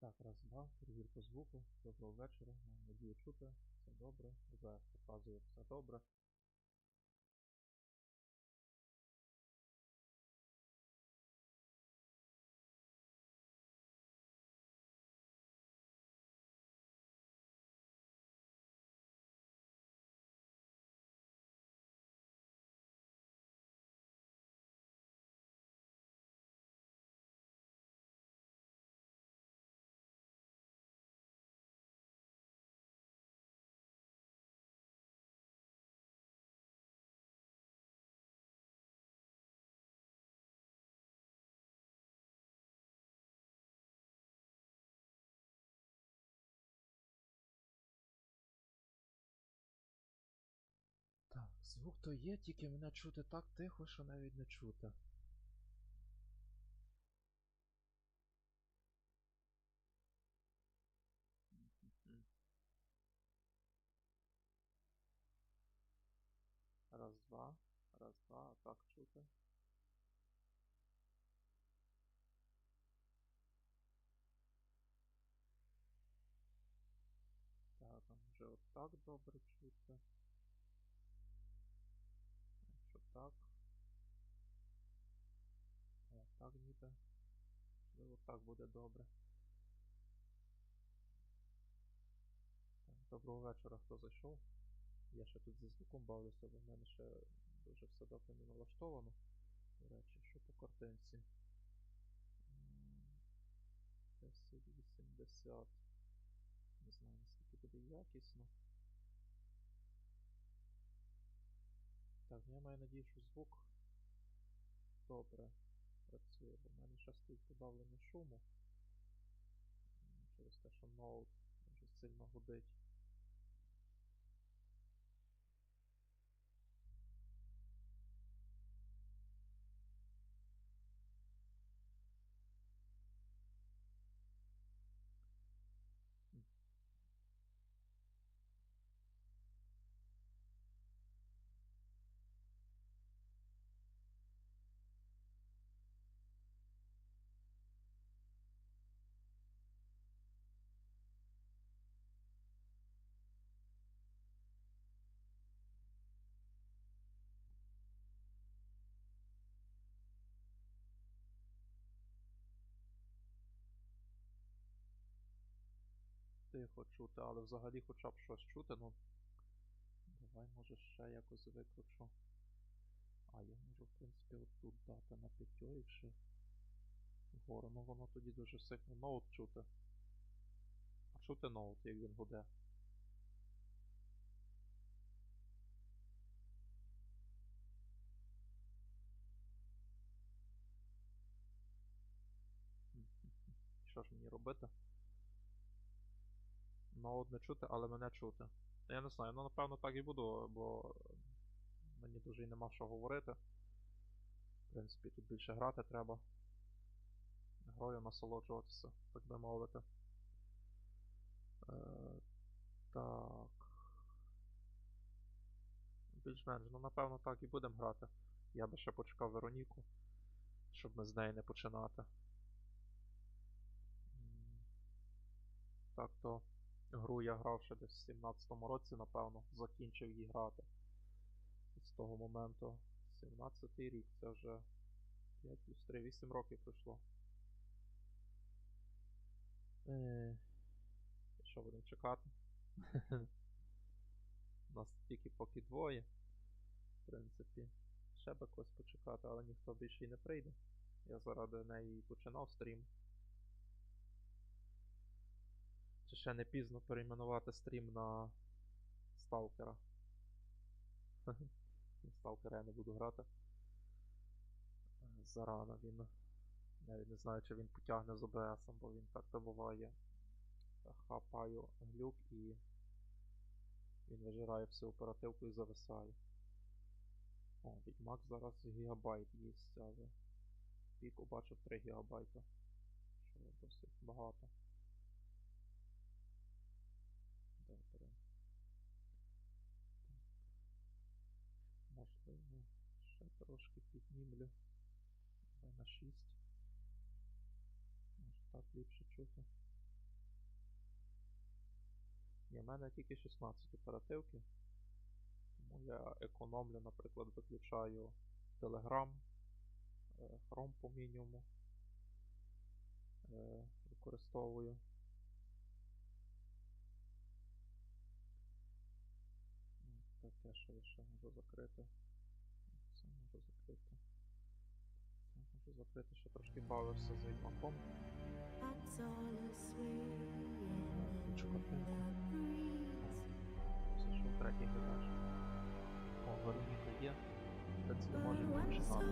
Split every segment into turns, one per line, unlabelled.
Так, раз, два, перевірка звуку. Доброго вечора. Маю надію чути. Все добре. ОБС показує все добре. Так, звук то є, тільки мене чути так тихо, що навіть не чути. Раз, два. Раз, два, а так чути. Так, там вже отак добре чути. Якщо так. О, так ніби. Можливо, так буде добре. Так, доброго вечора, хто зайшов. Я ще тут зі звуком бавлюся, бо в мене ще дуже все добре не налаштовано. До речі, що по картинці? 1080. Не знаю, наскільки буде якісно. Так, ну я маю надію, що звук добре працює, бо в мене ще стоїть подавлення шуму. Через те, що ноут дуже сильно гудить. Тихо чути, але взагалі хоча б щось чути, ну. Давай, може, ще якось викручу. А, я можу, в принципі, отут дати на п'ятьорікши вгору. Ну воно тоді дуже сильно ноут чути. А чути ноут, як він гуде. Що ж мені робити? Ноут не чути, але мене чути. Я не знаю, ну напевно так і буду, бо мені дуже і нема що говорити. В принципі, тут більше грати треба. Грою насолоджуватися, так би мовити. Е, так. Більш-менш, ну напевно так і будемо грати. Я би ще почекав Вероніку, щоб ми з неї не починати. Так то гру я грав ще десь в 17-му році, напевно, закінчив її грати. З того моменту 17-й рік, це вже 5 плюс 3, 8 років пройшло. Що будемо чекати? Нас тільки поки двоє. В принципі, ще би когось почекати, але ніхто більше й не прийде. Я заради неї починав стрім. Чи ще не пізно перейменувати стрім на Сталкера? На Сталкера я не буду грати. Зарано він. Навіть не знаю, чи він потягне з ОБС, бо він так-то буває. Хапаю глюк і він вижирає всю оперативку і зависає. О, Відьмак зараз гігабайт їсть, але піку бачив 3 гігабайта. Що досить багато. Добре. Можливо, ще трошки піднімлю. Давай на 6. Може так ліпше чути. Ні, в мене тільки 16 оперативки. Тому я економлю, наприклад, виключаю Telegram, Chrome по мінімуму. Використовую. Таке, що я ще можу закрити. Це можу закрити. Це можу закрити, ще трошки бавився з відьмаком. Кучу картинку. Все, що в третій глядаш. О, Вероніка є. В принципі, можемо починати.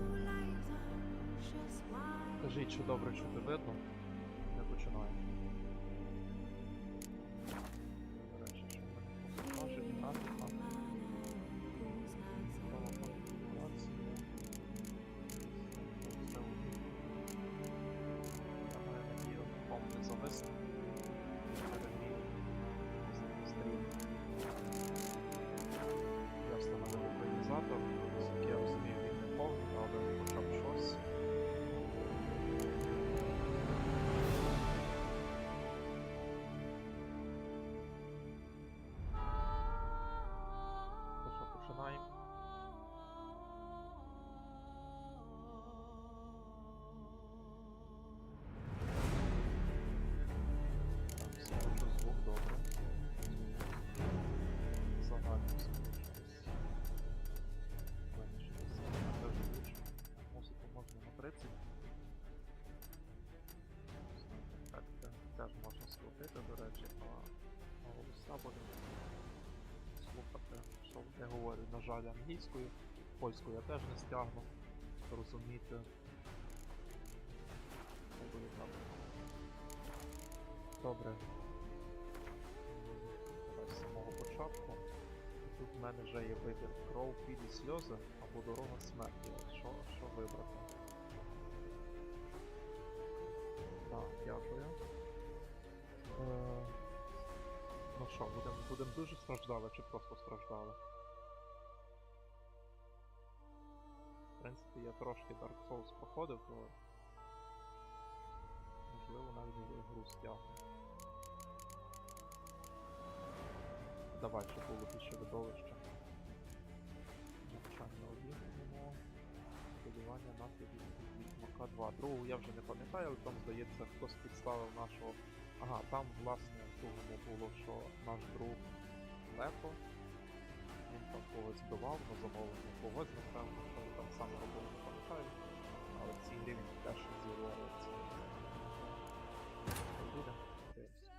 Кажіть, що добре чути видно. Ми починаємо. До речі, що в мене покаже, графіка. Нова конфігурація. Це я маю надію, комп не зависне. Перегрію. Стрім. Я встановив організатор. Наскільки я розумію, він не повний, але хоча б щось. То що, починаємо? Так, все, дуже звук добре. Загально скорочилось. Винищилося. Теж лучше. Музику можна на 30. Ефекти теж можна скрутити, до речі, а голоса будемо слухати, що я говорю, на жаль, англійською. Польською я теж не стягну. Розуміти. Буде так. Добре. Давай з самого початку. І тут в мене вже є вибір: кров, біль і сльози або дорога смерті. Що вибрати? Так, дякую. Ну що, будемо дуже страждали чи просто страждали? В принципі, я трошки Dark Souls проходив, то можливо навіть гру стягну. Давай, щоб було більше видовища. Навчання об'єктного. Сподівання на Відьмака 2. Другу я вже не пам'ятаю, але там, здається, хтось підставив нашого... Ага, там, власне, в другому було, що наш друг Лепо. Він там когось вбивав на замовлення, когось, напевно, що він там саме робив, не пам'ятаю. Але в цій грі він теж з'являється. Буде? Дивимось.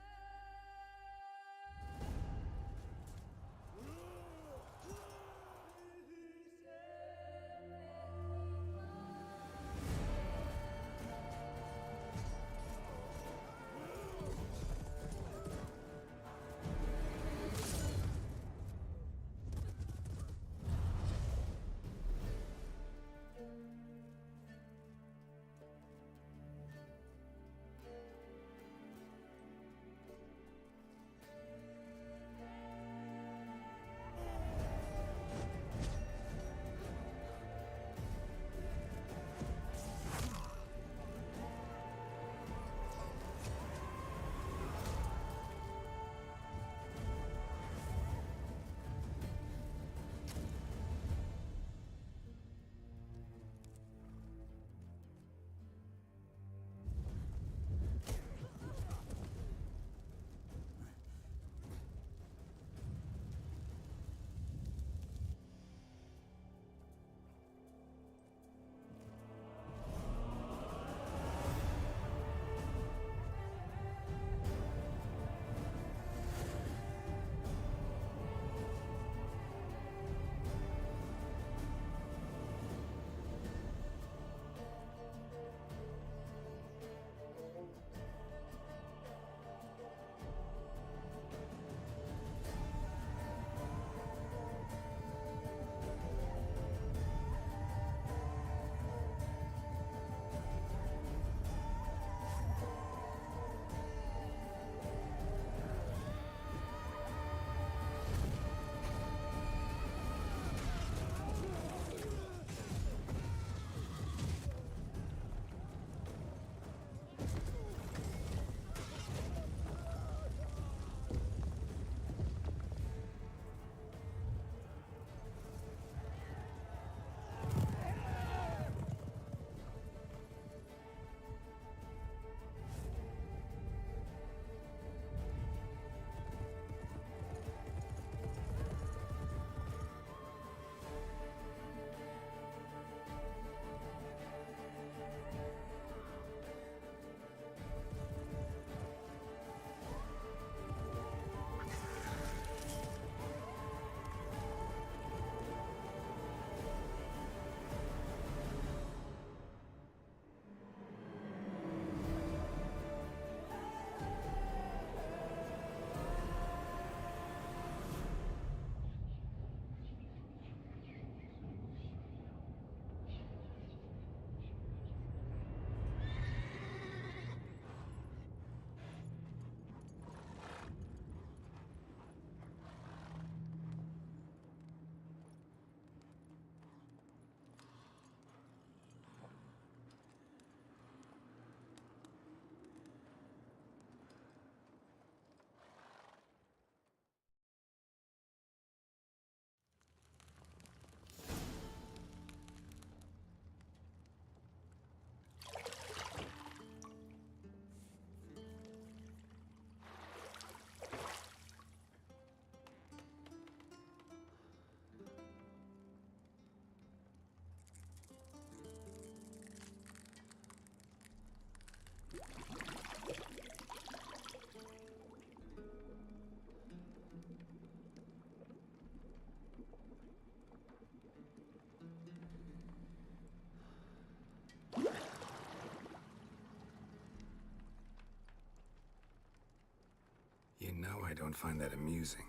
You know I don't find that amusing.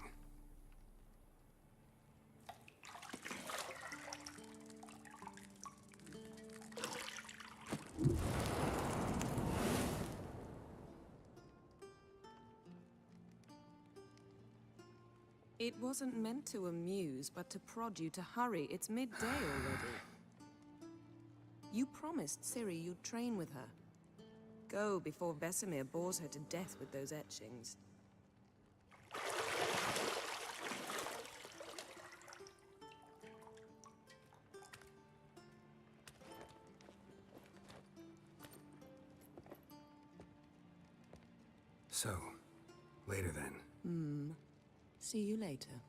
It wasn't meant to amuse, but to prod you to hurry. It's midday already. You promised Ciri you'd train with her. Go before Vesemir bores her to death with those etchings.
So, later then.
See you later.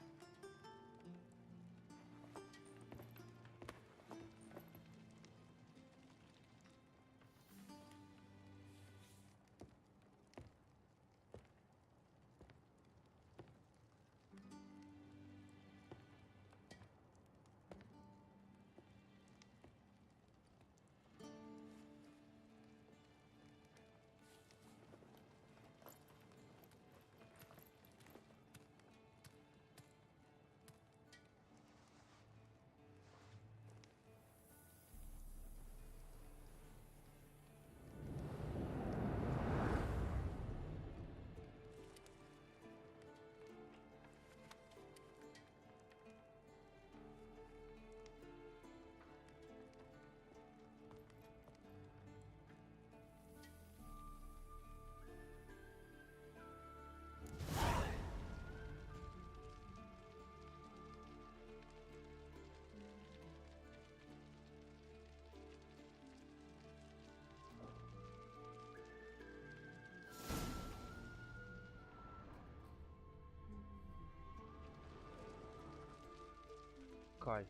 Кайф.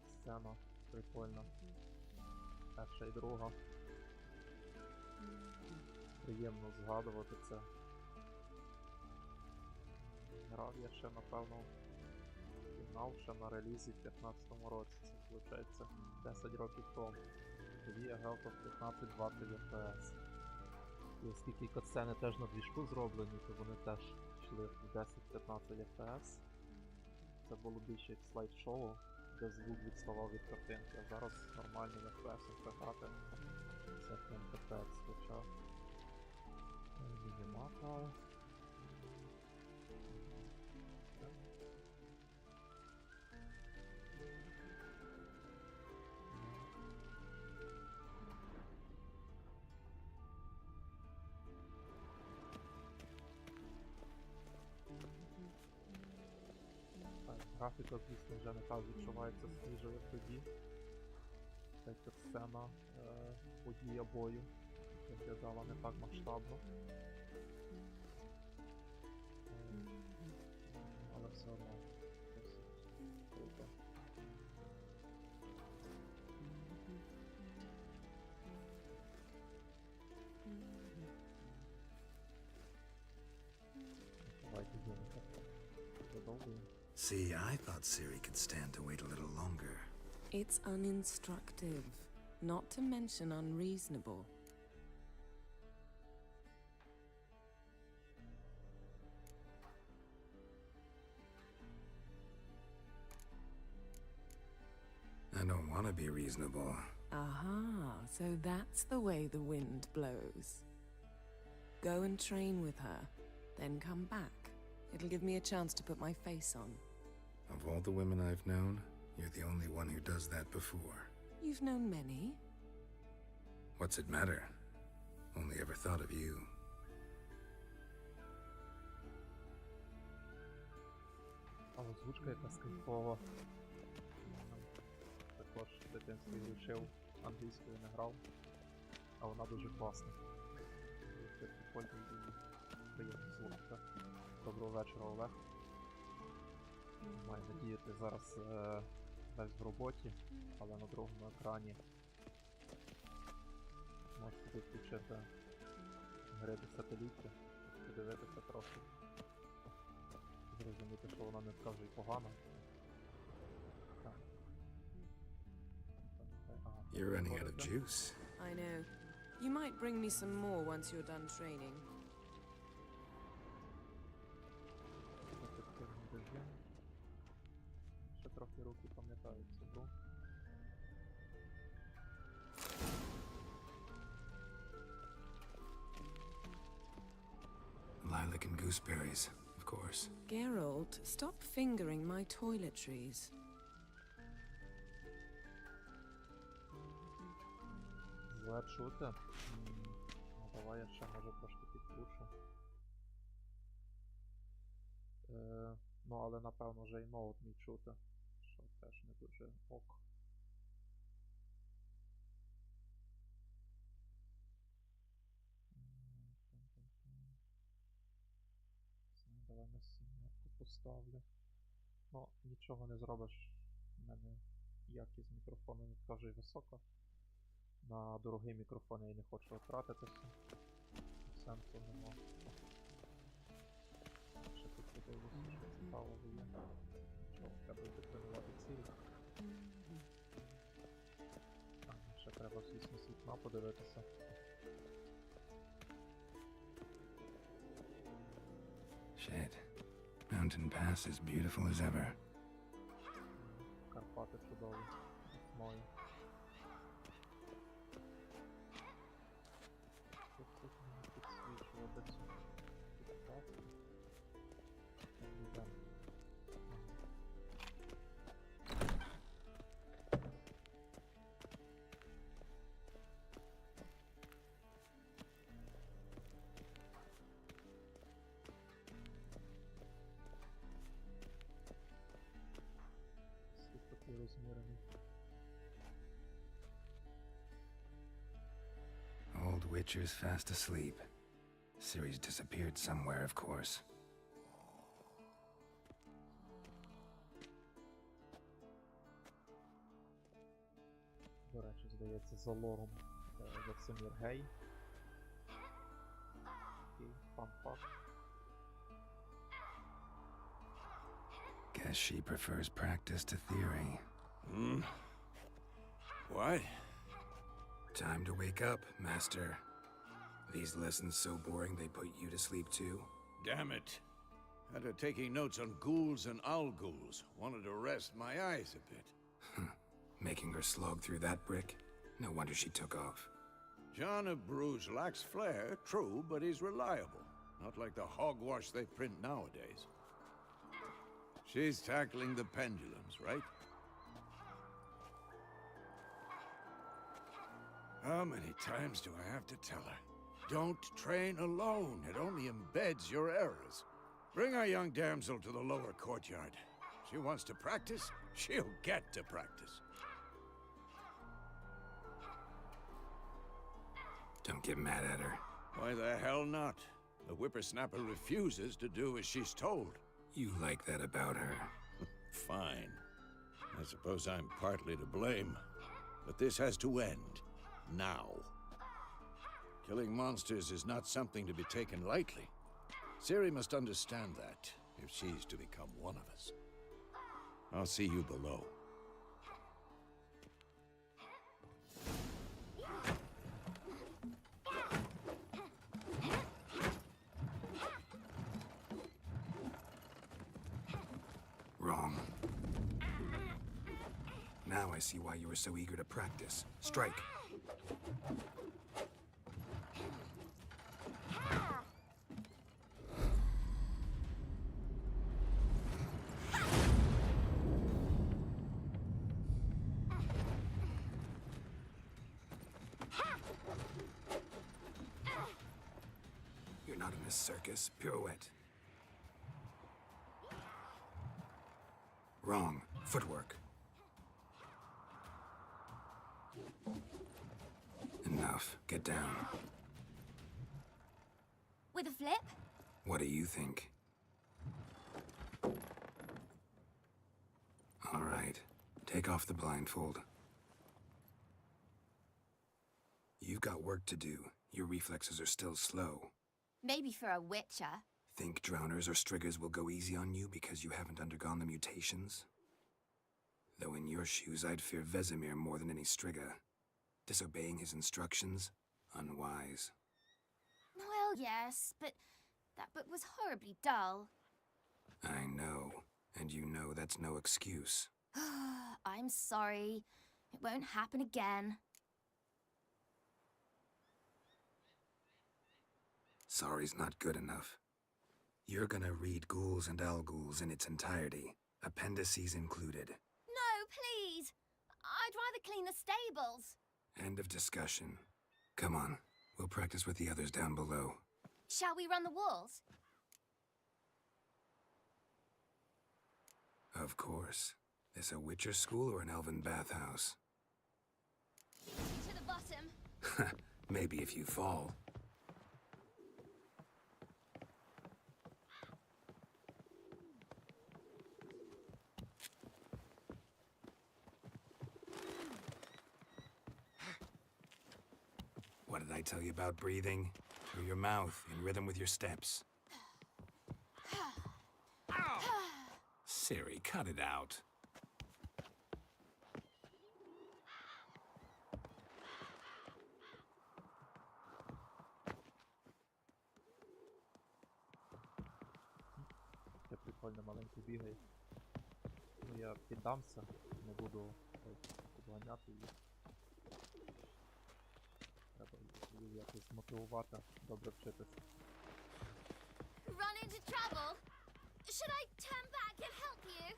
Сцена прикольна. Перша і друга. Приємно згадувати це. Грав я ще, напевно, фінал ще на релізі в 15-му році. Це, виходить, 10 років тому. Тоді я грав по 15-20 FPS. І оскільки катсцени теж на двіжку зроблені, то вони теж йшли в 10-15 FPS. Це було більше як слайд-шоу, де звук відставав від картинки, а зараз нормальним FPS грати. Це прям капець, хоча відьмака. Графіка, звісно, вже не так відчувається свіжо, як тоді. Ця сцена подія бою виглядала не так масштабно. Але все одно досить круто. Давайте продовжуємо.
See, I thought Ciri could stand to wait a little longer.
It's uninstructive, not to mention unreasonable.
I don't want to be reasonable.
Aha, so that's the way the wind blows. Go and train with her, then come back. It'll give me a chance to put my face on.
Of all the women I've known, you're the only one who does that before.
You've known many.
What's it matter? Only ever thought of you.
А озвучка якась кайфова. Також в дитинстві вивчив, англійською не грав, а вона дуже класна. Це прикольно і приємно слухати. Доброго вечора, Олег. Маю надію, ти зараз десь в роботі, але на другому екрані можеш собі включити гри десятиліття, подивитися трохи. Зрозуміти, що вона не така вже й погана. Так.
You're running out of juice.
I know. You might bring me some more once you're done training.
gooseberries, of course.
Geralt, stop fingering my toiletries.
Зле чути. Ну, давай я ще може трошки підпушу. Ну, але напевно вже і ноут мій чути, що теж не дуже ок. Давай на 7 поставлю. Ну, нічого не зробиш. У мене якість мікрофону не така й висока. На дорогий мікрофон я не хочу тратитися. Сенсу нема. Ще тут подивлюся, що цікавого є. Нічого, треба тренувати ціль. Ще треба, звісно, з вікна подивитися.
Shit. Mountain Pass is beautiful as ever.
Карпати чудові. Мої. Щось тут мені підсвічувати цю підказку. Йдемо. Світ такий розмірений.
Old Witcher's fast asleep. Ciri's disappeared somewhere, of course.
До речі, здається, за лором Вецимір гей. Такий фан-факт.
Guess she prefers practice to theory.
What?
Time to wake up, Master. These lessons so boring they put you to sleep too?
Damn it. Had her taking notes on ghouls and owl ghouls. Wanted to rest my eyes a bit.
Making her slog through that brick? No wonder she took off.
John of Bruges lacks flair, true, but he's reliable. Not like the hogwash they print nowadays. She's tackling the pendulums, right? How many times do I have to tell her? Don't train alone. It only embeds your errors. Bring our young damsel to the lower courtyard. She wants to practice, she'll get to practice.
Don't get mad at her.
Why the hell not? The whippersnapper refuses to do as she's told.
You like that about her.
Fine. I suppose I'm partly to blame. But this has to end. Now. Killing monsters is not something to be taken lightly. Ciri must understand that, if she's to become one of us. I'll see you below.
Wrong. Now I see why you were so eager to practice. Strike. You're not in a circus. Pirouette. Wrong. Footwork. Enough. Get down.
With a flip?
What do you think? All right. Take off the blindfold. You've got work to do. Your reflexes are still slow.
Maybe for a witcher.
Think drowners or striggers will go easy on you because you haven't undergone the mutations? Though in your shoes, I'd fear Vesemir more than any strigger. Disobeying his instructions? Unwise.
Well, yes, but that book was horribly dull.
I know. And you know that's no excuse.
I'm sorry. It won't happen again.
Sorry's not good enough. You're gonna read Ghouls and Al-Ghouls in its entirety, appendices included.
No, please. I'd rather clean the stables.
End of discussion. Come on, we'll practice with the others down below.
Shall we run the walls?
Of course. This a Witcher school or an elven bathhouse?
To the bottom.
Maybe if you fall. What did I tell you about breathing? Through your mouth, in rhythm with your steps. Siri, cut it out.
Таке прикольне маленьке бігає. Ну я піддамся, не буду обганяти її. Треба її якось мотивувати, добре вчитися.
Run into trouble? Should I turn back and help you?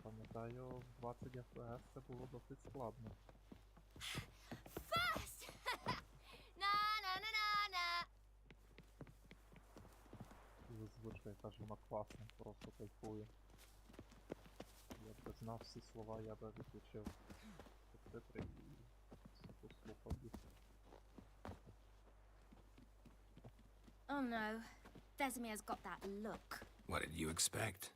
Пам'ятаю, в 20 FPS це було досить складно.
First! Na na na na na.
І озвучка, яка ж вона класна, просто кайфую. Я б знав всі слова, я би відключив субтитри і послухав їх.
Oh no. Vesemir's got that look.
What did you expect?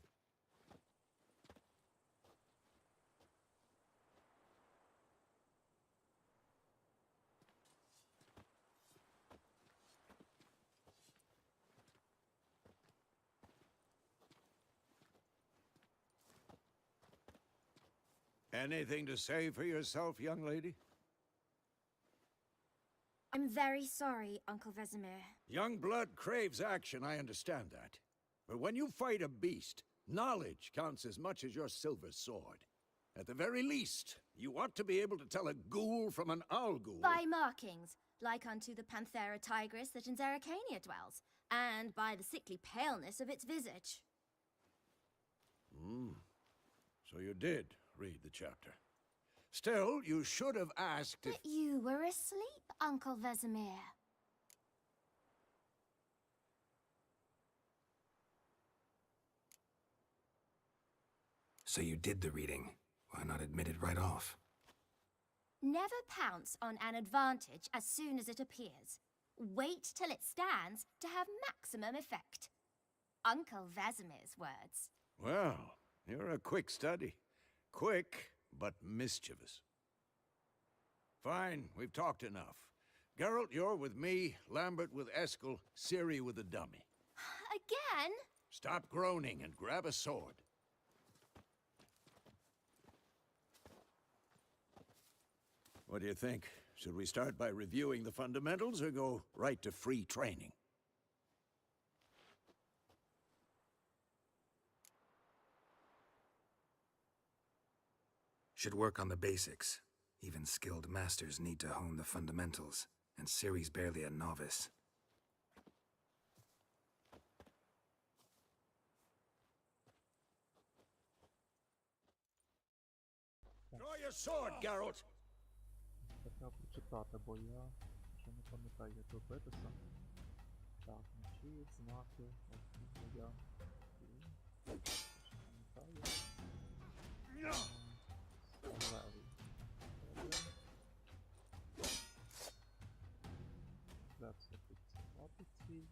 Anything to say for yourself, young lady?
I'm very sorry, Uncle Vesemir.
Young blood craves action, I understand that. But when you fight a beast, knowledge counts as much as your silver sword. At the very least, you ought to be able to tell a ghoul from an owl-ghoul.
By markings, like unto the Panthera tigris that in Zerrikania dwells, and by the sickly paleness of its visage.
So you did read the chapter. Still, you should have asked if...
But you were asleep, Uncle Vesemir.
So you did the reading. Why not admit it right off?
Never pounce on an advantage as soon as it appears. Wait till it stands to have maximum effect. Uncle Vesemir's words.
Well, you're a quick study. Quick, but mischievous. Fine, we've talked enough. Geralt, you're with me, Lambert with Eskel, Ciri with the dummy.
Again?
Stop groaning and grab a sword. What do you think? Should we start by reviewing the fundamentals or go right to free training?
Should work on the basics. Even skilled masters need to hone the fundamentals, and Ciri's barely a novice.
Draw your sword, Geralt!
Це треба прочитати, бо я вже не пам'ятаю, як робитися. Так, мечі, знаки, ось тут я пам'ятаю. Левий. Добре. Це тут цікавий свій.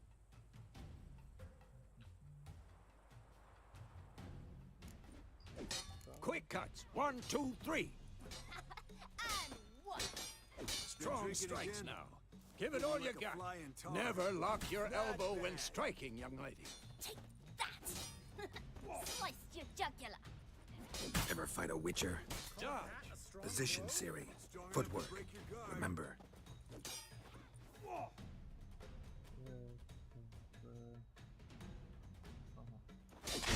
Quick cuts! 1, 2, 3!
And one.
Strong strikes now. Give it all you got. Never lock your elbow when striking, young lady.
Take that! Sliced your jugular.
Ever fight a Witcher?
Dodge!
Position, Ciri. Footwork. Remember.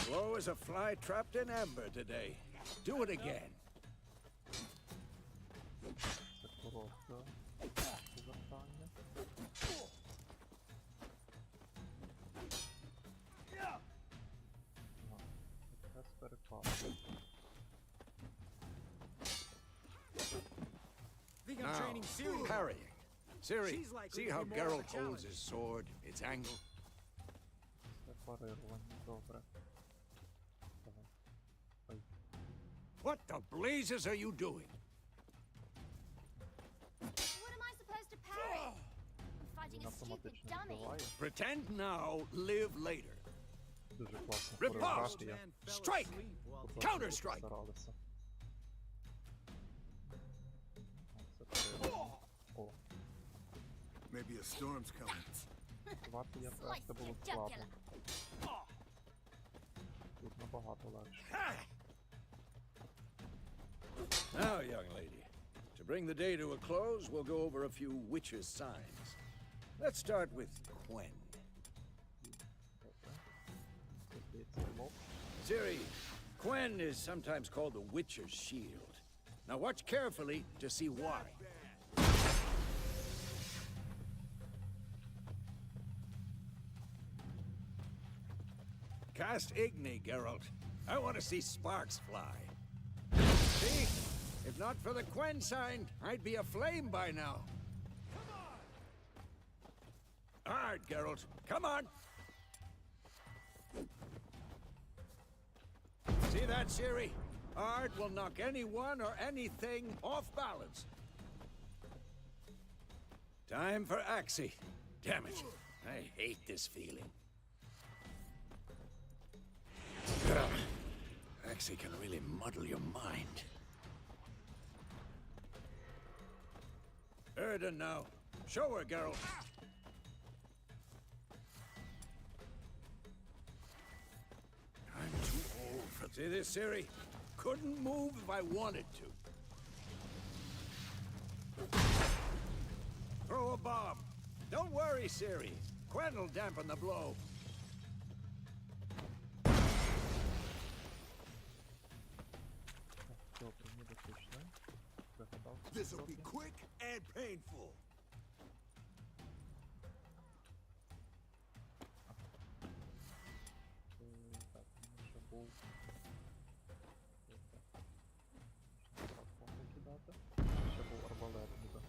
Slow as a fly trapped in amber today. Do it again.
Це коротке повертання.
Now, parrying. Siri, see how Geralt holds his sword, its angle?
Це парирування, добре. Давай. Ой,
What the blazes are you doing?
What am I supposed to parry? I'm fighting
він
a stupid
автоматично
dummy.
вбиває.
Pretend now, live later.
Дуже класна
Riposte!
хореографія.
Strike! Counter-strike!
Старалися. Це парирування. О,
Maybe a storm's coming.
звати я
Slice
це було
the
складно.
jugular.
Тут набагато легше.
Now, young lady, to bring the day to a close, we'll go over a few witches' signs. Let's start with Quen.
Добре. Це здається лоб.
Ciri, Quen is sometimes called the Witcher's Shield. Now watch carefully to see why. Cast Igni, Geralt. I want to see sparks fly. See? If not for the Quen sign, I'd be aflame by now. Hard, Geralt. Come on! See that, Ciri? Art will knock anyone or anything off balance. Time for Axie. Damn it. I hate this feeling. Axie can really muddle your mind. Erden now. Show her, Geralt. I'm too old for this. See this, Ciri? Couldn't move if I wanted to. Throw a bomb. Don't worry, Ciri. Quen will dampen the blow.
Добре, ніби пішли. Пригадав собі
This'll be
трохи.
quick and painful.
Так, він ще був. Можна так кидати. Ще був арбалет ніби.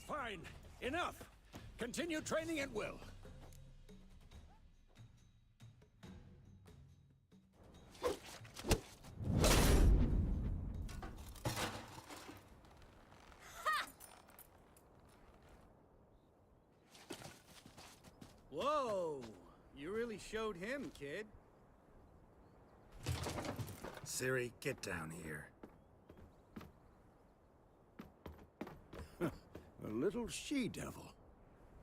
Fine. Enough. Continue training at will.
Whoa! You really showed him, kid.
Ciri, get down here.
A little she-devil.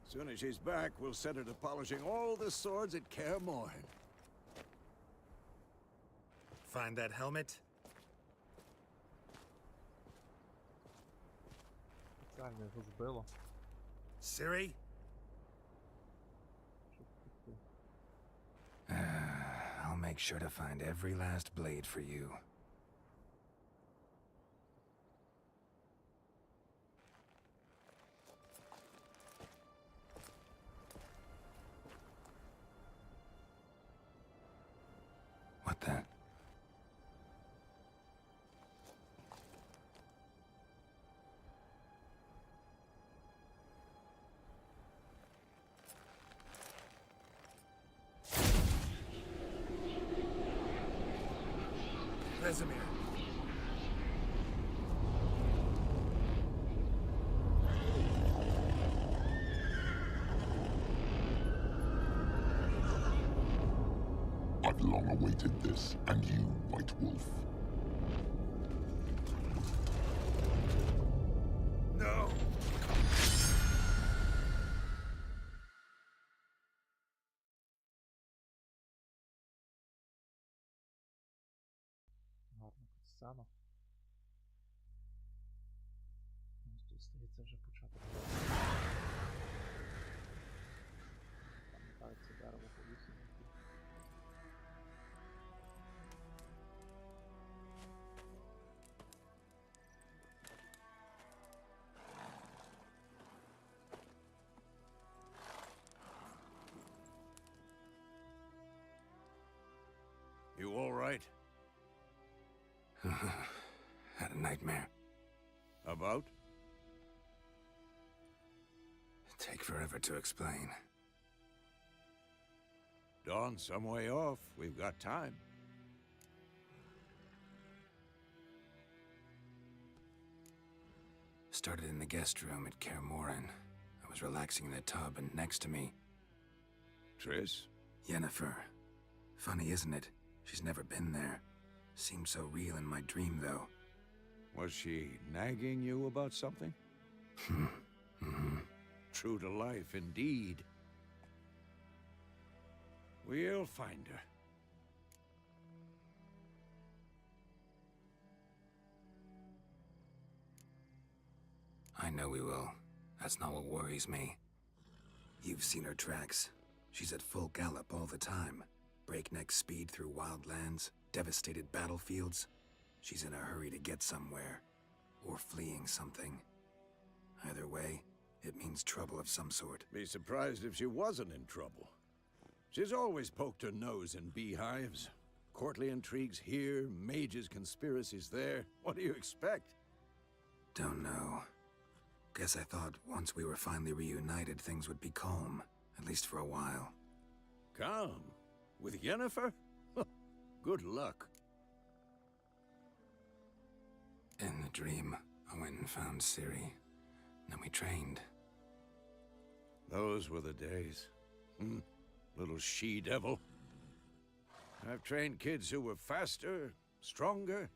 Soon as she's back, we'll set her to polishing all the swords at Kaer Morhen.
Find that helmet?
Спеціально його збило,
Ciri?
щоб піти.
I'll make sure to find every last blade for you. What the? Vesemir.
I've long awaited this, and you, White Wolf.
No!
Гарна сцена. Ось тут стається вже початок. Пам'ятається дерево повісено.
You all right?
nightmare.
About?
Take forever to explain.
Dawn's some way off. We've got time.
Started in the guest room at Kaer Morhen. I was relaxing in the tub, and next to me,
Triss?
Yennefer. Funny, isn't it? She's never been there. Seemed so real in my dream, though.
Was she nagging you about something? True to life, indeed. We'll find her.
I know we will. That's not what worries me. You've seen her tracks. She's at full gallop all the time. Breakneck speed through wild lands, devastated battlefields. She's in a hurry to get somewhere. Or fleeing something. Either way, it means trouble of some sort.
Be surprised if she wasn't in trouble. She's always poked her nose in beehives. Courtly intrigues here, mages' conspiracies there. What do you expect?
Don't know. Guess I thought once we were finally reunited, things would be calm. At least for a while.
Calm? With Yennefer? Good luck.
In the dream, I went and found Ciri. Then we trained.
Those were the days. Little she-devil. I've trained kids who were faster, stronger,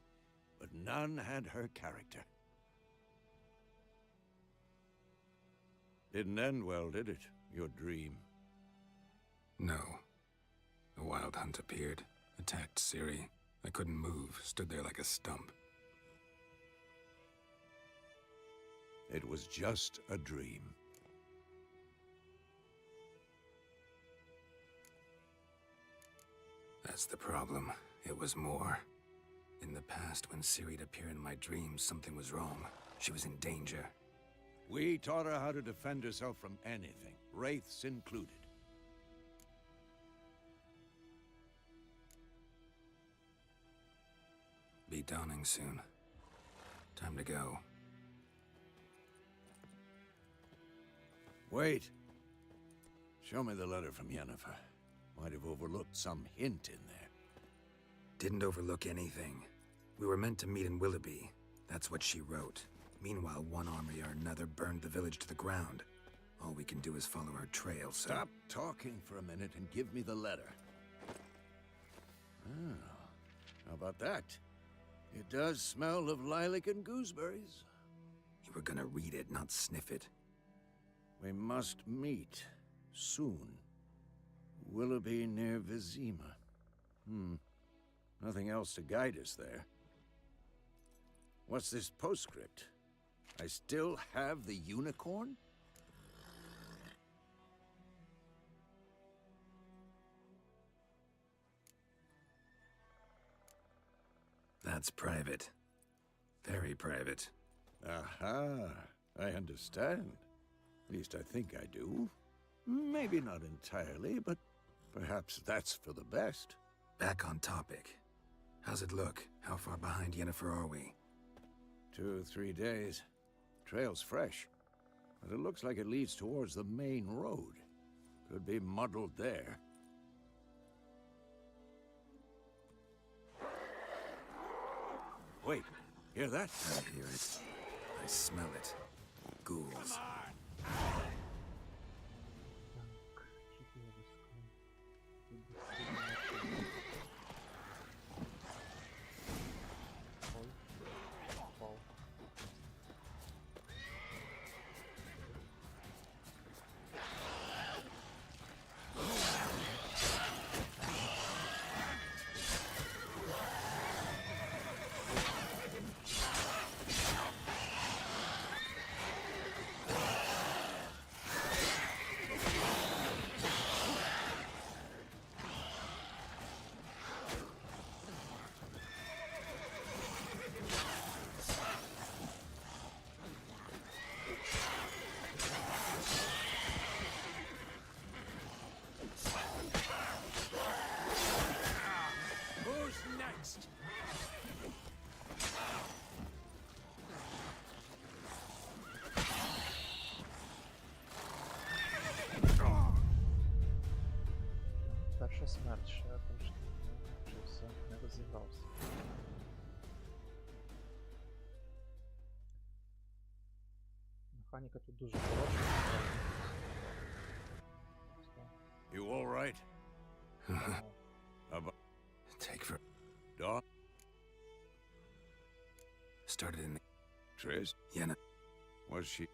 but none had her character. Didn't end well, did it? Your dream?
No. A wild hunt appeared, attacked Ciri. I couldn't move, stood there like a stump.
It was just a dream.
That's the problem. It was more. In the past, when Ciri'd appear in my dreams, something was wrong. She was in danger.
We taught her how to defend herself from anything, wraiths included.
Be dawning soon. Time to go.
Wait. Show me the letter from Yennefer. Might have overlooked some hint in there.
Didn't overlook anything. We were meant to meet in Willoughby. That's what she wrote. Meanwhile, one army or another burned the village to the ground. All we can do is follow her trail, so...
Stop talking for a minute and give me the letter. Ah, how about that? It does smell of lilac and gooseberries.
You were gonna read it, not sniff it.
We must meet. Soon. Willoughby near Vizima. Nothing else to guide us there. What's this postscript? I still have the unicorn?
That's private. Very private.
Aha, I understand. At least I think I do. Maybe not entirely, but perhaps that's for the best.
Back on topic. How's it look? How far behind Yennefer are we?
2 or 3 days. Trail's fresh, but it looks like it leads towards the main road. Could be muddled there. Wait, hear that?
I hear it. I smell it. Ghouls.
смерть ще трошки не навчився, не розігрався. Механіка тут дуже хороша.
You all right? About
Take for
Dawn?
started in the
Trish?
Yenna.
Was she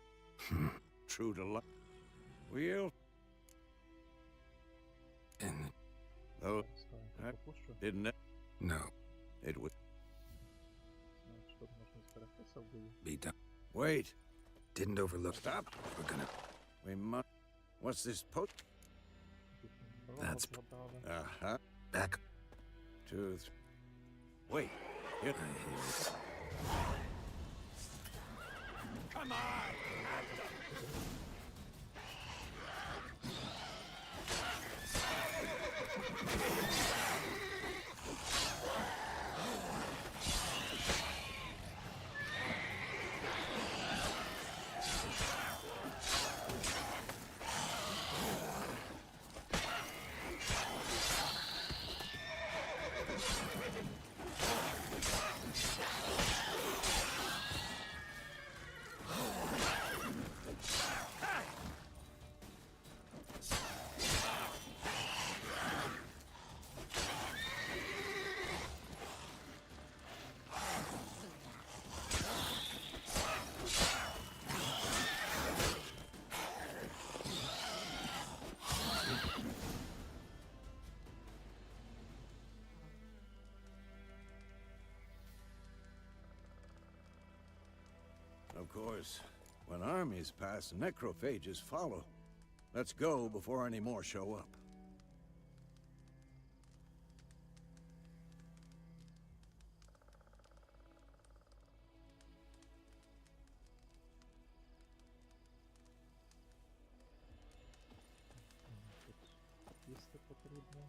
true to life? Well,
And
though
Скажу, пропущу.
didn't it?
no,
It was.
Значить, тут можна зберегтися в бою.
be done.
Wait.
Didn't overlook.
Stop.
We're gonna.
We must. What's this post?
Тут
That's-
згадали.
Uh-huh.
Back.
2, 3. Wait. Hit.
I hear it.
Come on! Of course, when armies pass, necrophages follow. Let's go before any more show up.
Тут їсти потрібно.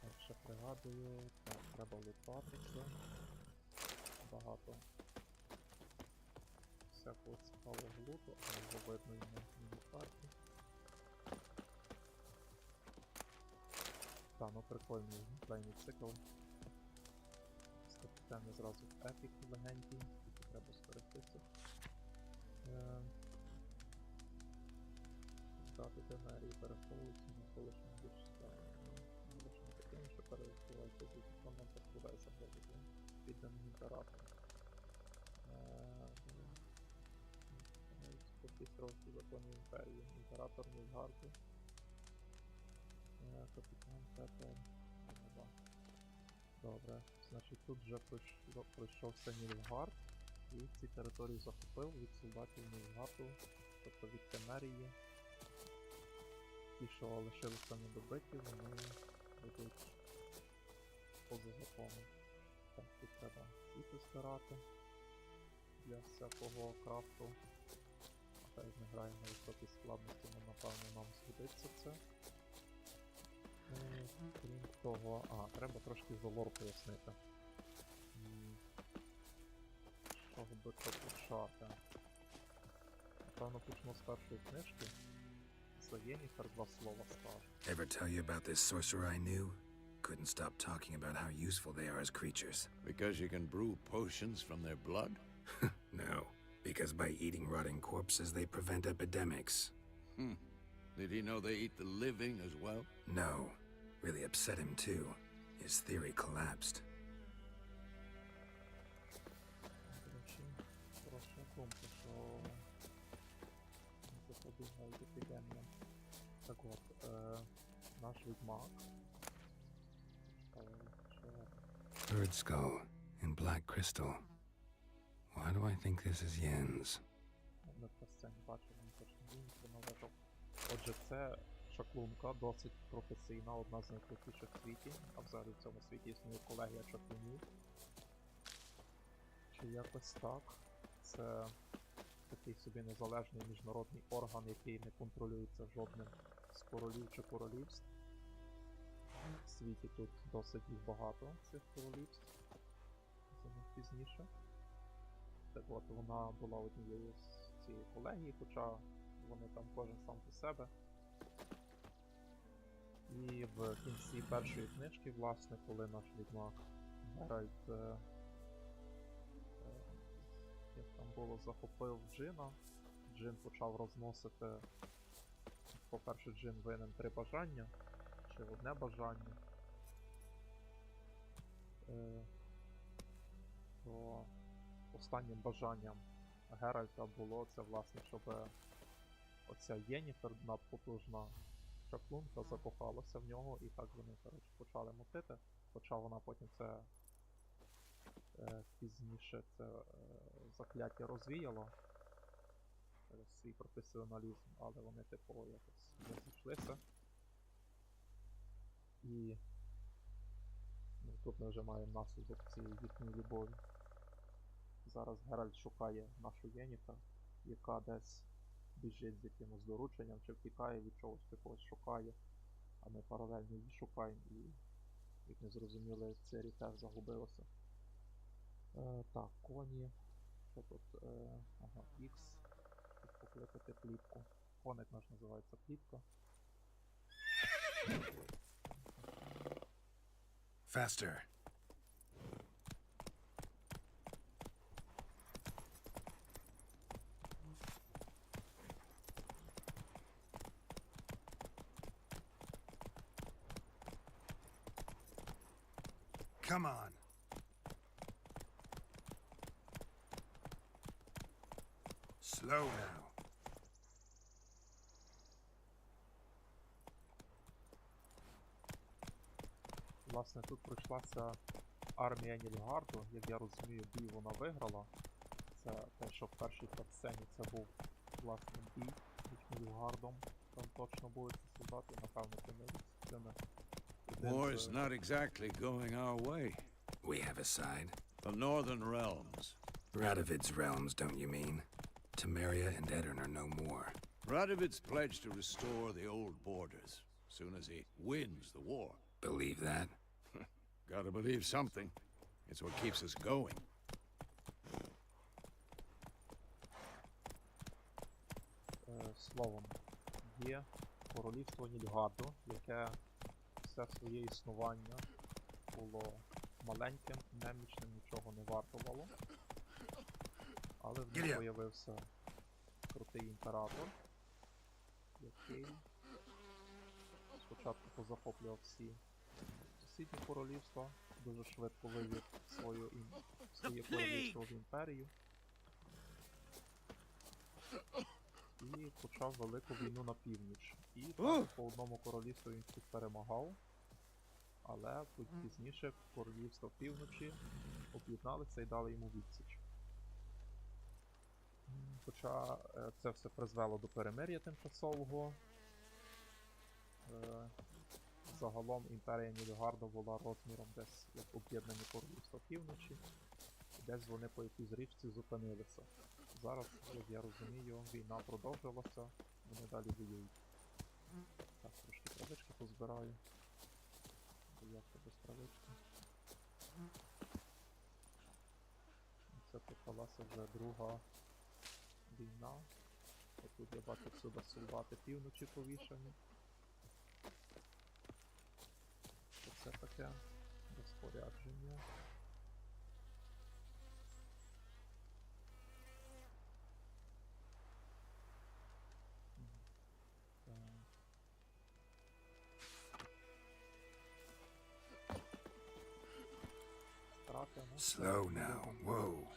Так, ще пригадую. Так, треба лутатися. Багато всякого цікавого луту, але вже видно і на міні-карті. Та, ну прикольний геймплейний цикл. Скопітаємо зразу в епік легенький, тільки треба зберегтися. Дати Демерії переховуються на колишньому більшості. Колишньому таким, що переховується від команди Кудайса Бобіді. Підданий імператор. По 6 років законів імперії. Імператор Нільгарду. Капітан Петер. Добре. Значить тут вже пройшовся Нільгард. І ці території захопив від солдатів Нільгарду. Тобто від Темерії. Ті, що лишилися недобиті, вони будуть поза законом. Так, тут треба світи збирати для всякого крафту. А так як ми граємо на високій складності, ну, напевно нам згодиться це. Крім того, треба трошки за лор пояснити. З чого би це почати? Напевно почну з першої книжки. Єніфер два слова скаже.
Ever tell you about this sorcerer I knew? Couldn't stop talking about how useful they are as creatures.
Because you can brew potions from their blood?
No, because by eating rotting corpses, they prevent epidemics.
Did he know they eat the living as well?
No, really upset him too. His theory collapsed.
До речі, хороша думка, що запобігають епідеміям. Так от, наш відьмак.
Bird skull and black crystal. Why do I think this is Yen's?
Ми по сцені бачимо, точно він приналежав. Отже, це шаклунка, досить професійна, одна з найкрутіших в світі, а взагалі в цьому світі існує колегія шаклунів. Чи якось так. Це такий собі незалежний міжнародний орган, який не контролюється жодним з королів чи королівств. В світі тут досить їх багато, цих королівств. Це не пізніше. Так от, вона була однією з цієї колегії, хоча вони там кожен сам по себе. І в кінці першої книжки, власне, коли наш відьмак Геральт, як там було, захопив Джина, Джин почав розносити, по-перше, Джин винен 3 бажання, чи одне бажання, то останнім бажанням Геральта було це, власне, щоб оця Єніфер, надпотужна чаклунка, закохалася в нього, і так вони, коротше, почали мутити, хоча вона потім це пізніше це закляття розвіяла через свій професіоналізм, але вони, типу, якось не зійшлися. І ну, тут ми вже маємо наслідок цієї їхньої любові. Зараз Геральт шукає нашу Єніфер, яка десь біжить з якимось дорученням, чи втікає від чогось, чи когось шукає, а ми паралельно її шукаємо, і, як не зрозуміли, Цирі теж загубилося. Так, коні. Що тут? Ага, X. Тут покликати плітку. Коник наш називається плітка.
Faster. Come on. Slow now.
Власне, тут пройшлася армія Нільфгарду. Як я розумію, бій вона виграла. Це те, що в першій катсцені це був, власне, бій між Нільфгардом. Там точно були ці солдати, напевно, це не
War is not exactly going our way.
We have a side.
The northern realms.
Radovid's realms, don't you mean? Temeria and Edirn are no more.
Radovid's pledged to restore the old borders, soon as he wins the war.
Believe that?
Gotta believe something. It's what keeps us going.
Словом, є королівство Нільфгарду, яке все своє існування було маленьким, немічним, нічого не вартувало. Але в ній появився крутий імператор, який спочатку позахоплював всі сусідні королівства, дуже швидко вивів своє королівство в імперію і почав велику війну на північ. І так по одному королівству він всіх перемагав, але пізніше королівства півночі об'єдналися і дали йому відсіч. Хоча це все призвело до перемир'я тимчасового. Загалом імперія Нільфгарду була розміром десь як об'єднані королівства півночі, і десь вони по якійсь річці зупинилися. Зараз, як я розумію, війна продовжилася, вони далі воюють. Так, трошки травички позбираю. Бо як це без травички? Це почалася вже друга війна. Тут я бачу всюди солдати півночі повішані. Це таке розпорядження.
Slow now. Whoa.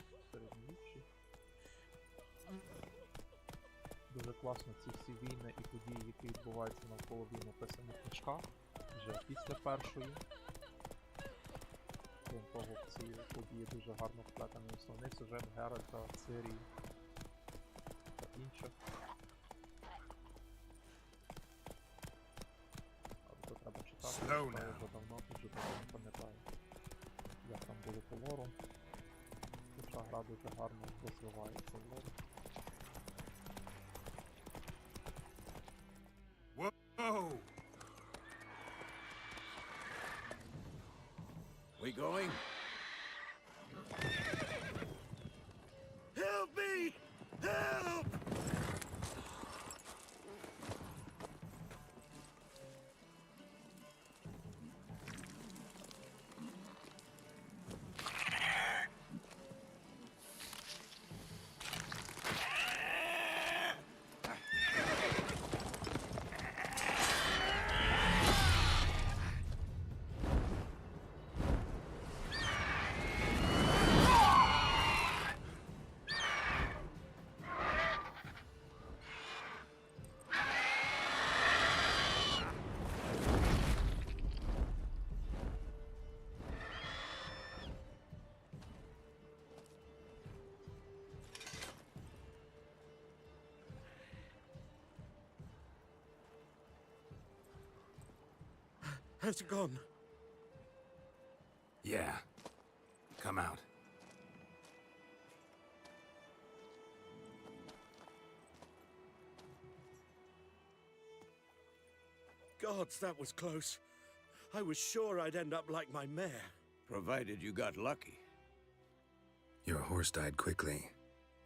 Дуже класно ці всі війни і події, які відбуваються навколо війн, описані в книжках, вже після першої. Крім того, ці події дуже гарно вплетені в основний сюжет Геральта, Цирі та інших. Але це треба читати, читаю вже давно, дуже давно не пам'ятаю, як там було по лору. Хоча гра дуже гарно розвивається в лорі.
Whoa!
We going?
Help me! Help! How's it gone?
Yeah. Come out.
Gods, that was close. I was sure I'd end up like my mare.
Provided you got lucky.
Your horse died quickly,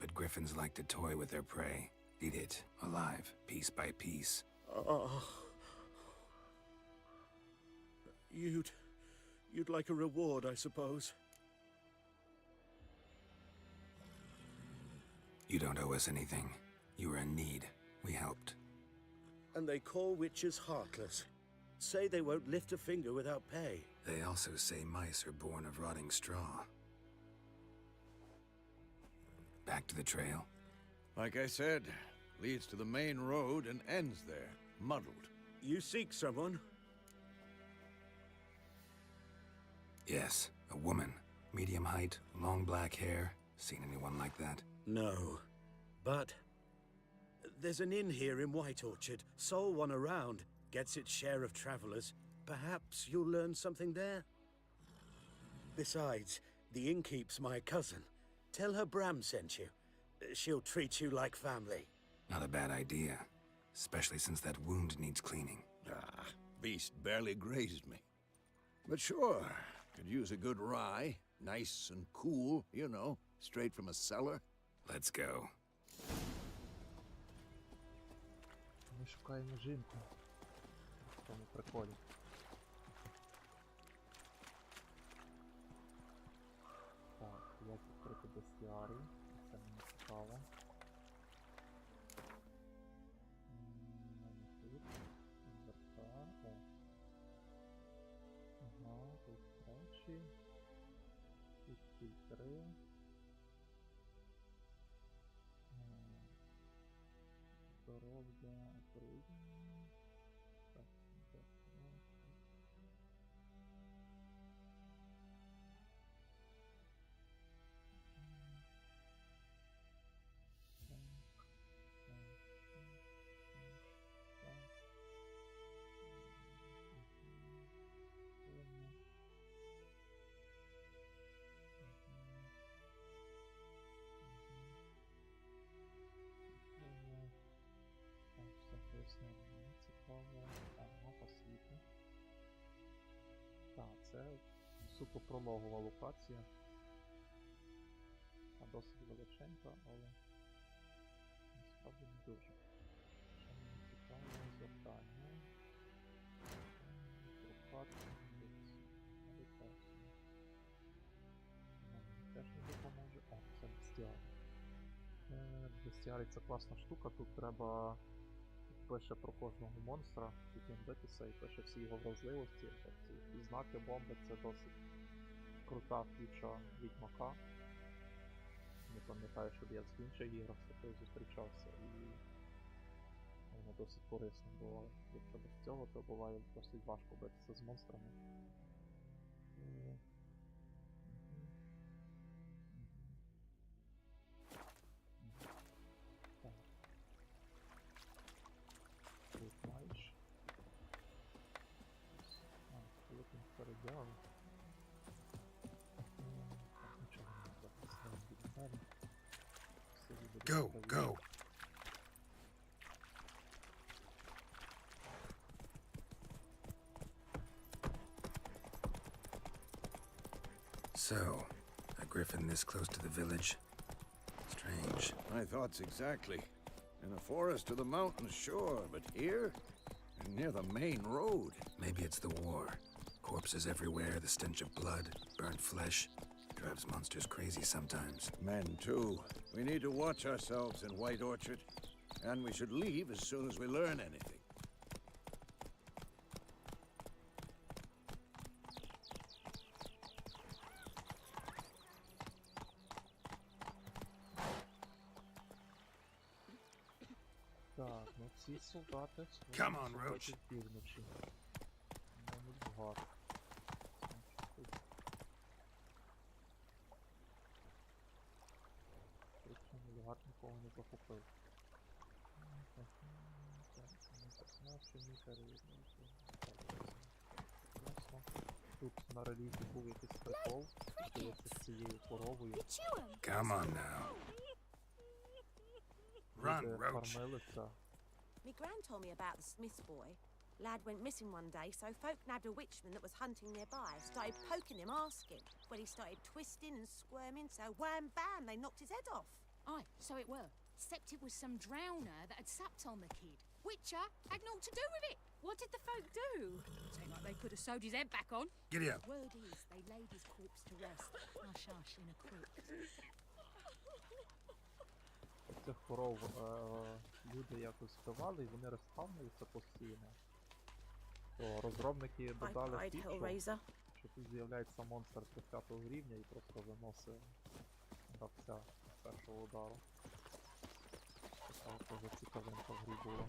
but griffins like to toy with their prey. Eat it, alive, piece by piece.
Oh. You'd like a reward, I suppose.
You don't owe us anything. You were in need. We helped.
And they call witches heartless. Say they won't lift a finger without pay.
They also say mice are born of rotting straw. Back to the trail.
Like I said, leads to the main road and ends there, muddled.
You seek someone?
Yes, a woman. Medium height, long black hair. Seen anyone like that?
No. But there's an inn here in White Orchard. Sole one around. Gets its share of travelers. Perhaps you'll learn something there? Besides, the innkeep's my cousin. Tell her Bram sent you. She'll treat you like family.
Not a bad idea. Especially since that wound needs cleaning.
Ah, beast barely grazed me. But sure, could use a good rye. Nice and cool, you know, straight from a cellar.
Let's go.
Ми шукаємо жінку. В тому приколі. Так, як відкрити бестіарій. Це мені цікаво. Тут. Інвертар. О. Ага, тут речі. Тут фільтри. Здоров'я, отруєння. Так, так, так. Цікаво. Ага, освіти. Так, це суто прологова локація. А досить величенька, але насправді не дуже. Що мені цікаво, завдання. Прокат, медитація. Мені теж не допоможе. О, це бестіарій. Бестіарій це класна штука, тут треба пише про кожного монстра, як їм битися, і пише всі його вразливості. Ці знаки бомби це досить крута фіча відьмака. Не пам'ятаю, щоб я з інших іграх з такою зустрічався, і воно досить корисно буває. Якщо без цього, то буває досить важко битися з монстрами. Тут маєш. Коли ти передяв. Так, нічого не записав від себе.
Go, go! So, a griffin this close to the village? Strange.
My thoughts exactly. In the forest or the mountains, sure, but here? Near the main road.
Maybe it's the war. Corpses everywhere, the stench of blood, burnt flesh. Drives monsters crazy sometimes.
Men, too. We need to watch ourselves in White Orchard. And we should leave as soon as we learn anything.
Так, ну ці солдати
Come on, Roach.
півночі. Мабуть, багато. Точно мільярд нікого не захопив. Так, не 15 мітер. О, тут на релізі був якийсь прикол, здається, з цією коровою.
Chew 'em.
Come on now. Run,
Люди
Roach.
фармилися.
Me gran told me about the Smith's boy. Lad went missing one day, so folk nabbed a witchman that was hunting nearby, started poking him, asking. Well, he started twisting and squirming, so wham bam, they knocked his head off.
Aye, so it were. Except it was some drowner that had supped on the kid. Witcher had naught to do with it. What did the folk do? Seemed like they could have sewed his head back on.
Giddy up.
Word is, they laid his corpse to rest, hush hush, in a creek.
Цих коров люди якось вбивали, і вони респавнилися постійно. То розробники
I
додали
cried,
фічу,
Hellraiser.
що тут з'являється монстр 30-го рівня і просто виносить гравця з першого удару. Така теж цікавинка в грі була.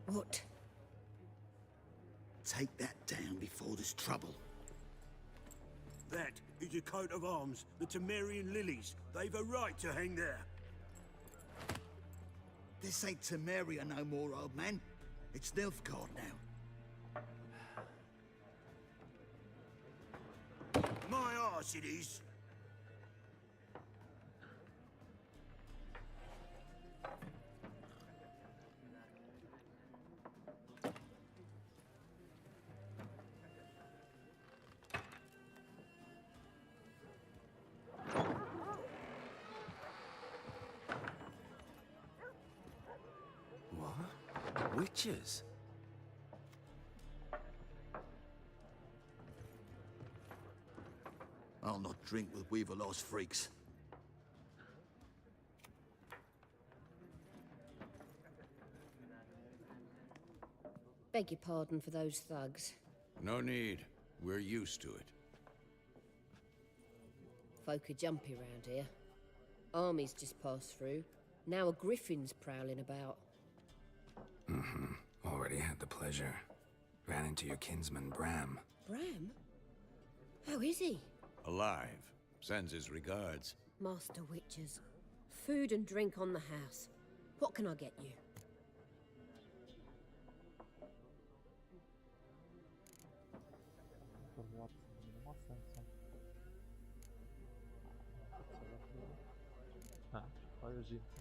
What?
Take that down before there's trouble. That is a coat of arms, the Temerian lilies. They've a right to hang there.
This ain't Temeria no more, old man. It's Nilfgaard now.
My arse it is.
What? Witches?
I'll not drink with Weaverlost freaks.
Beg your pardon for those thugs.
No need. We're used to it.
Folk are jumpy round here. Armies just passed through. Now a griffin's prowling about.
Already had the pleasure. Ran into your kinsman, Bram.
Bram? How is he?
Alive. Sends his regards.
Master Witchers. Food and drink on the house. What can I get you?
Торгуватися нема сенсу. Це важливо. Шукаю жінку.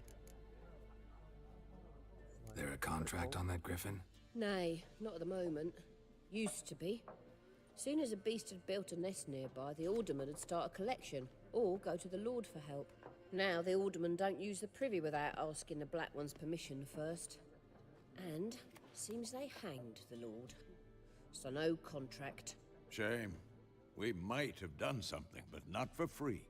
There a contract on that griffin?
Nay, not at the moment. Used to be. Soon as a beast had built a nest nearby, the alderman would start a collection, or go to the Lord for help. Now the aldermen don't use the privy without asking the Black One's permission first. And seems they hanged the Lord. So no contract.
Shame. We might have done something, but not for free.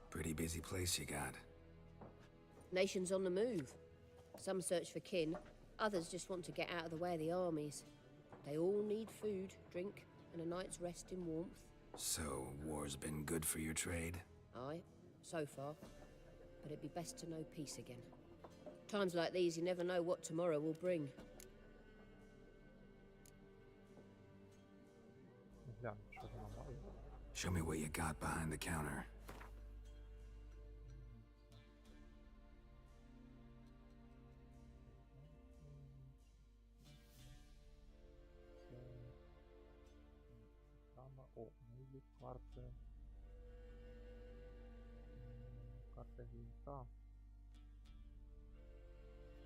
Pretty busy place you got.
Nations on the move. Some search for kin, others just want to get out of the way of the armies. They all need food, drink, and a night's rest in warmth.
So, war's been good for your trade?
Aye, so far. But it'd be best to know peace again. Times like these, you never know what tomorrow will bring.
Гляну, що вона має.
Show me what you got behind the counter.
Саме, мої карти. Карти гвинта.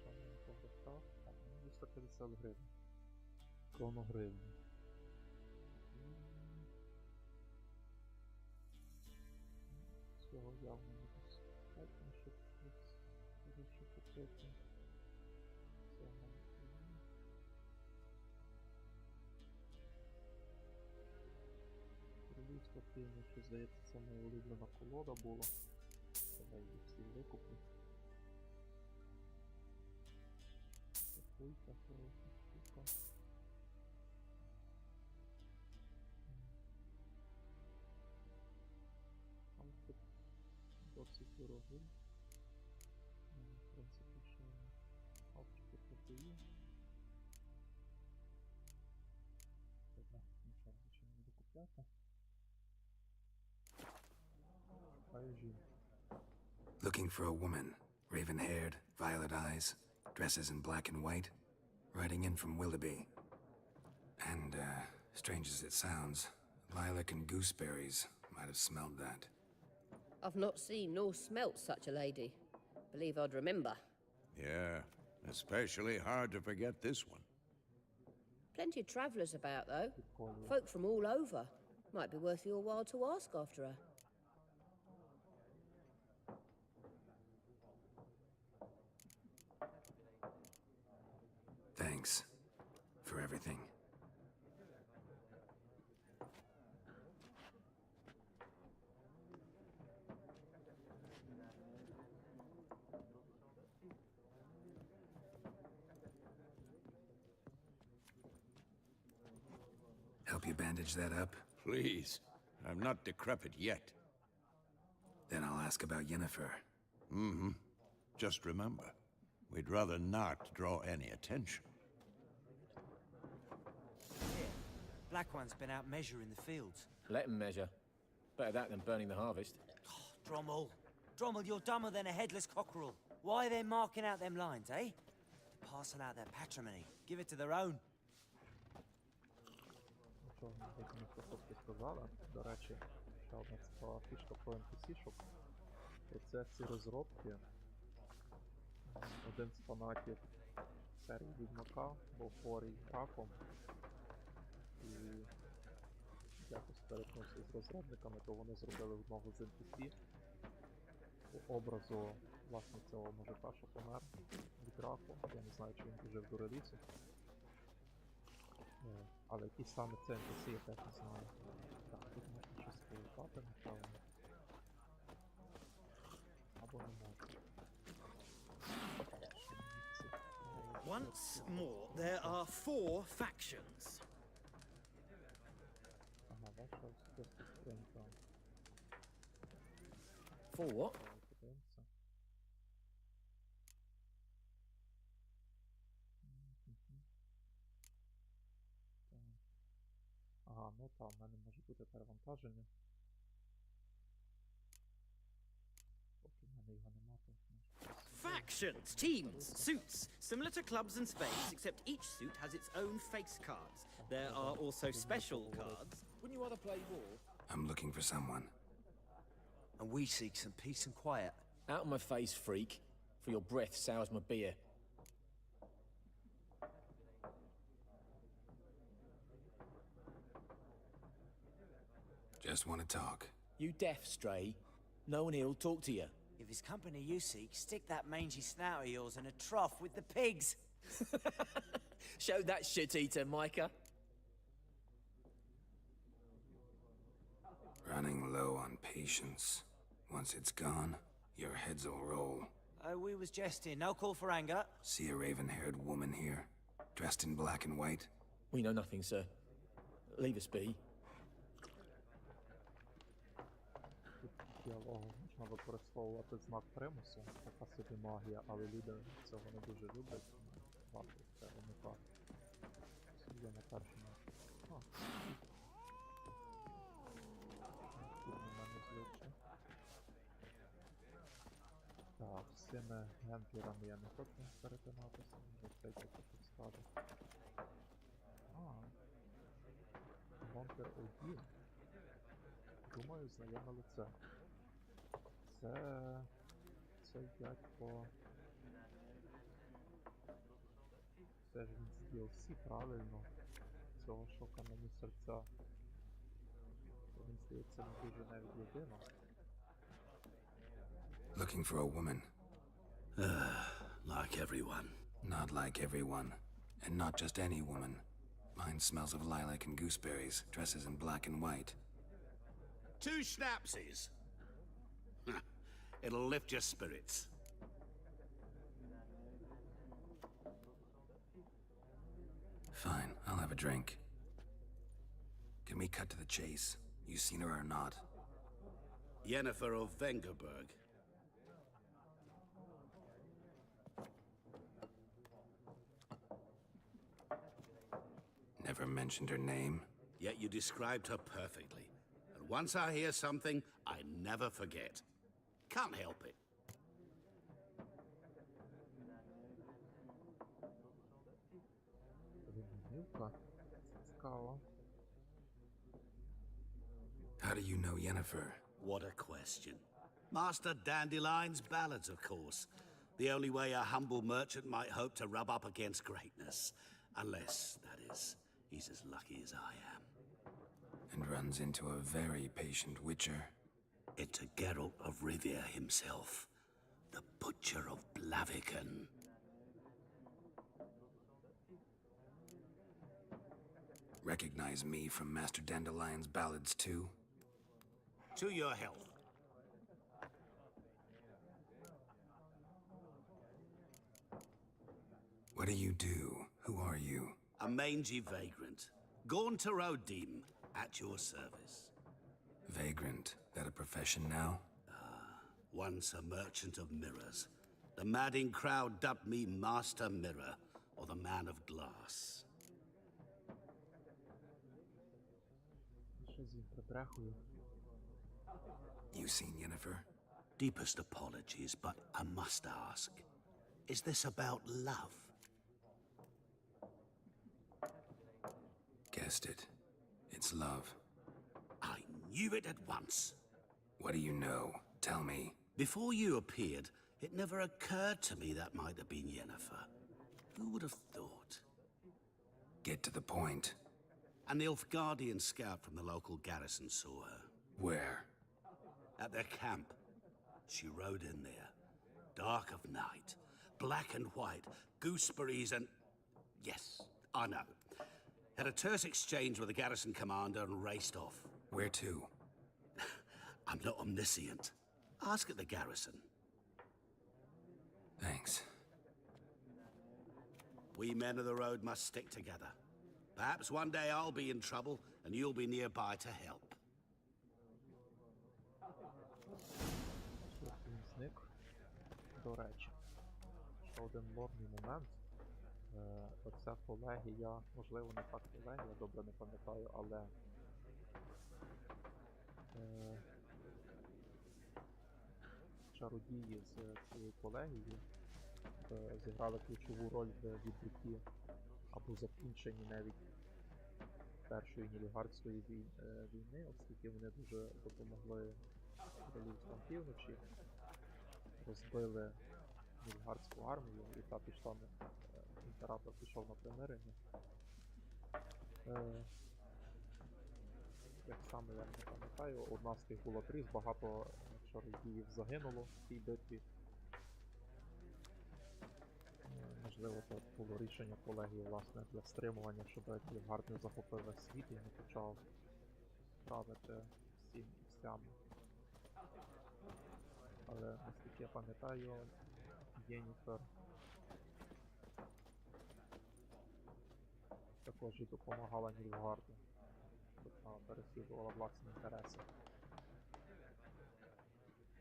Що мені по грошах? 250 гривень. Крону гривні. Цього явно не достатньо, щоб щось хороше купити. Цього Королівство півночі, здається, це моя улюблена колода була. Давай їх всі викуплю. Купуйте, хороша штука. всі пироги. В принципі, ще хавчики продаю. Ладно, нічого більше не буду купляти. Шукаю жінку.
Looking for a woman, raven-haired, violet eyes, dresses in black and white, riding in from Willoughby. And, strange as it sounds, lilac and gooseberries might have smelled that.
I've not seen nor smelt such a lady. Believe I'd remember.
Yeah, especially hard to forget this one.
Plenty of travellers about, though.
Прикольно.
Folk from all over. Might be worth your while to ask after her.
Thanks for everything. Help you bandage that up?
Please, I'm not decrepit yet.
Then I'll ask about Yennefer.
Mm-hmm. Just remember, we'd rather not draw any attention.
Black One's been out measuring the fields.
Let him measure. Better that than burning the harvest.
Drommel. Drommel, you're dumber than a headless cockerel. Why are they marking out them lines, eh? Parcel out their patrimony. Give it to their own.
Нічого не так мені просто сказали. До речі, ще одна цікава фішка про NPC-шок. В процесі розробки один з фанатів серії Відьмака був хворий раком і якось перетнувся з розробниками, то вони зробили одного з NPC по образу власне цього мужика, що помер від раку. Я не знаю, чи він дожив до релізу. Але який саме це NPC, я теж не знаю. Так, тут можна щось полутати, напевно. Або не можна.
Once more, there are 4 factions.
Ага, ваша особиста скринька.
For what?
Подивимося. Так. Ага, ну там, в мене може бути перевантаження. Поки в мене його нема, то може.
Factions, teams, suits, similar to clubs and spades, except each suit has its own face cards. There are also special cards.
Wouldn't you rather play war?
I'm looking for someone.
And we seek some peace and quiet.
Out of my face, freak. For your breath sours my beer.
Just want to talk.
You deaf, Stray? No one here'll talk to you.
If it's company you seek, stick that mangy snout of yours in a trough with the pigs.
Show that shit-eater, Micah.
Running low on patience. Once it's gone, your heads will roll.
We was jesting. No call for anger.
See a raven-haired woman here, dressed in black and white?
We know nothing, sir. Leave us be.
Діалогу можна використовувати знак примусу, така собі магія, але люди цього не дуже люблять, тому варто це уникати. Є на першому. Тут на мене злюче. Так, з цими гемплерами я не хочу перетинатися, може третє щось скаже. Гемплер один. Думаю, знайоме лице. Це дядько... Це ж він з DLC, правильно? Цього шока мені серця. Він здається, не дуже навіть людина.
Looking for a woman.
Like everyone.
Not like everyone. And not just any woman. Mine smells of lilac and gooseberries, dresses in black and white.
2 schnapsies. It'll lift your spirits.
Fine, I'll have a drink. Can we cut to the chase? You seen her or not?
Yennefer of Vengerberg.
never mentioned her name.
Yet you described her perfectly. And once I hear something, I never forget. Can't help it.
Відьмівка. Цікаво.
How do you know Yennefer?
What a question. Master Dandelion's ballads, of course. The only way a humble merchant might hope to rub up against greatness. Unless, that is, he's as lucky as I am.
And runs into a very patient witcher.
Into Geralt of Rivia himself. The Butcher of Blaviken.
Recognize me from Master Dandelion's ballads too?
To your health.
What do you do? Who are you?
A mangy vagrant. Gone to Rodim, at your service.
Vagrant. That a profession now?
Once a merchant of mirrors. The madding crowd dubbed me Master Mirror, or the Man of Glass.
Що з ним прибрехую?
You seen Yennefer?
Deepest apologies, but I must ask. Is this about love?
Guessed it. It's love.
I knew it at once.
What do you know? Tell me.
Before you appeared, it never occurred to me that might have been Yennefer. Who would have thought?
Get to the point.
An Nilfgaardian scout from the local garrison saw her.
Where?
At their camp. She rode in there. Dark of night. Black and white. Gooseberries and... Yes, I know. Had a terse exchange with the garrison commander and raced off.
Where to?
I'm not omniscient. Ask at the garrison.
Thanks.
We men of the road must stick together. Perhaps one day I'll be in trouble and you'll be nearby to help.
Він зник. До речі, ще один лорний момент. Оця колегія, можливо, не так колегія, добре не пам'ятаю, але чародії з цієї колегії зіграли ключову роль в відбутті або закінченні навіть Першої Нільфгардської війни, оскільки вони дуже допомогли королівствам півночі, розбили Нільфгардську армію, і та пішла імператор пішов на примирення. Як саме я не пам'ятаю, одна з тих була Тріс, багато чародіїв загинуло в цій битві. Можливо, це було рішення колегії, власне, для стримування, щоб Нільфгард не захопив весь світ і не почав правити всім і всями. Але, наскільки я пам'ятаю, Єніфер також і допомагала Нільфгарду, тобто переслідувала власні інтереси.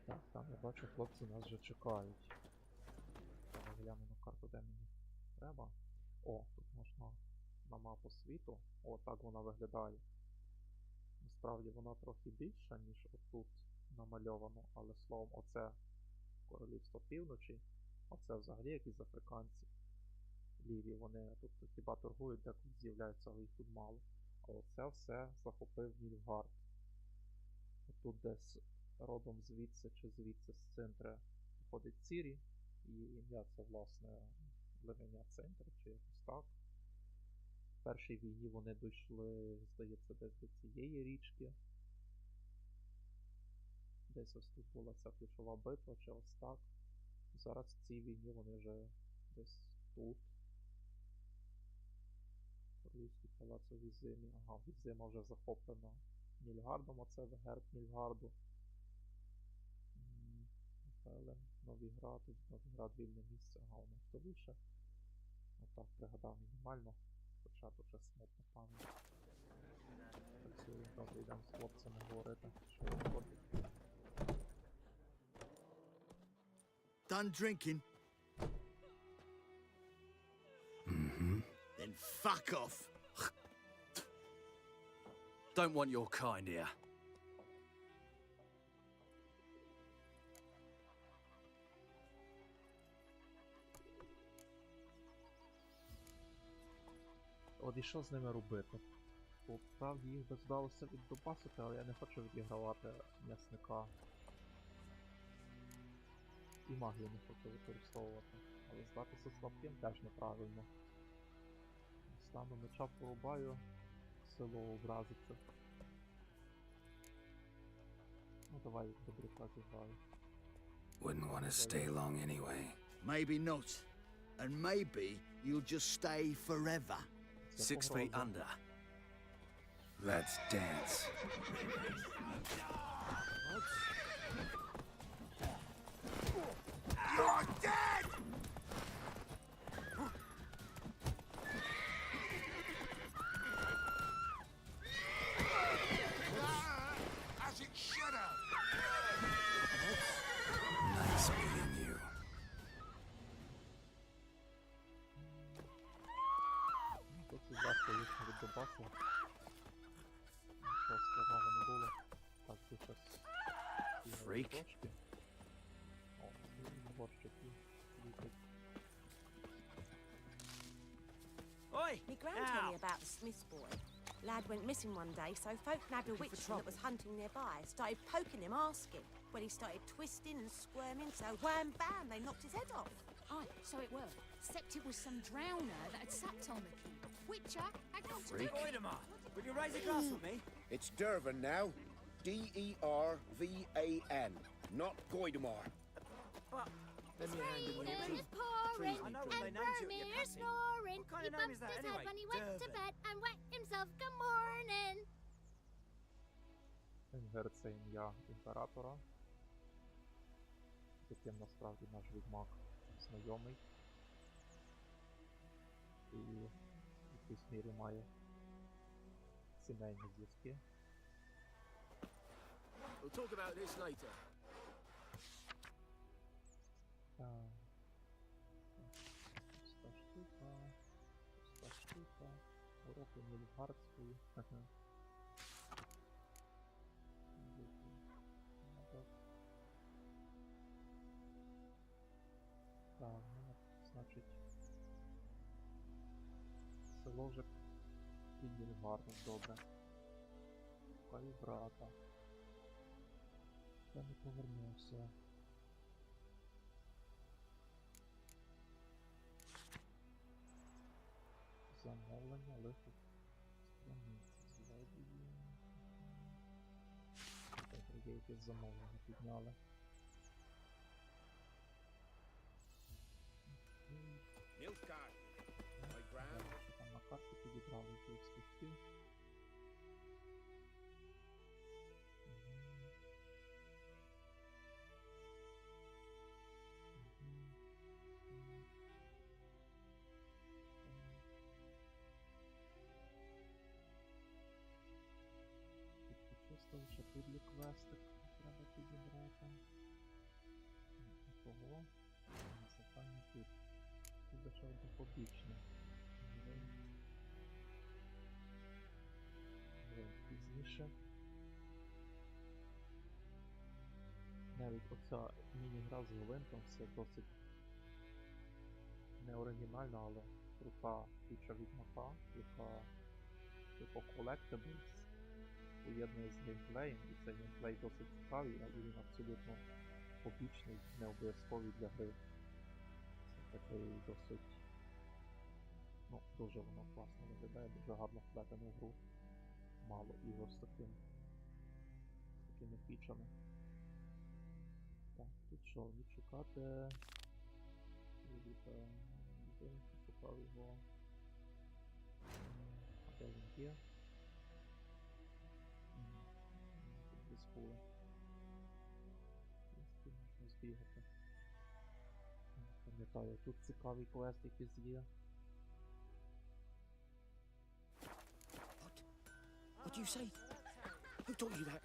Так, там я бачу, хлопці нас вже чекають. Я гляну на карту, де мені треба. О, тут можна на мапу світу. О, так вона виглядає. Насправді вона трохи більша, ніж отут намальовано, але словом, оце королівство півночі, оце взагалі якісь африканці. Ліві, вони тут хіба торгують, деколи з'являються, але їх тут мало. А оце все захопив Нільфгард. Тут десь родом звідси чи звідси з центру виходить Цірі, і ім'я це, власне, Левеня Центр, чи якось так. В першій війні вони дійшли, здається, десь до цієї річки. Десь ось тут була ця ключова битва, чи ось так. Зараз в цій війні вони вже десь тут. Королівський палац у Візимі. Ага, Візима вже захоплена Нільфгардом, оце герб Нільфгарду. Велен, Новіград, Новіград вільне місце, ага, воно вторіше. Отак, пригадав мінімально, хоча тут вже смутна пам'ять. Працюю, добре, йдемо з хлопцями говорити, що виходить.
Done drinking?
Mm-hmm.
Then fuck off.
Don't want your kind here.
От і що з ними робити? Бо справді їх би здалося віддобасити, але я не хочу відігравати м'ясника. І магію не хочу використовувати. Але здатися слабким теж неправильно. Стану меча порубаю, село образиться. Ну давай добряка зіграю.
Wouldn't want to stay long anyway.
Maybe not. And maybe you'll just stay forever.
6 feet under.
Let's dance.
You're dead! As it should have.
Nice meeting you.
Досить важко їх віддобасити. Нічого складного не було. Так, тут щас...
Freak.
О, борщики. Літать.
Oi!
Me gran told me about the Smith's boy. Lad went missing one day, so folk nabbed a witchman that was hunting nearby, started poking him, asking. When he started twisting and squirming, so wham bam, they knocked his head off.
Aye, so it were. Except it was some drowner that had sapped on the king. Witcher, I got to
Freak.
Voldemort, will you raise a glass with me?
It's Dervan now. D-E-R-V-A-N, not Goidemar.
Let me hand him
Rain is pouring,
I know what
and
they named you at your
Vermeer is
passing.
snoring.
What kind
He
of name is
bumped
that
his
anyway?
head when he went to
Dervan.
bed and wet himself good morning.
Інгер — це ім'я імператора, з яким насправді наш відьмак знайомий. І в якійсь мірі має сімейні зв'язки.
We'll talk about this later.
Так. Пуста штука. Пуста штука. Уроки Нільфгардської. Ага. Так, ну, значить, село вже під Нільфгардом, добре. Шукаю брата. Я не повернувся. Замовлення лихих страниць. Злодії. Добре, є якесь замовлення підняли.
Nilfgaard, my grand.
Там на карті підібрали якийсь листів. Чисто ще тут є квестик, треба підібрати. Того. Запальний тут. Тут лише один побічний. Пізніше. Навіть оця міні-гра з гвинтом все досить неоригінальна, але крута фіча відьмака, яка типу collectibles поєднує з геймплеєм, і цей геймплей досить цікавий, але він абсолютно побічний, не обов'язковий для гри. Це такий досить... Ну, дуже воно класно виглядає, дуже гарно вплетено в гру. Мало ігор з такими фічами. Так, тут що, відшукати... Шукав його... А де він є? Тут десь було. Тут можна збігати. Пам'ятаю, тут цікавий квест якийсь є.
What do you say? Who taught you that?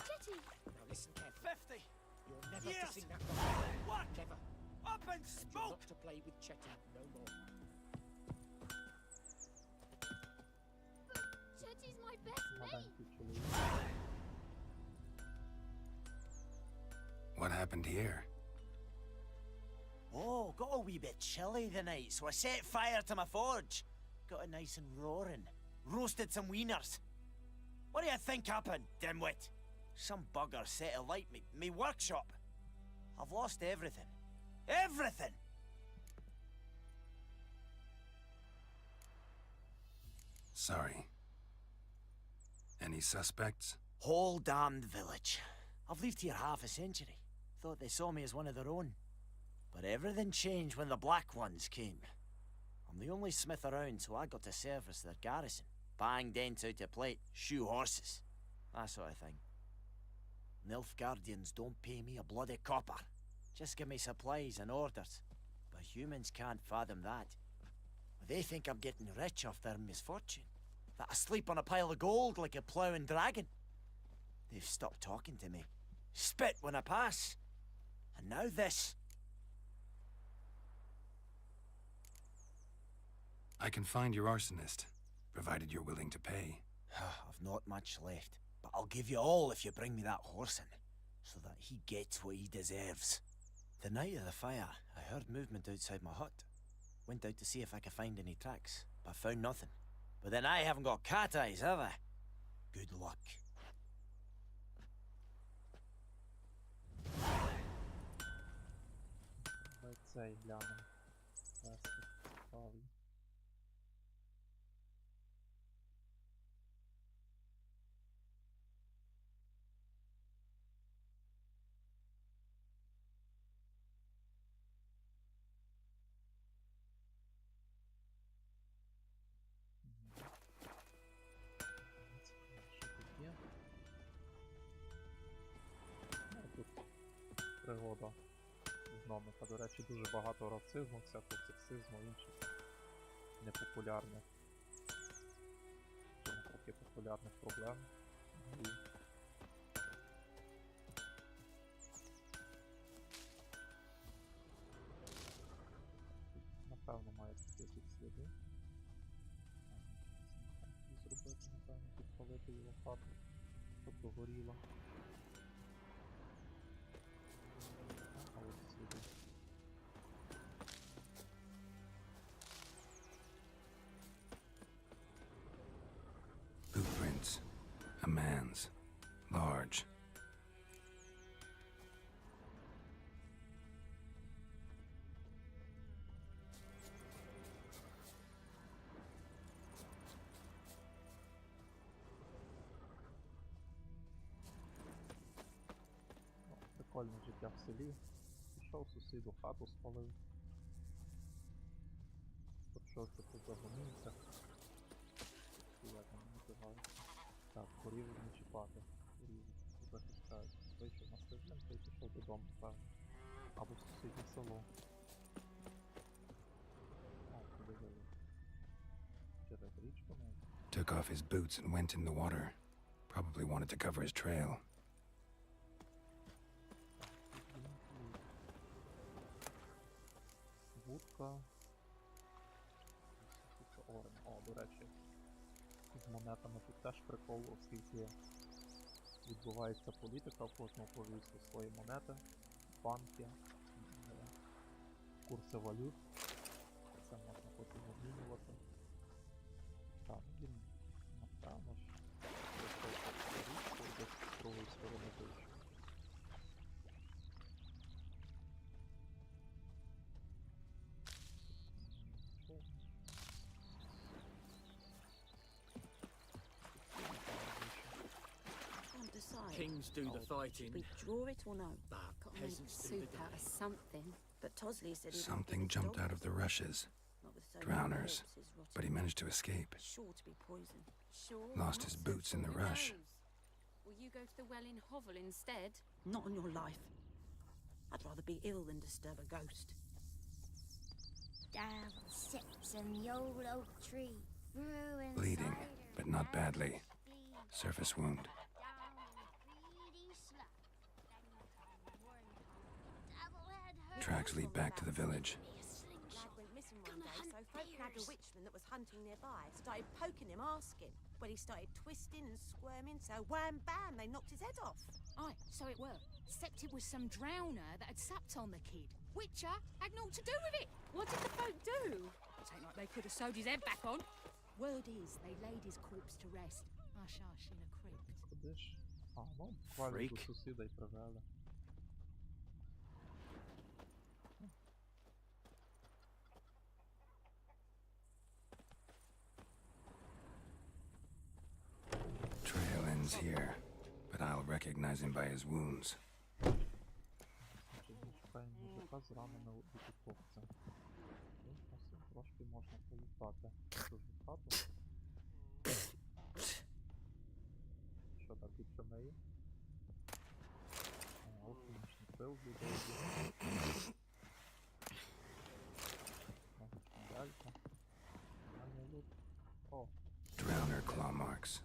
Kitty!
Now listen carefully.
50!
You're never
Yes!
to sing that song.
What?
Never.
Up and
And you're
smoke!
not to play with Chetty no more.
Chetty's my best mate!
What happened here?
Oh, got a wee bit chilly the night, so I set fire to my forge. Got it nice and roaring. Roasted some wieners. What do you think happened, dimwit? Some bugger set alight me workshop. I've lost everything. Everything!
Sorry. Any suspects?
Whole damned village. I've lived here half a century. Thought they saw me as one of their own. But everything changed when the Black Ones came. I'm the only smith around, so I got to service their garrison. Bang dents out of plate, shoe horses. That sort of thing. Nilfgaardians don't pay me a bloody copper. Just give me supplies and orders. But humans can't fathom that. They think I'm getting rich off their misfortune. That I sleep on a pile of gold like a ploughing dragon. They've stopped talking to me. Spit when I pass. And now this.
I can find your arsonist, provided you're willing to pay.
I've not much left, but I'll give you all if you bring me that horse in, so that he gets what he deserves. The night of the fire, I heard movement outside my hut. Went out to see if I could find any tracks, but found nothing. But then I haven't got cat eyes, have I? Good luck.
Цей глянемо. Пластик, ставлю. Що тут є? Ну, тут пригода. Номика. До речі, дуже багато расизму, всякого сексизму, інших непопулярних, чи навпаки популярних проблем. І напевно мають бути якісь сліди. Зробити, напевно, підпалити його хату, щоб догоріло. А ось сліди.
Footprints. A man's. Large.
Прикольне життя в селі. Пішов сусіду, хату спалив. Пройшовся по загонівцях. Як вони називаються. Так, корів не чіпати. Корів захищають. Вийшов на стежинку і пішов додому, певно. Або в сусіднє село. О, куди виліз. Через річку навіть.
Took off his boots and went in the water. Probably wanted to cover his trail.
Вудка. О, до речі. З монетами тут теж прикол, оскільки відбувається політика, в кожного повістку свої монети, банки, курси валют. Це можна потім обмінювати. Так, він, напевно ж, десь з другої сторони вийшов.
Kings do the fighting.
We draw it or no?
But
Got to make
peasants do the
soup out of
doing.
something. But Tosley said he
Something jumped out of the rushes. Drowners. But he managed to escape.
Sure to be poison.
Sure.
Lost his boots in the rush.
Will you go to the well in Hovel instead?
Not on your life. I'd rather be ill than disturb a ghost.
Down sits in the old oak tree.
Bleeding, but not badly. Surface wound. Tracks lead back to the village.
Lad went missing one day, so folk nabbed a witchman that was hunting nearby. Started poking him, asking, when he started twisting and squirming, so wham bam, they knocked his head off.
Aye, so it were. Except it was some drowner that had sapped on the kid. Witcher had naught to do with it.
What did the folk do?
Tain't like they could have sewed his head back on. Word is, they laid his corpse to rest. Hush-hush in a crypt.
Куди ж? А, ну, буквально до
Freak.
сусіда й привели.
Trail ends here, but I'll recognize him by his wounds.
Значить, шукаємо мужика з раненим вітиковцем. Ну, ось трошки можна полутати. Дуже в хату. Що так відчумеє? Алхімічний пил в людей. Магічна лялька. Нормальний лут. О,
Drowner claw marks.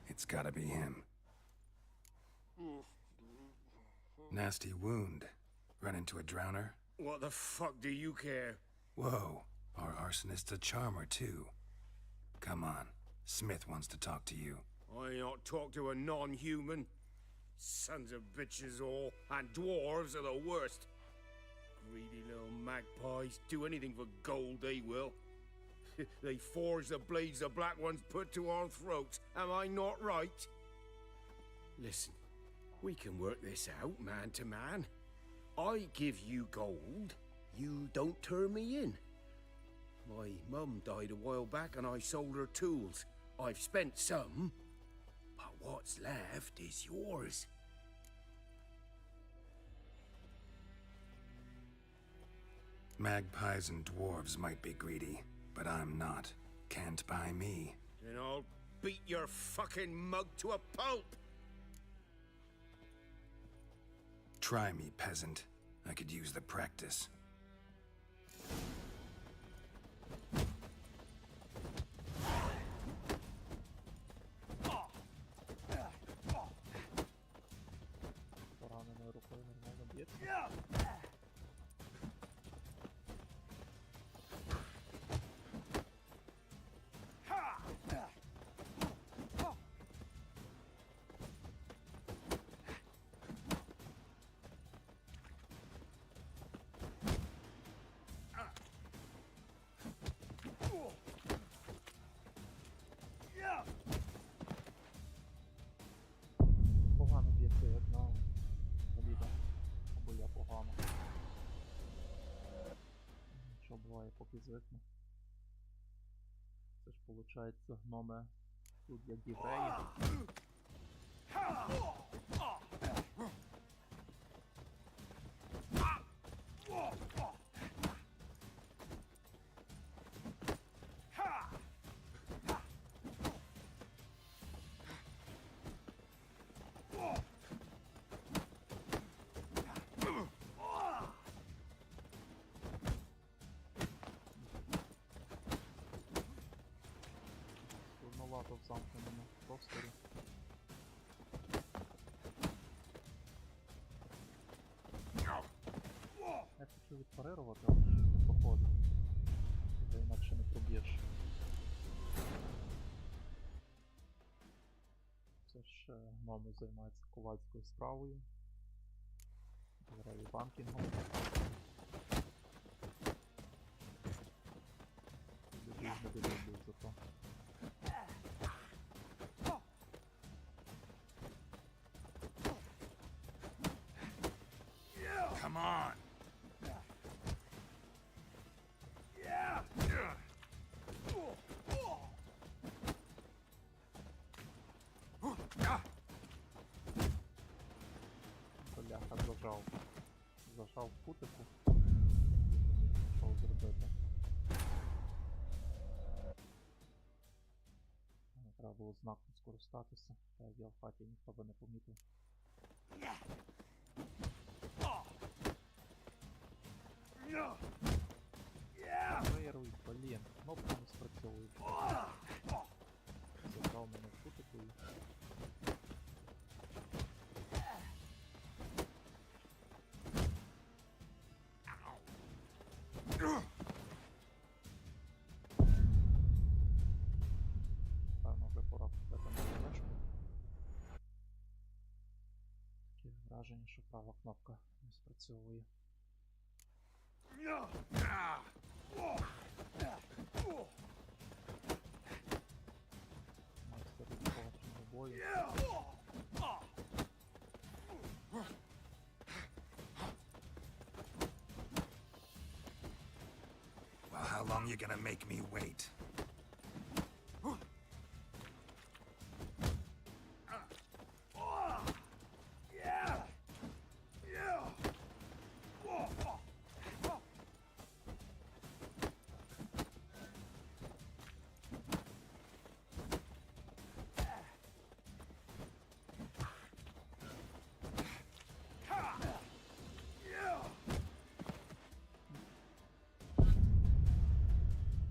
It's gotta be him. Nasty wound. Run into a drowner?
What the fuck do you care?
Whoa, our arsonist's a charmer too. Come on, Smith wants to talk to you.
I ain't not talk to a non-human. Sons of bitches all, and dwarves are the worst. Greedy little magpies, do anything for gold they will. They forge the blades the black ones put to our throats, am I not right? Listen, we can work this out man to man. I give you gold, you don't turn me in. My mum died a while back and I sold her tools. I've spent some, but what's left is yours.
Magpies and dwarves might be greedy, but I'm not. Can't buy me.
Then I'll beat your fucking mug to a pulp.
Try me, peasant. I could use the practice.
пораненою рукою нормально б'ється. Погано б'ється, як на відео. Або я погано. Що буває, поки звикну. Це ж виходить гноми тут як євреї. Трудновато в замкненому просторі. Я хочу відпарирувати, але щось не проходить. Вже інакше не проб'єш. Це ж гноми займаються ковальською справою. Граю банкінгом. Дуже не люблю зато.
Come on!
Бляха, зажав. Зажав в кутику. Що зробити? Треба було знаком скористатися. Та я в хаті ніхто би не помітив. Вируй, блін, кнопки не спрацьовують. Зажав мене в кутику і... Певно, вже враження, що права кнопка не спрацьовує. Майстер відповідного бою.
Well, how long you gonna make me wait?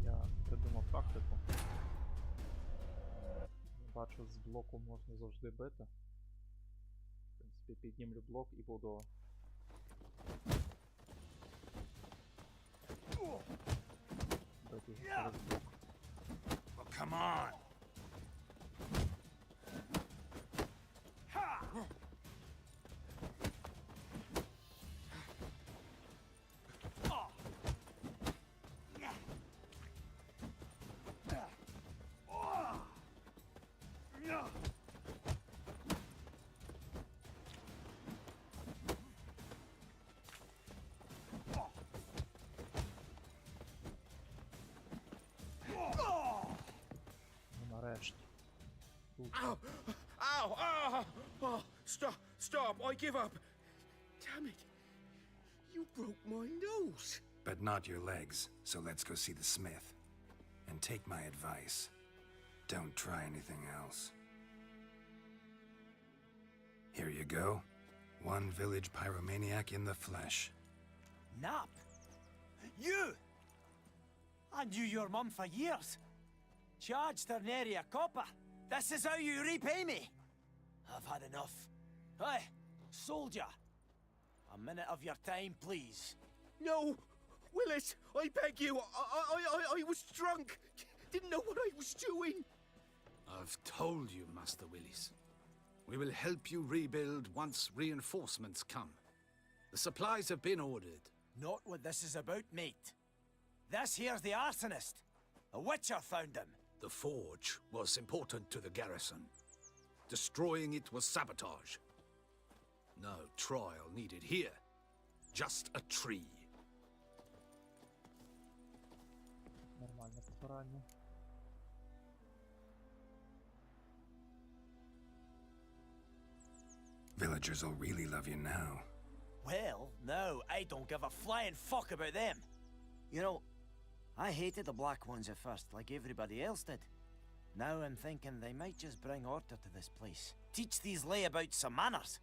Я придумав тактику. Бачу, з блоку можна завжди бити. В принципі, піднімлю блок і буду... бити через блок.
Well, come on!
Ну, нарешті. Тут.
Ow! Ow! Ah! Oh, stop! Stop! I give up! Damn it! You broke my nose!
But not your legs, so let's go see the smith. And take my advice. Don't try anything else. Here you go. One village pyromaniac in the flesh.
Nap? You! I knew your mum for years. Charged her nary a copper. This is how you repay me. I've had enough. Hey, soldier. A minute of your time, please.
No! Willis! I beg you! I was drunk! Didn't know what I was doing!
I've told you, Master Willis. We will help you rebuild once reinforcements come. The supplies have been ordered.
Not what this is about, mate. This here's the arsonist. A witcher found him.
The forge was important to the garrison. Destroying it was sabotage. No trial needed here. Just a tree.
Нормальне покарання.
Villagers will really love you now.
Well, no, I don't give a flying fuck about them. You know, I hated the Black Ones at first, like everybody else did. Now I'm thinking they might just bring order to this place. Teach these layabouts some manners.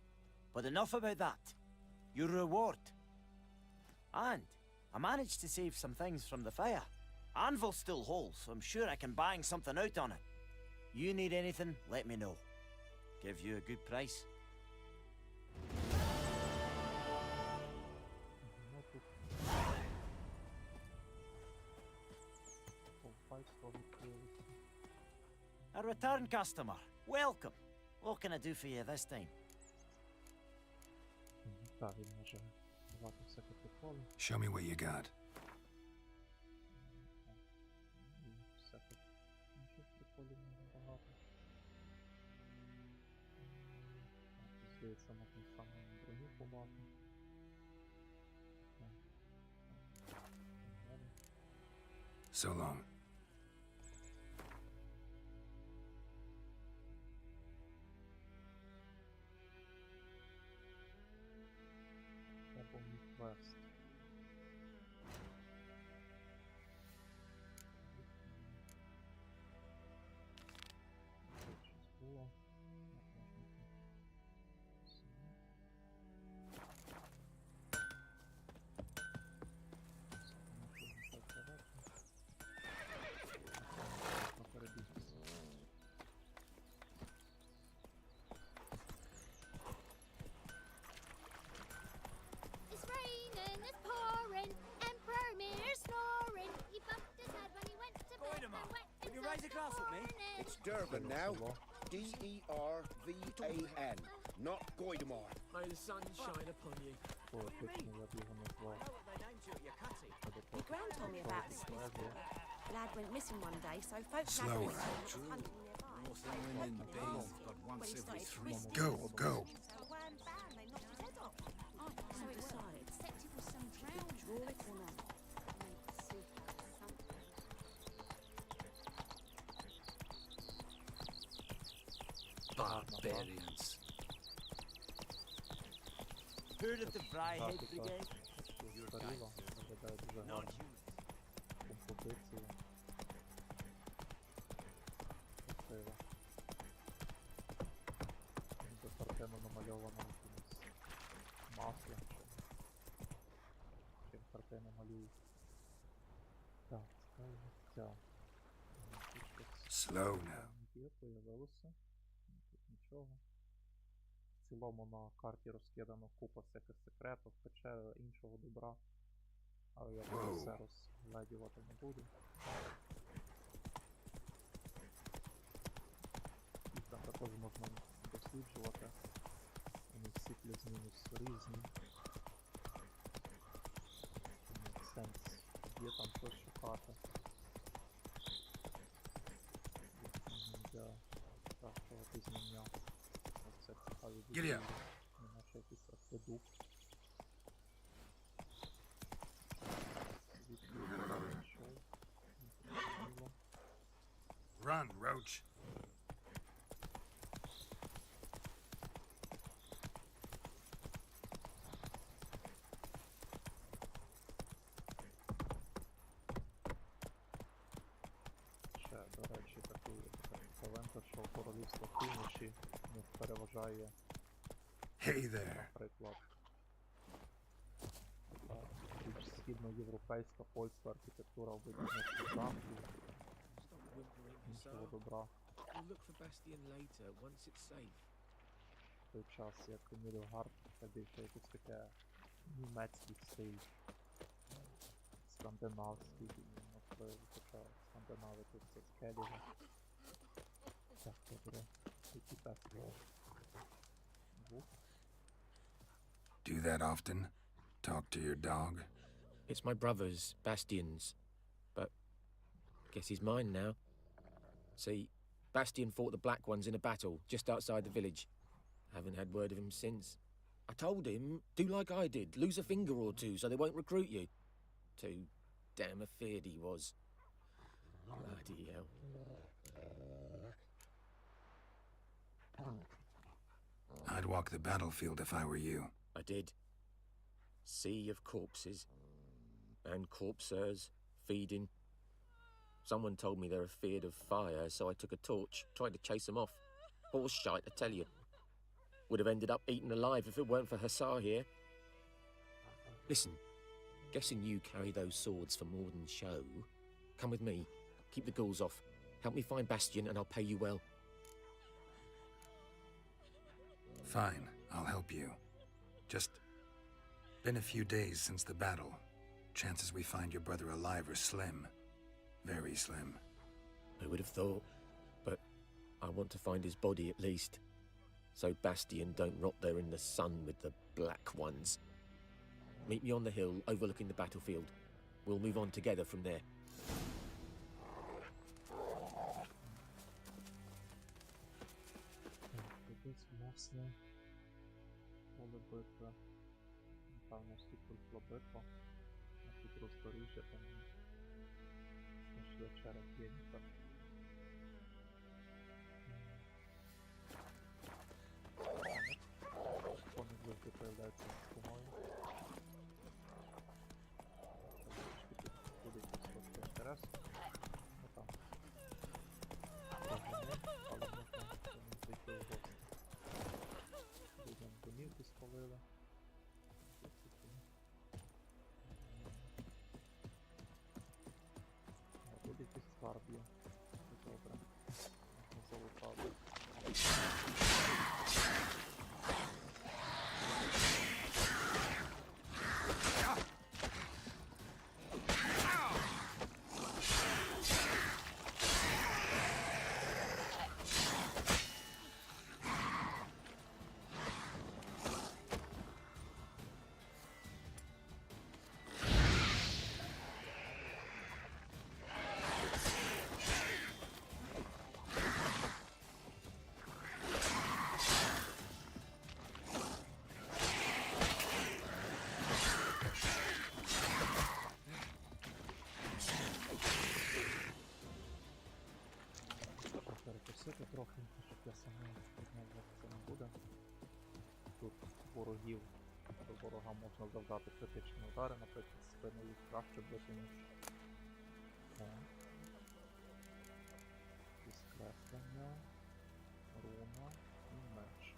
But enough about that. Your reward. And I managed to save some things from the fire. Anvil's still whole, so I'm sure I can bang something out on it. You need anything, let me know. Give you a good price. A return customer. Welcome. What can I do for you this time?
Так, він може давати всякі приколи.
Show me what you got.
І всяких інших приколів не багато. Так, здається, можна саме броню побати.
So long.
Повний квест. Тут щось було.
It's raining, it's pouring, Emperor Mirror snoring. He bumped his head when he went to bed and wet
Will you raise a glass with me?
It's Durban now. D-E-R-V-A-N.
Not Goidemar.
May the sun shine upon you.
Поетичний я б його назвав.
Your gran told me about the Smith boy. Lad went missing one day, so folks nabbed
Slower.
him and was hunting nearby.
Nothing in days, but
When
once
he
every
started
3
twisting,
Go, go.
so wham bam, they knocked his head off. So it decided.
Except it was some drowned.
Draw it or not. Make soup or something.
barbarians.
Heard of the Vryhead Brigade?
Старіла, виглядає дуже гарно. Композиція. Красиво. Ніби картина намальована якимось маслом. Чим картини малюють. Так, ця.
Slow now.
Є, появилося. Тут нічого. В цілому на карті розкидано купа всяких секретів, печер, іншого добра. Але я тут все розглядувати не буду. І там також можна досліджувати. Вони всі плюс-мінус різні. Тому сенс є там щось шукати. Для кращого пізнання. Ось це цікаві будівлі. Неначе якийсь акведук.
Run, Roach.
Ще, до речі, така цікавинка, що королівство півночі не переважає,
Hey there.
наприклад, така більш східноєвропейська польська архітектура будівництва замків, іншого добра.
We'll look for Bastion later, once it's safe.
В той час, як Нільфгард, це більше якийсь таке німецький стиль, скандинавський, можливо, хоча скандинави тут це скеліги. Так, добре, які так.
Do that often? Talk to your dog?
It's my brother's, Bastion's. But guess he's mine now. See, Bastion fought the Black Ones in a battle just outside the village. Haven't had word of him since. I told him, do like I did, lose a finger or two so they won't recruit you. Too damn afeard he was. Bloody hell.
I'd walk the battlefield if I were you.
I did. Sea of corpses. And corpsers, feeding. Someone told me they're afeard of fire, so I took a torch, tried to chase them off. Horse shite, I tell you. Would have ended up eaten alive if it weren't for Hussar here. Listen, guessing you carry those swords for more than show. Come with me, keep the ghouls off. Help me find Bastion and I'll pay you well.
Fine, I'll help you. Just been a few days since the battle. Chances we find your brother alive are slim. Very slim.
I would have thought, but I want to find his body at least. So Bastion don't rot there in the sun with the Black Ones. Meet me on the hill overlooking the battlefield. We'll move on together from there.
Десь, власне, поле битви. Напевно, тут пройшла битва. А тут роздоріжжя, там знайшли череп Відьмака. Коник завжди появляється з спиною. Трішки тут буде якийсь трошки інтересу. Ну там. Довгони, але можна зайти в гості. Людям домівки спалили. А тут якийсь скарб є. Це добре. Можна залутати. ворогів. До ворога можна завдати критичні удари, наприклад, спиною краще бити, ніж скреслення, руна і меч.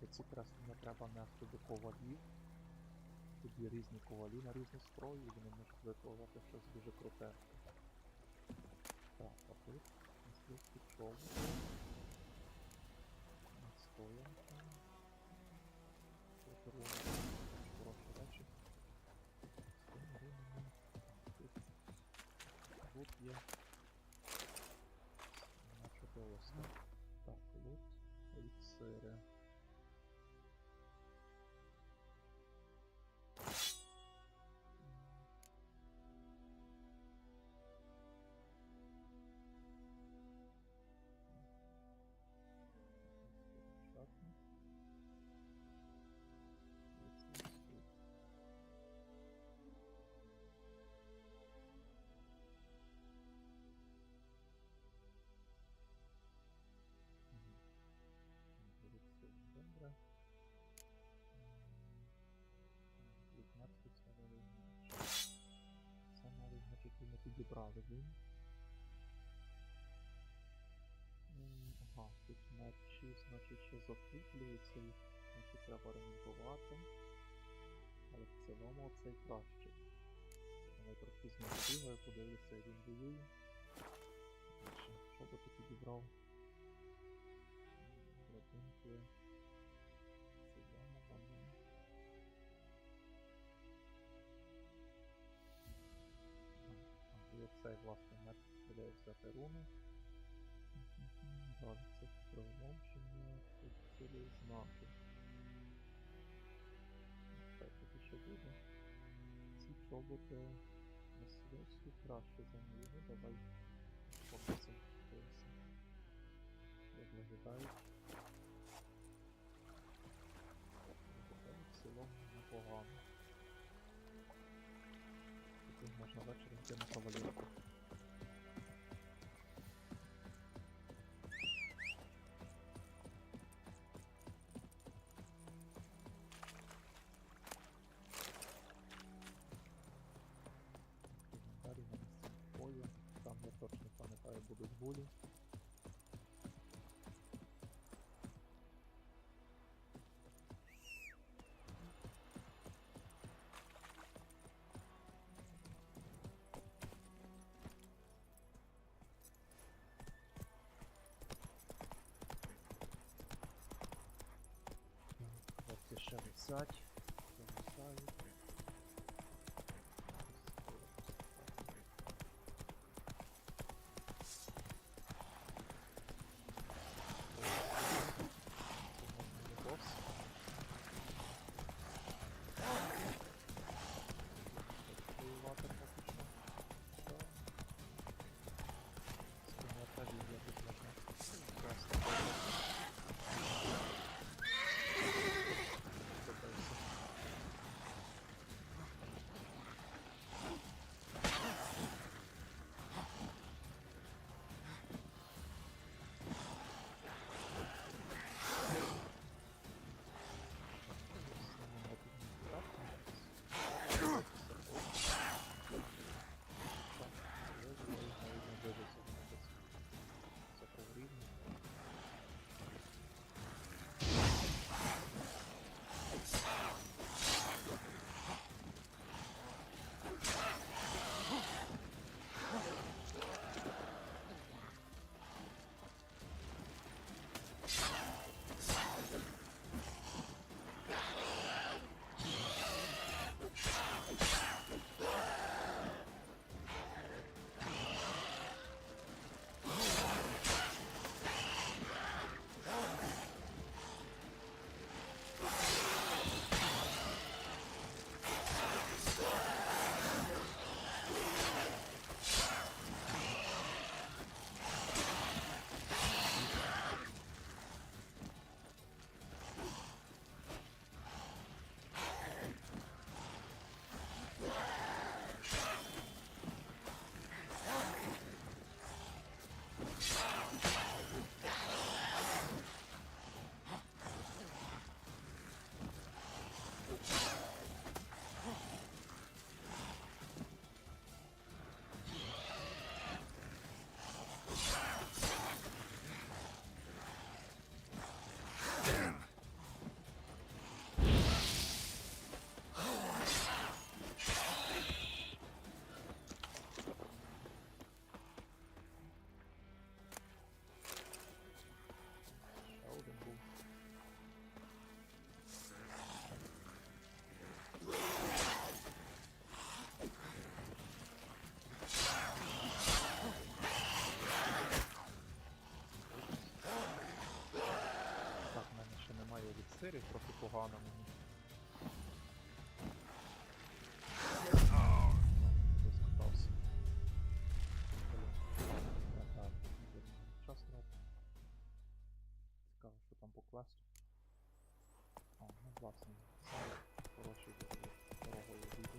До ці креслення треба нести до ковалів. Тоді різні ковалі на різні строї, і вони можуть витворювати щось дуже круте. Так, а тут мисливський човен. Настоянка. Тут руни. Хороші речі. З тими рунами. Тут є. Чудовость. Так, лут. Еліксири. Добре. Відьмацький царевий меч. Це навіть меч, який ми підібрали він. Ага, тут мечі, значить, ще закріплюються, їх значить, треба ремонтувати. Але в цілому цей кращий. Але трохи з ним побігаю, подивлюся, як він воює. Що би ти підібрав? Драбинки. І оцей, власне, меч дозволяє взяти руни. Далі це приголомшення, тут цілі знаки. Це тоді ще буде. Ці чоботи мисливські краще за мої. Ну, давай покажемо подивимося, як виглядають. Виглядають в цілому непогано. Тут можна ввечері йти на кавалерку. Далі на місці бою. Там я точно пам'ятаю, будуть гулі. Хлопці ще висять, зависають. Сирі трохи погано мені. Розкатався. Час треба. Цікаво, що там по квесту. О, ну власне, саме хороший дорогою війду.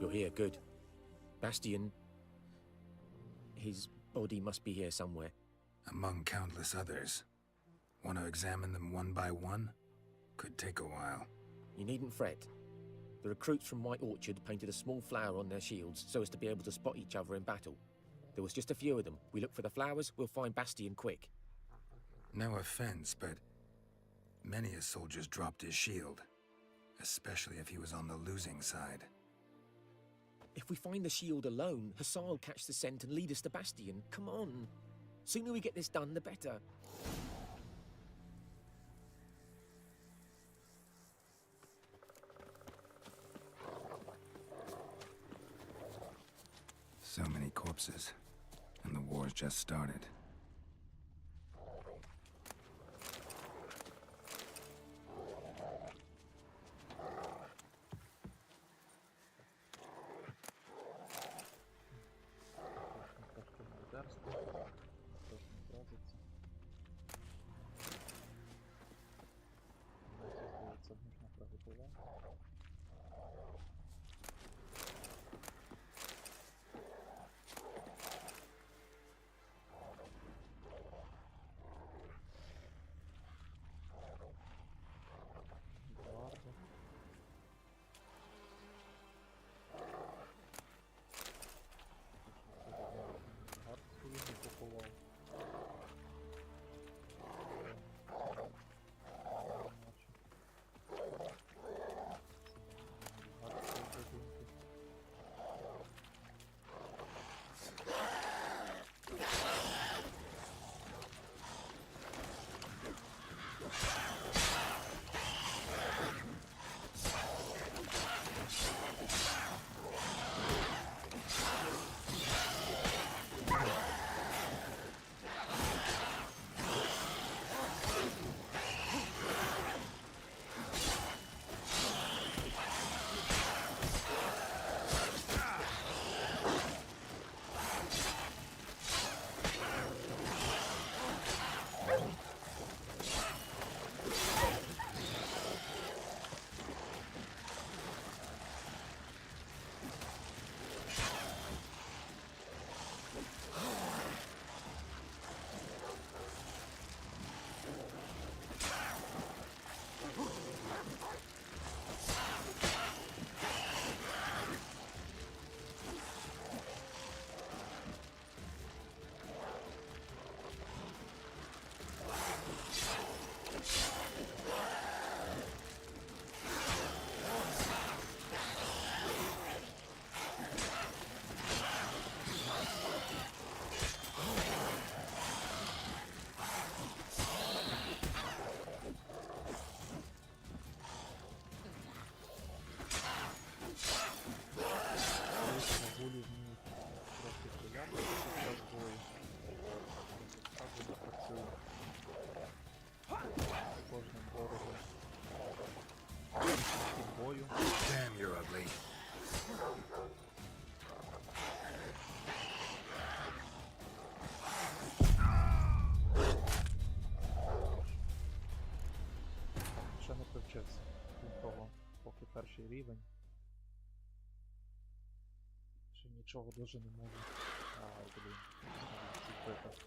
You're here, good. Bastian... his body must be here somewhere.
Among countless others. Want to examine them one by one? Could take a while.
You needn't fret. The recruits from White Orchard painted a small flower on their shields so as to be able to spot each other in battle. There was just a few of them. We look for the flowers, we'll find Bastian quick.
No offense, but many a soldier's dropped his shield. Especially if he was on the losing side.
If we find the shield alone, Hussar will catch the scent and lead us to Bastian. Come on. Sooner we get this done, the better.
So many corpses. And the war's just started. Damn, you're ugly.
Ще не привчився. Крім того, поки перший рівень. Ще нічого дуже не можу. Ай, блін. Відбити.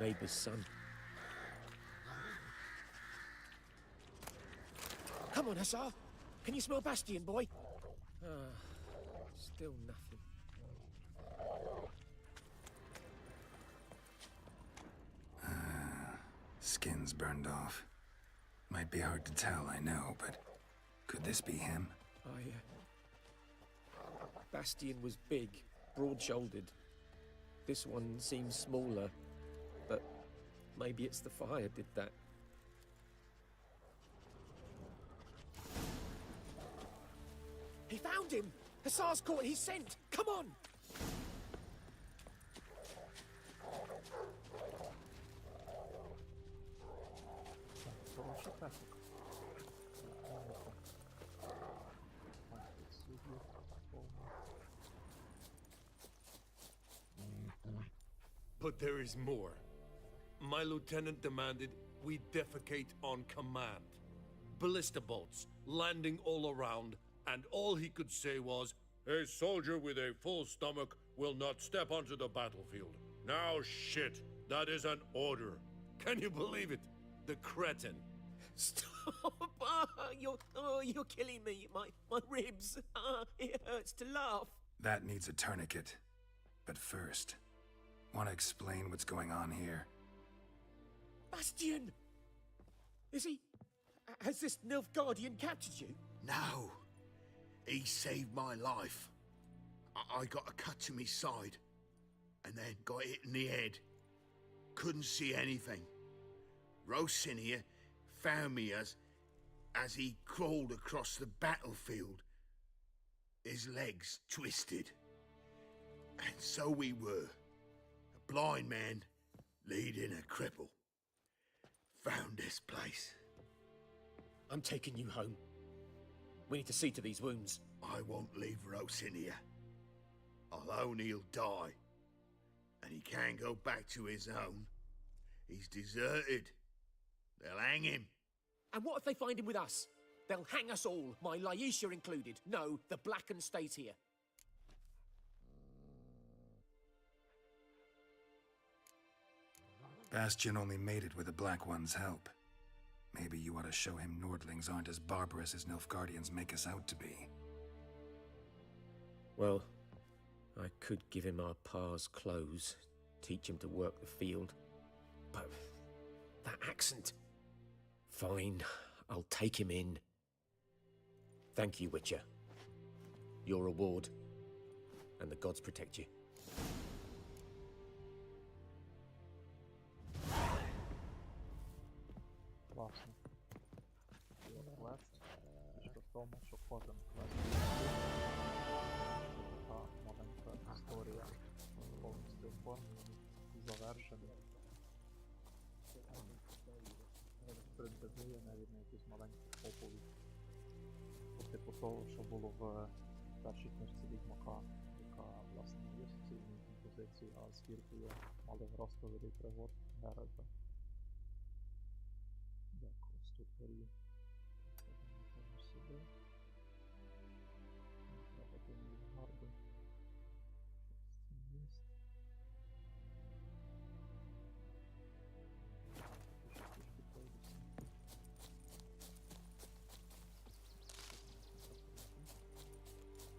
Neighbour's son. Come on, Hussar. Can you smell Bastion, boy? Still nothing.
Skin's burned off. Might be hard to tell, I know, but could this be him?
Bastion was big, broad-shouldered. This one seems smaller, but maybe it's the fire did that. He found him! Hussar's caught his scent! Come on!
But there is more. My lieutenant demanded we defecate on command. Ballista bolts landing all around, and all he could say was, "A soldier with a full stomach will not step onto the battlefield." Now shit, that is an order. Can you believe it? The cretin.
Stop! You're killing me. My ribs. It hurts to laugh.
That needs a tourniquet. But first, want to explain what's going on here?
Bastion! Is he... Has this Nilfgaardian captured you?
No. He saved my life. I got a cut to my side, and then got hit in the head. Couldn't see anything. Rosinia found me as he crawled across the battlefield. His legs twisted. And so we were. A blind man leading a cripple. Found this place.
I'm taking you home. We need to see to these wounds.
I won't leave Rosinia. Alone he'll die. And he can't go back to his own. He's deserted. They'll hang him.
And what if they find him with us? They'll hang us all, my Laisha included. No, the Blacken stays here.
Bastion only made it with the Black One's help. Maybe you ought to show him Nordlings aren't as barbarous as Nilfgaardians make us out to be.
Well, I could give him our pa's clothes, teach him to work the field. But that accent... Fine, I'll take him in. Thank you, Witcher. Your reward. And the gods protect you.
Власне. Квест. Фішка в тому, що кожен квест така маленька історія повністю оформлена, завершена. Претендує навіть на якусь маленьку оповідь. По типу того, що було в першій книжці Відьмака, яка, власне, є суцільною композицією, а збіркою малих розповідей пригод Геральта. Так, ось тут горі. Перемикаємо сюди. Треба до Нільфгарду. Через цей міст. Трішки пройдуся.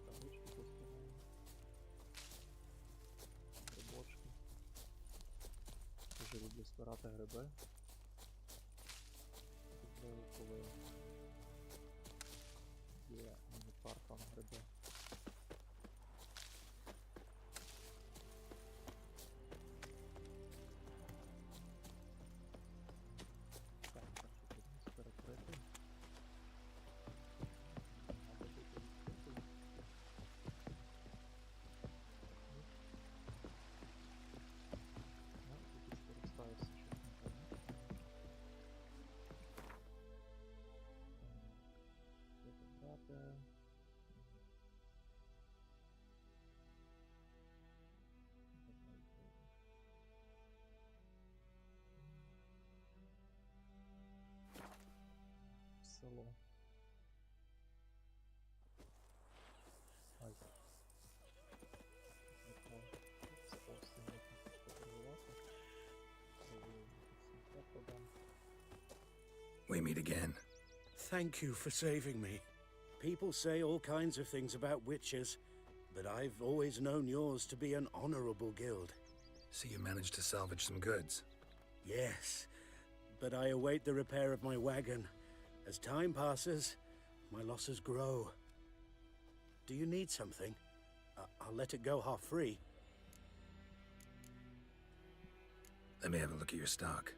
Таблички поставимо. Грибочки. Дуже люблю збирати гриби. Коли є міні-карта на гриби. Так, що тут нас перекрити. Має бути відкритий. Ну, тут скористаюся, щоб не пам'ятати.
we meet again.
Thank you for saving me. People say all kinds of things about witches, but I've always known yours to be an honorable guild.
So you managed to salvage some goods?
Yes, but I await the repair of my wagon. As time passes, my losses grow. Do you need something? I'll let it go half-free.
Let me have a look at your stock.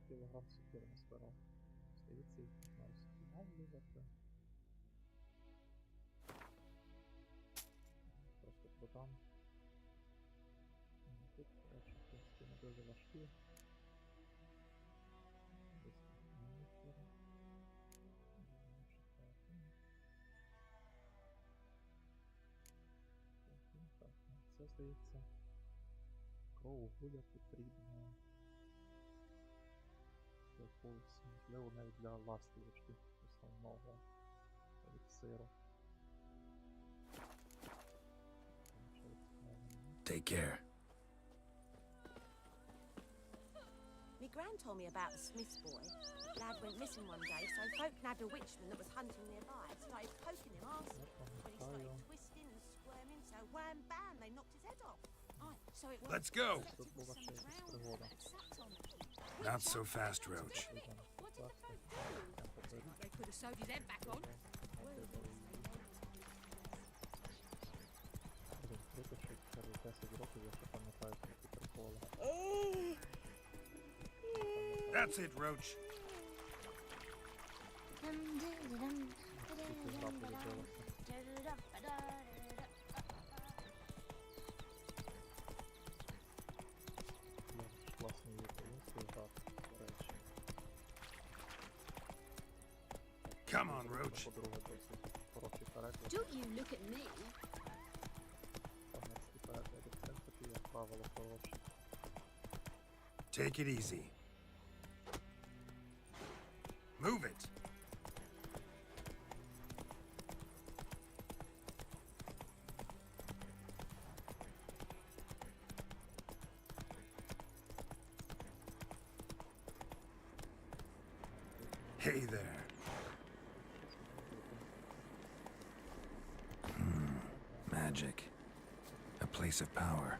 Кілограм сокири назбирав. Здається, їх можна встановлювати. Просто продам. Тут, коротше, в принципі, не дуже важкі. Десь тут міністери. Так, це, здається, кров вугілля потрібно. Якогось, можливо, навіть для ластівочки основного еліксиру.
Take care.
Me gran told me about the Smith's boy. Lad went missing one day, so folk nabbed a witchman that was hunting nearby and started poking him asking. When he started twisting and squirming, so wham bam, they knocked his head off. So it was
Let's go.
Not so fast, Roach.
They could have sewed his head back on.
That's it, Roach. Come on, Roach.
Don't you look at me.
Take it easy. Move it. Hey there. Magic. A place of power.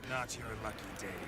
Not your lucky day.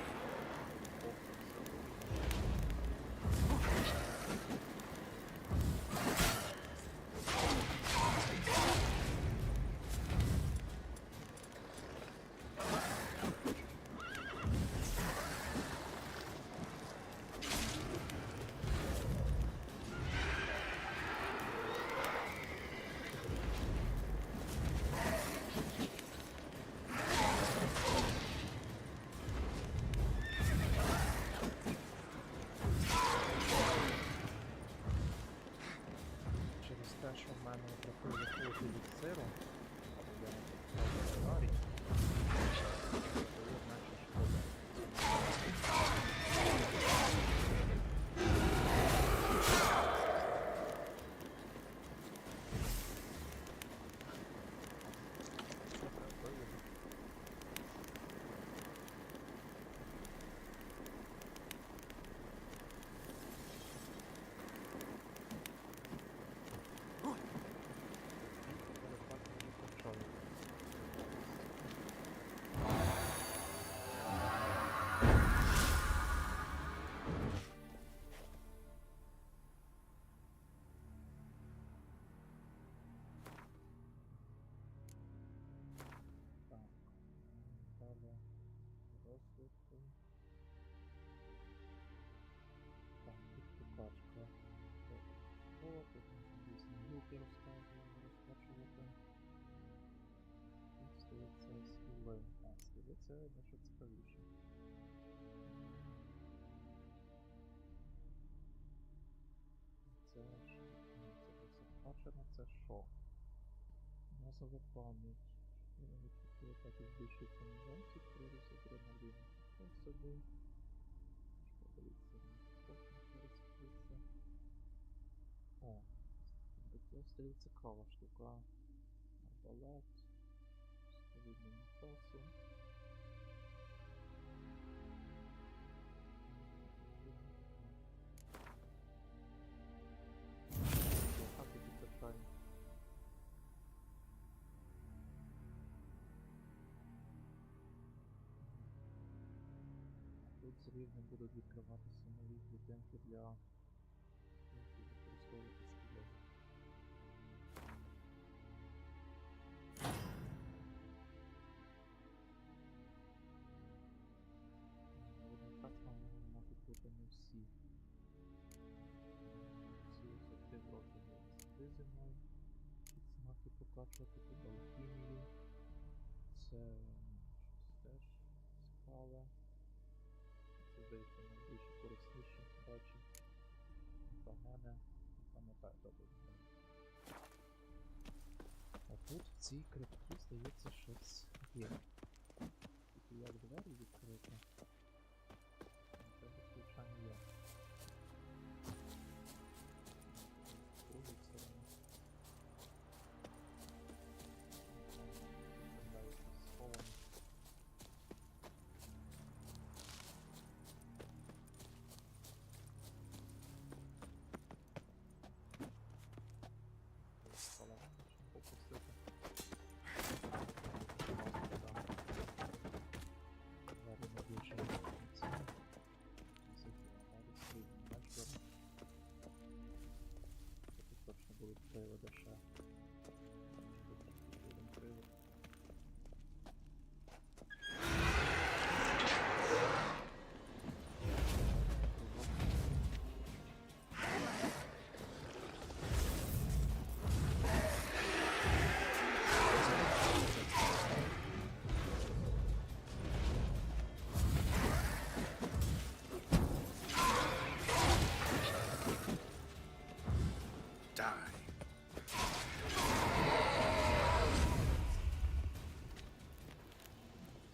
Здається, дещо цікавіше. Це це що? Базова пам'ять. Відчуття атаки збільшує конвенцію, приріс адреналіну. Що собі? Що дивіться, потім перескриться. О, це цікава штука. Арбалет. Сповільнення часу. Атаки підтачання. Тут з рівнем будуть відкриватися нові клітинки для використовувати скіли. Одночасно можуть бути не всі. Всі ефекти вроджені з зі мною. Підсмаки покачувати під алхімію. Це щось теж цікаве. Це, здається, найбільш корисніші речі. Для мене не пам'ятаю добре. А тут в цій крипті, здається, щось є. Тільки як двері відкрити. Це безключання є. З другої сторони. Здається, сховані. Будуть приводи ще. Один привод.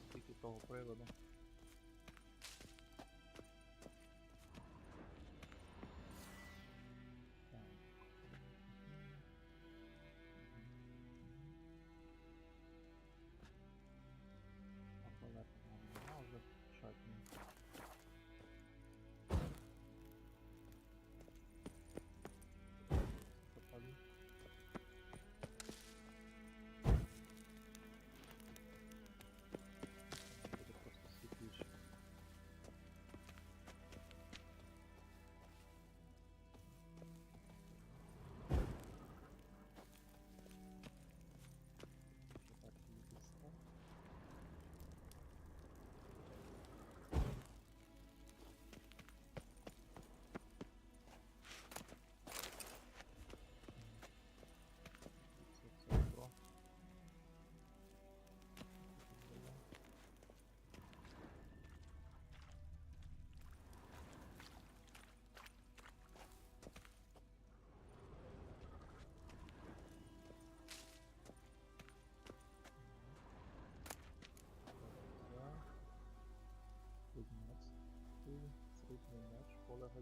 Скільки того приводу. Арбалет нема вже чатні. Запалю. Буде просто світліше. Що так і дістав. Це добро. Відьмацький срібний меч погляду.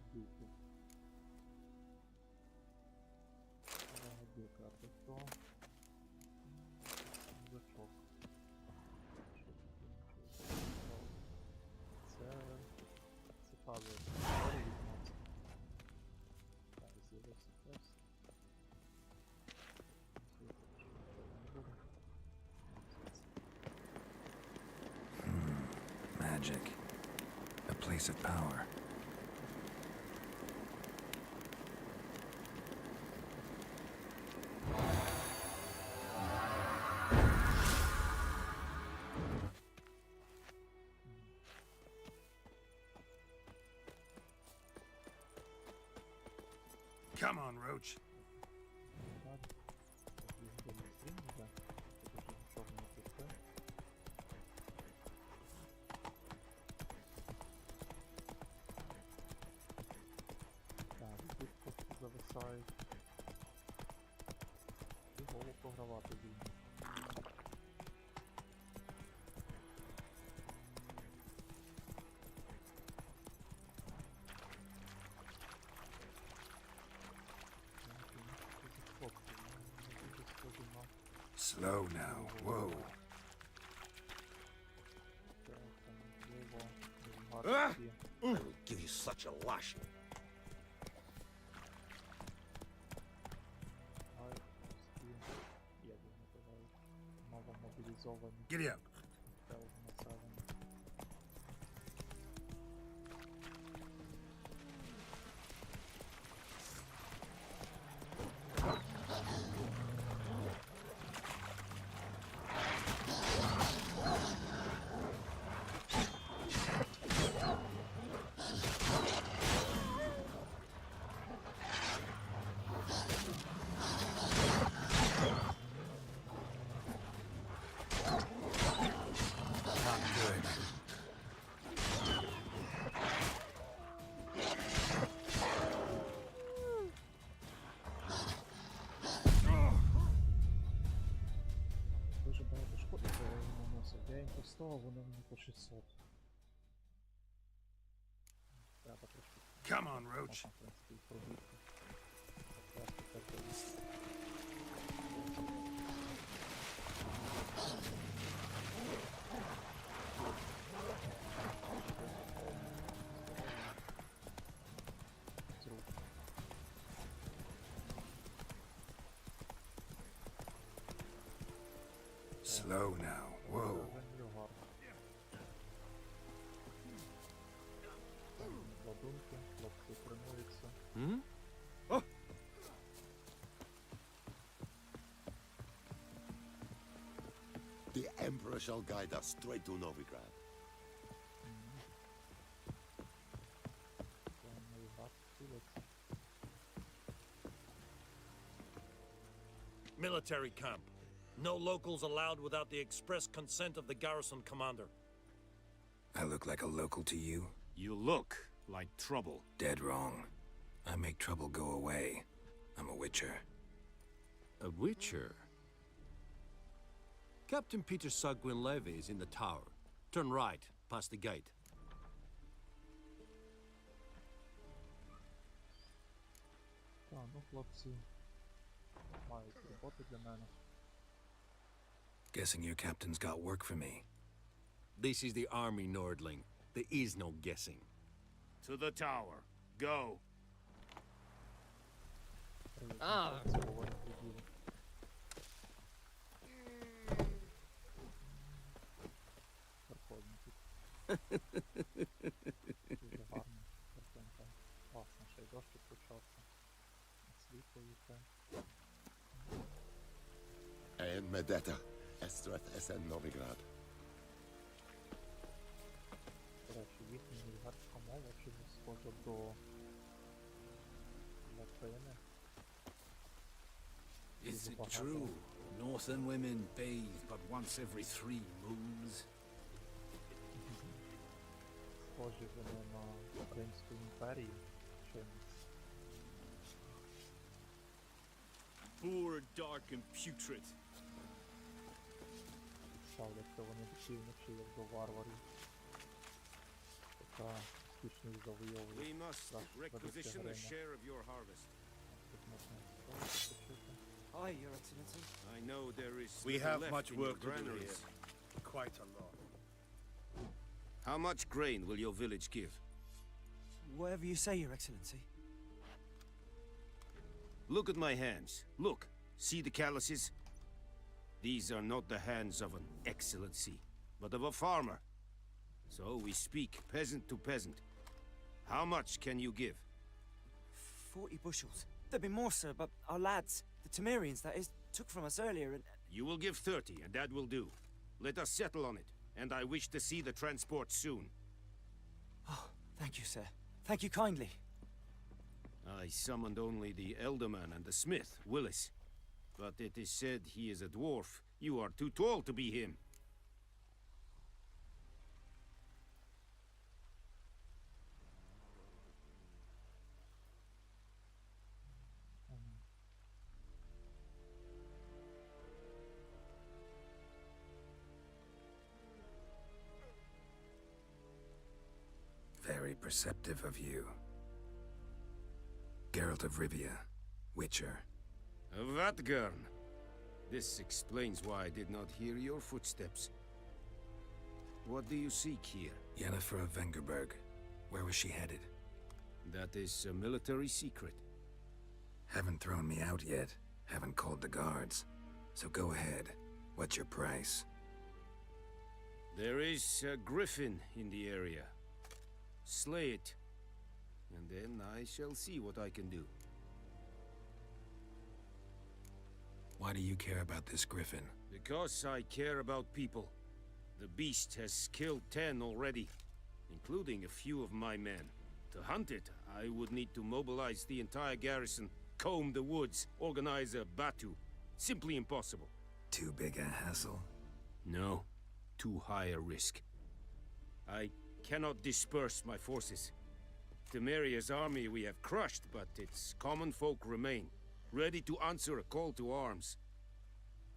Погляду, а то мужичок. Це цікавий історія відьмацький. Так, з'явився текст.
Magic. A place of power.
Come on, Roach.
програвати війну.
Slow now. Whoa.
I will give you such a lashing.
Giddy
up.
Дуже багато шкоди наносив. Я їм поставив, вони мені по 600. Треба трошки.
Come on, Roach.
Можна, в принципі, їх пробити. Просто так
Slow now. Whoa.
Ладунки, хлопці тренуються.
The Emperor shall guide us straight to Novigrad.
Military camp. No locals allowed without the express consent of the garrison commander.
I look like a local to you?
You look like trouble.
Dead wrong. I make trouble go away. I'm a witcher.
A witcher? Captain Peter Sagwin Levy is in the tower. Turn right, past the gate.
Так, ну хлопці мають роботу для мене.
Guessing your captain's got work for me.
This is the army, Nordling. There is no guessing.
To the tower. Go.
Ah.
Дуже гарно. Картинка. Класно, ще й дощик почався. Світло їхає.
And Medetta, Estreth Esen Novigrad.
До речі, їхня вульгарська мова чимось схожа до латини.
Is it true? Northern women bathe but once every 3 moons?
Схожі вони на Римську імперію чимось.
Poor, dark, and putrid.
Ставляться вони до півночі, як до варварів. Така успішно їх завойовує.
We must requisition a share of your harvest.
Тут можна історію почути.
Aye, Your Excellency.
I know there is
We
little
have
left
much
in your
work to do
granaries.
here. Quite a lot.
How much grain will your village give?
Whatever you say, Your Excellency.
Look at my hands. Look. See the calluses? These are not the hands of an excellency, but of a farmer. So we speak peasant to peasant. How much can you give?
40 bushels. There'd be more, sir, but our lads, the Temerians, that is, took from us earlier and...
You will give 30, and that will do. Let us settle on it, and I wish to see the transport soon.
Oh, thank you, sir. Thank you kindly.
I summoned only the elderman and the smith, Willis. But it is said he is a dwarf. You are too tall to be him.
perceptive of you. Geralt of Rivia, Witcher.
Vatgarn. This explains why I did not hear your footsteps. What do you seek here?
Yennefer of Vengerberg. Where was she headed?
That is a military secret.
Haven't thrown me out yet. Haven't called the guards. So go ahead. What's your price?
There is a griffin in the area. Slay it, and then I shall see what I can do.
Why do you care about this griffin?
Because I care about people. The beast has killed 10 already, including a few of my men. To hunt it, I would need to mobilize the entire garrison, comb the woods, organize a batu. Simply impossible.
Too big a hassle?
No. Too high a risk. I cannot disperse my forces. Temeria's army we have crushed, but its common folk remain, ready to answer a call to arms.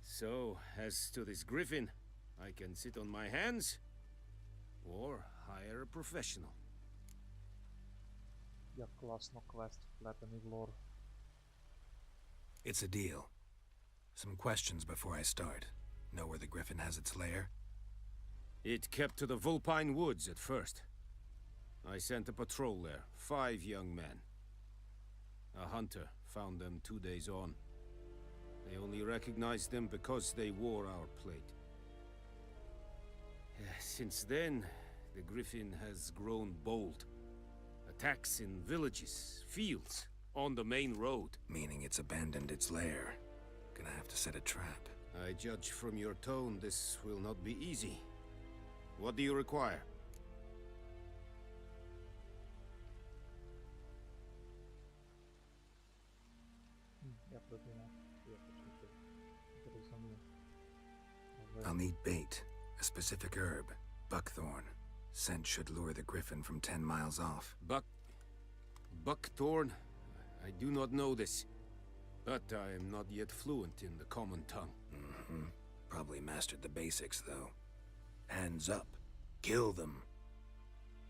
So, as to this griffin, I can sit on my hands, or hire a professional.
Як класно квест вплетений в лор.
It's a deal. Some questions before I start. Know where the griffin has its lair?
It kept to the Vulpine Woods at first. I sent a patrol there, 5 young men. A hunter found them 2 days on. They only recognized them because they wore our plate. Since then, the griffin has grown bold. Attacks in villages, fields, on the main road.
Meaning it's abandoned its lair. Gonna have to set a trap.
I judge from your tone this will not be easy. What do you require?
Я продумав, я почути. Зрозумів.
I'll need bait, a specific herb, buckthorn. Scent should lure the griffin from 10 miles off.
Buckthorn? I do not know this. But I am not yet fluent in the common tongue.
Mm-hmm. Probably mastered the basics, though. Hands up. Kill them.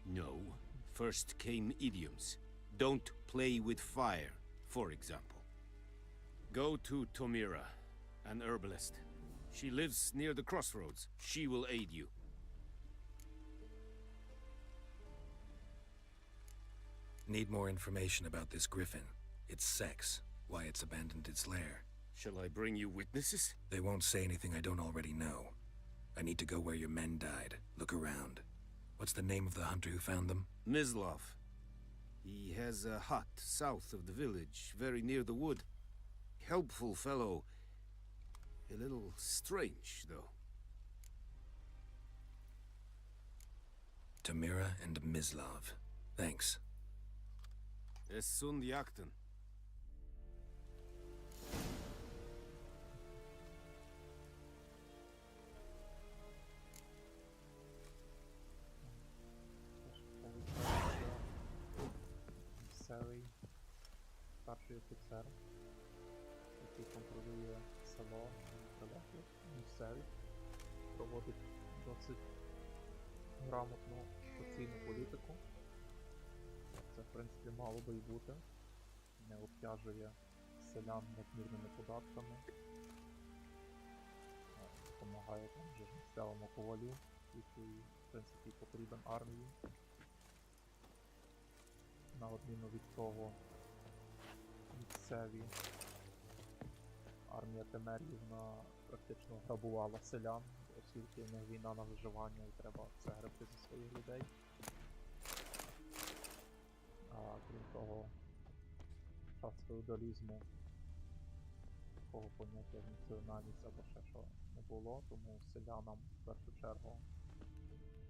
No. First came idioms. Don't play with fire, for example. Go to Tomira, an herbalist. She lives near the crossroads. She will aid you.
Need more information about this griffin. Its sex, why it's abandoned its lair.
Shall I bring you witnesses?
They won't say anything I don't already know. I need to go where your men died. Look around. What's the name of the hunter who found them?
Mislav. He has a hut south of the village, very near the wood. Helpful fellow. A little strange, though.
Tamira and Mislav. Thanks.
Es sunt jakten.
Місцевий старший офіцер, який контролює село, місцевий, проводить досить грамотну соціальну політику. Це, в принципі, мало би й бути. Не обтяжує селян надмірними податками. Допомагає там вже місцевому ковалю, який, в принципі, потрібен армії. На відміну від того, місцеві армія Темерівна практично грабувала селян, оскільки в них війна на виживання і треба все гребти зі своїх людей. А крім того, в час феодалізму такого поняття як національність або ще що не було, тому селянам в першу чергу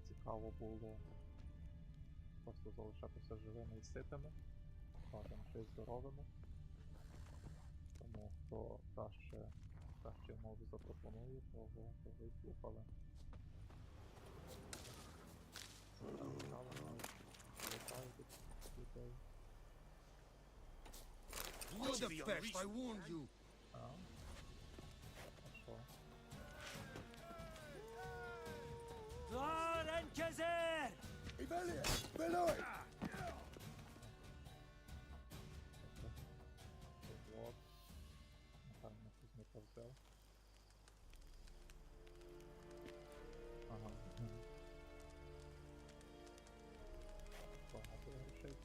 цікаво було просто залишатися живими і ситими, бажано ще й здоровими. Тому хто кращі умови запропонує, того і слухали.
You're the best, I warned you.
Що?
Tor and Kazir!
Ivelia, below it!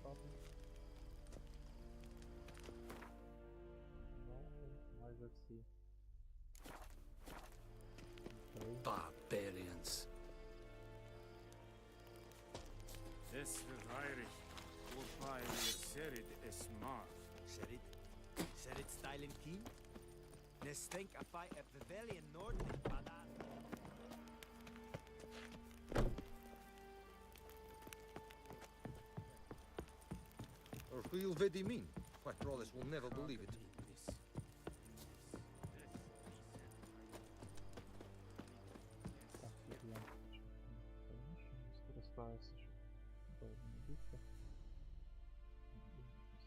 насправді. Ну, майже всі. Окей.
Barbarians.
This is Irish. Goodbye, Serid Esmar.
Serid? Serid styling keen? Nes think a fight at Pavilion Nordling, Badan.
Or who'll vedi mean? My brothers will never believe it.
Так, я скористаюся, щоб довго не бігти.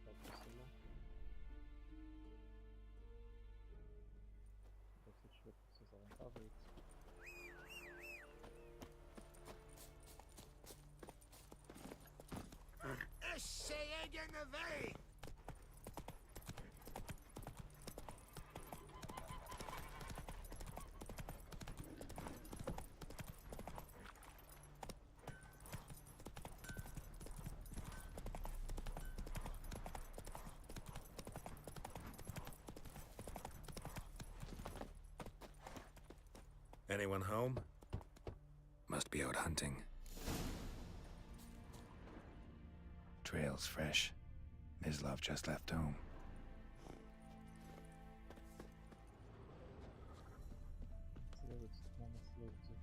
Поставлю село. Досить швидко все завантажується.
Anyone home?
Must be out hunting. Trail's fresh. Mislav just left home.
Сливиться, на сливці.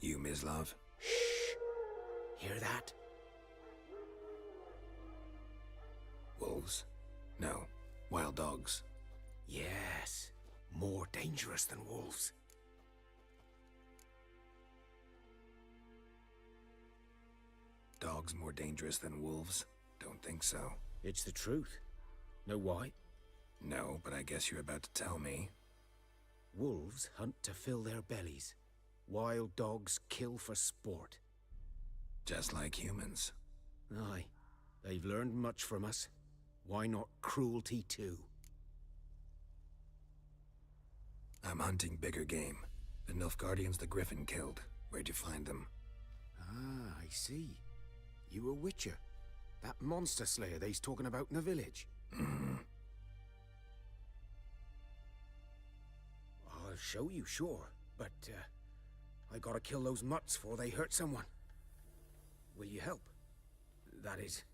You, Mislav?
Hear that?
Wolves? No. Wild dogs.
Yes. More dangerous than wolves.
Dogs more dangerous than wolves? Don't think so.
It's the truth. Know why?
No, but I guess you're about to tell me.
Wolves hunt to fill their bellies. Wild dogs kill for sport.
Just like humans.
Aye. They've learned much from us. Why not cruelty too?
I'm hunting bigger game. The Nilfgaardians the Griffin killed. Where'd you find them?
Ah, I see. You a witcher. That monster slayer they's talking about in the village.
Mm-hmm.
I'll show you, sure. But, I gotta kill those mutts before they hurt someone. Will you help? That is,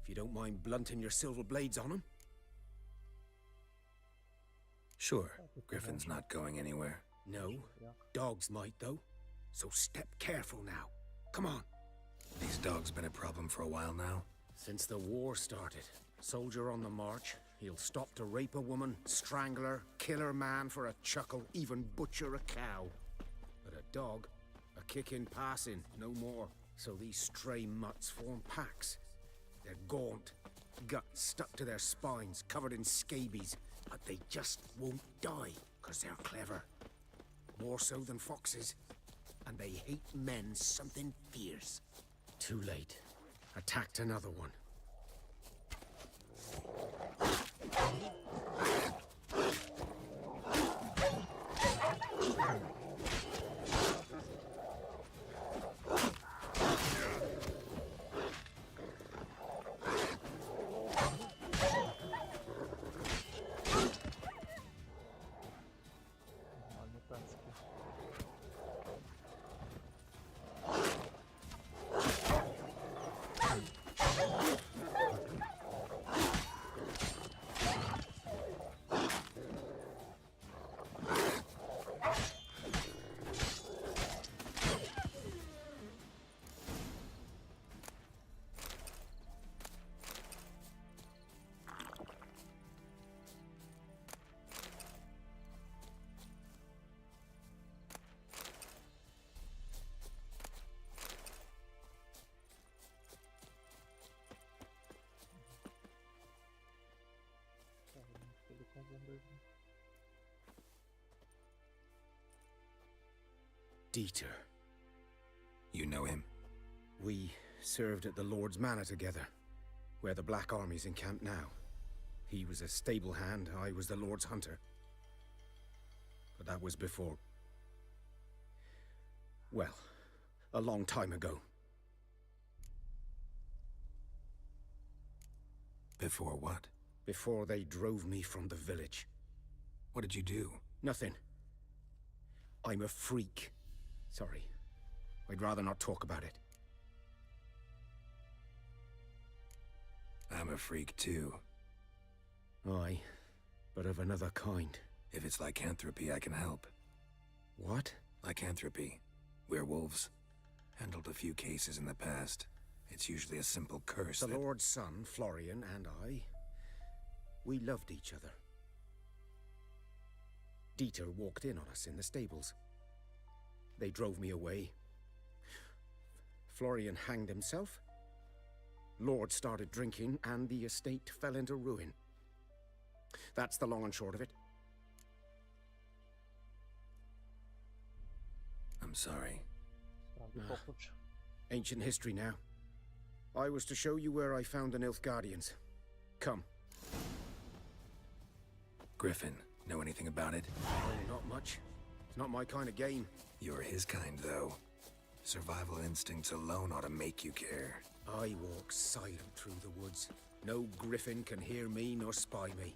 if you don't mind blunting your silver blades on them.
Sure. Griffin's not going anywhere.
No. Dogs might, though. So step careful now. Come on.
These dogs been a problem for a while now?
Since the war started. Soldier on the march. He'll stop to rape a woman, strangle her, kill her man for a chuckle, even butcher a cow. But a dog, a kick-in passing, no more. So these stray mutts form packs. They're gaunt, guts stuck to their spines, covered in scabies, but they just won't die, 'cause they're clever. More so than foxes. And they hate men something fierce. Too late. Attacked another one. Dieter.
You know him?
We served at the Lord's Manor together, where the Black Army's encamped now. He was a stable hand, I was the Lord's hunter. But that was before... well, a long time ago.
Before what?
Before they drove me from the village.
What did you do?
Nothing. I'm a freak. Sorry. I'd rather not talk about it.
I'm a freak too.
Aye, but of another kind.
If it's lycanthropy, I can help.
What?
Lycanthropy. Werewolves. Handled a few cases in the past. It's usually a simple curse
The
that...
Lord's son, Florian, and I... we loved each other. Dieter walked in on us in the stables. They drove me away. Florian hanged himself. Lord started drinking, and the estate fell into ruin. That's the long and short of it.
I'm sorry.
Ancient history now. I was to show you where I found the Nilfgaardians. Come.
Griffin, know anything about it?
Oh, not much. It's not my kind of game.
You're his kind, though. Survival instincts alone ought to make you care.
I walk silent through the woods. No griffin can hear me nor spy me.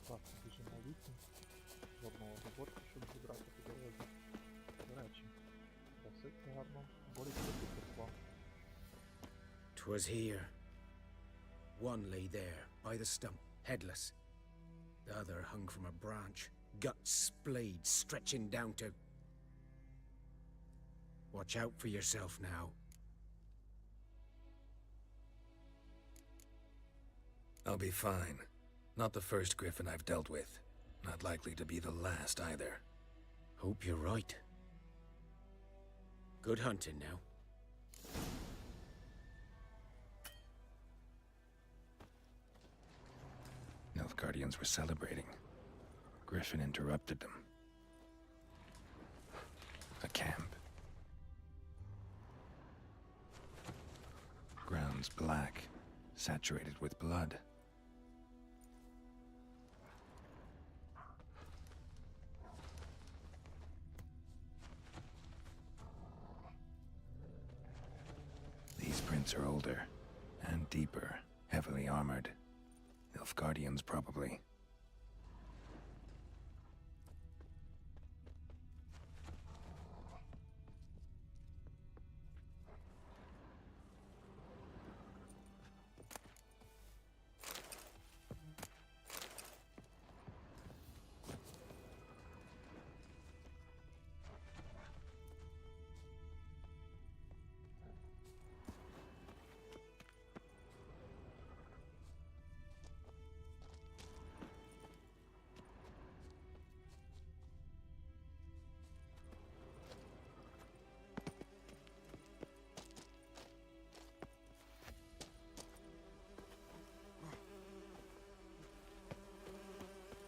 Так, біжимо на вікна. Жодного заборки, щоб зібрати по дорозі. До речі, досить гарно боротьба підтекла.
'Twas here. One lay there, by the stump, headless. The other hung from a branch, guts splayed, stretching down to... Watch out for yourself now.
I'll be fine. Not the first griffin I've dealt with. Not likely to be the last either.
Hope you're right. Good hunting now.
Nilfgaardians were celebrating. Griffin interrupted them. A camp. Grounds black, saturated with blood. These prints are older and deeper, heavily armored. Nilfgaardians, probably.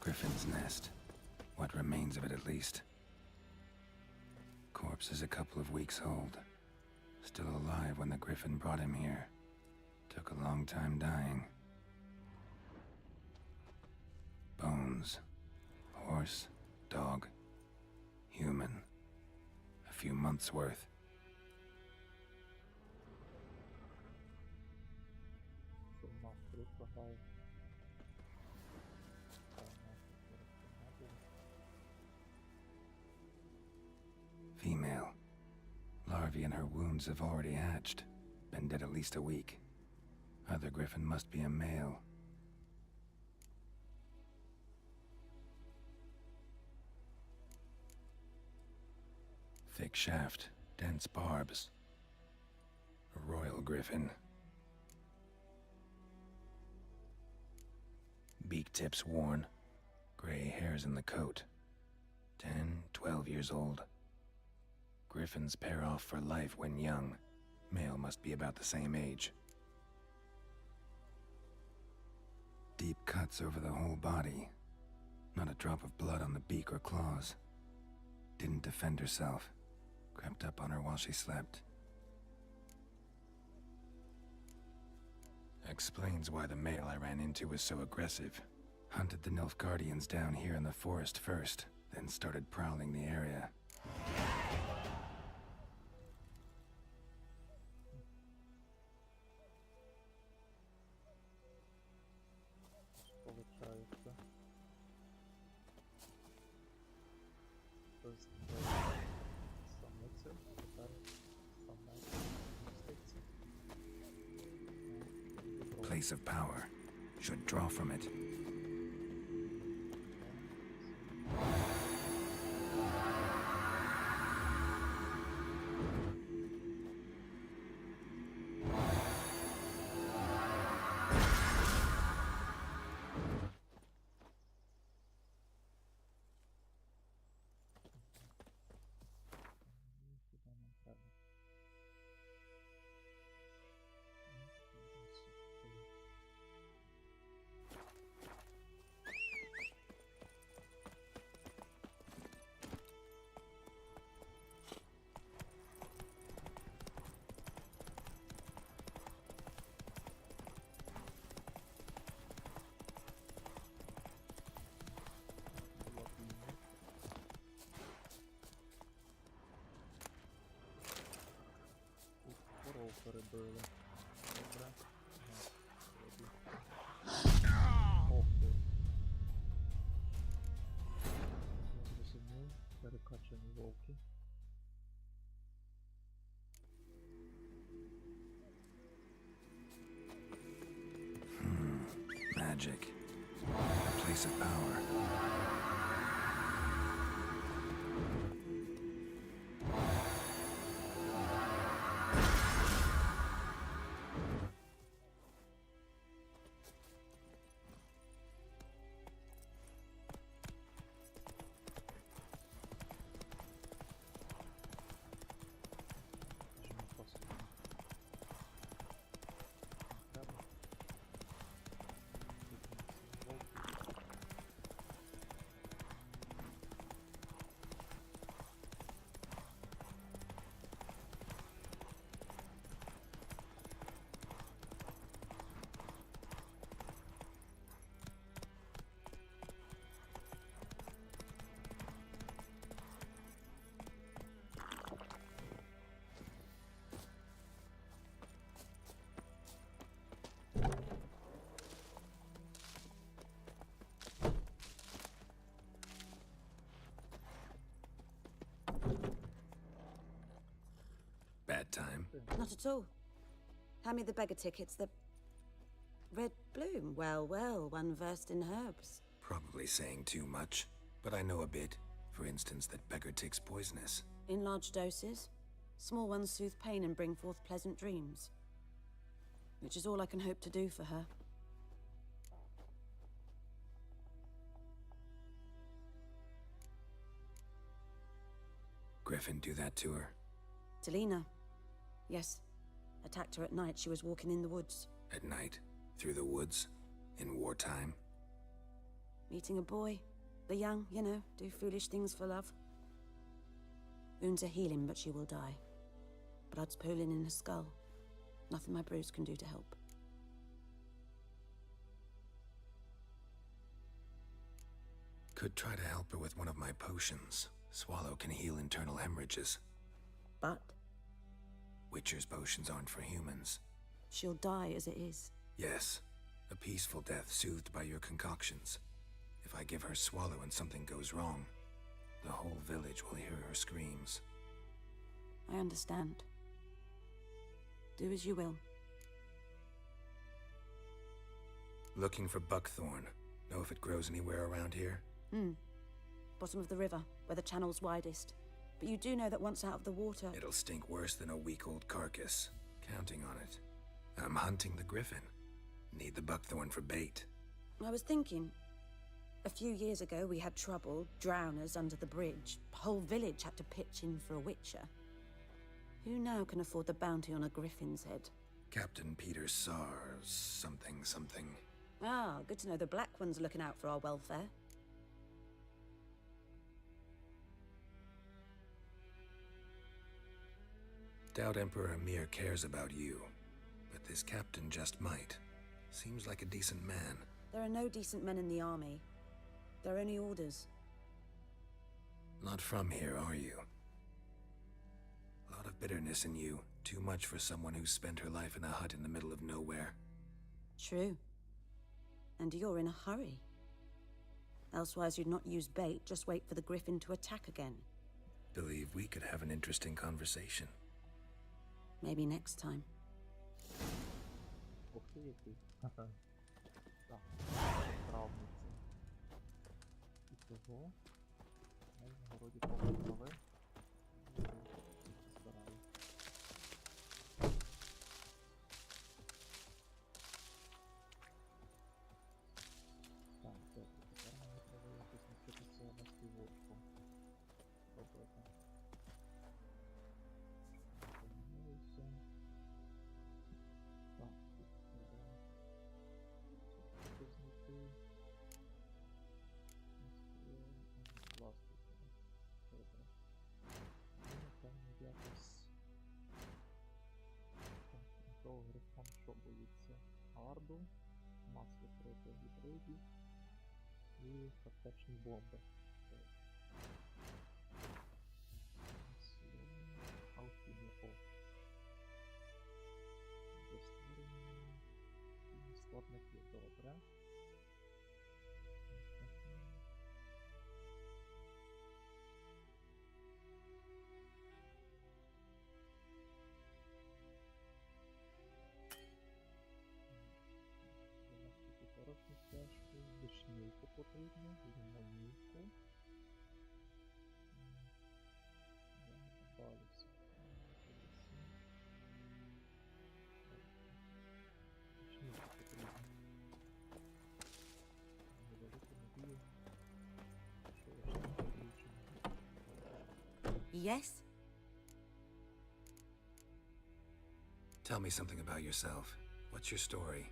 Griffin's nest. What remains of it, at least. Corpse is a couple of weeks old. Still alive when the griffin brought him here. Took a long time dying. Bones. Horse, dog, human. A few months' worth. Female. Larvae in her wounds have already hatched. Been dead at least a week. Other griffin must be a male. Thick shaft, dense barbs. A royal griffin. Beak tips worn. Gray hairs in the coat. 10, 12 years old. Griffins pair off for life when young. Male must be about the same age. Deep cuts over the whole body. Not a drop of blood on the beak or claws. Didn't defend herself. Crept up on her while she slept. Explains why the male I ran into was so aggressive. Hunted the Nilfgaardians down here in the forest first, then started prowling the area.
Получається. Тобто, самиця, тепер самець міститься.
Place of power. Should draw from it.
Коров перебили. Добре. Ох ти. Я зрозумів. Перекачані вовки.
Magic. A place of power. Bad time?
Not at all. Hand me the beggar tickets, the red bloom. Well, well, one versed in herbs.
Probably saying too much, but I know a bit. For instance, that beggar tick's poisonous.
In large doses. Small ones soothe pain and bring forth pleasant dreams. Which is all I can hope to do for her.
Griffin do that to her?
Delina. Yes. Attacked her at night. She was walking in the woods.
At night? Through the woods? In wartime?
Meeting a boy. The young, you know, do foolish things for love. Wounds are healing, but she will die. Blood's pooling in her skull. Nothing my bruise can do to help.
Could try to help her with one of my potions. Swallow can heal internal hemorrhages.
But?
Witcher's potions aren't for humans.
She'll die as it is.
Yes. A peaceful death soothed by your concoctions. If I give her Swallow and something goes wrong, the whole village will hear her screams.
I understand. Do as you will.
Looking for buckthorn. Know if it grows anywhere around here?
Bottom of the river, where the channel's widest. But you do know that once out of the water...
It'll stink worse than a week-old carcass. Counting on it. I'm hunting the griffin. Need the buckthorn for bait.
I was thinking... A few years ago, we had trouble, drowners under the bridge. The whole village had to pitch in for a witcher. Who now can afford the bounty on a griffin's head?
Captain Peter Sars, something.
Ah, good to know the Black One's looking out for our welfare.
Doubt Emperor Amir cares about you, but this captain just might. Seems like a decent man.
There are no decent men in the army. They're only orders.
Not from here, are you? A lot of bitterness in you. Too much for someone who spent her life in a hut in the middle of nowhere.
True. And you're in a hurry. Elsewise you'd not use bait, just wait for the griffin to attack again.
Believe we could have an interesting conversation.
Maybe next time.
Ух ти, який. Так, травниці. І того. Ми в городі повинні. Збираю. Так, добре, тепер мені треба якось навчитися на співочку робити. Помилився. Так, тут треба щось знайти. Власне, добре. Ну, напевно, якось... Так, того грифон що боїться? Гарду, масло крити гібридів і картечні бомби. Алхімія, о. До створення складників, добре. Хорошу стежку, вишнівку потрібно, лимонівку. Добавився. Вишнівку потрібно. Невелику надію, що вишнівку включено.
Yes?
Tell me something about yourself. What's your story?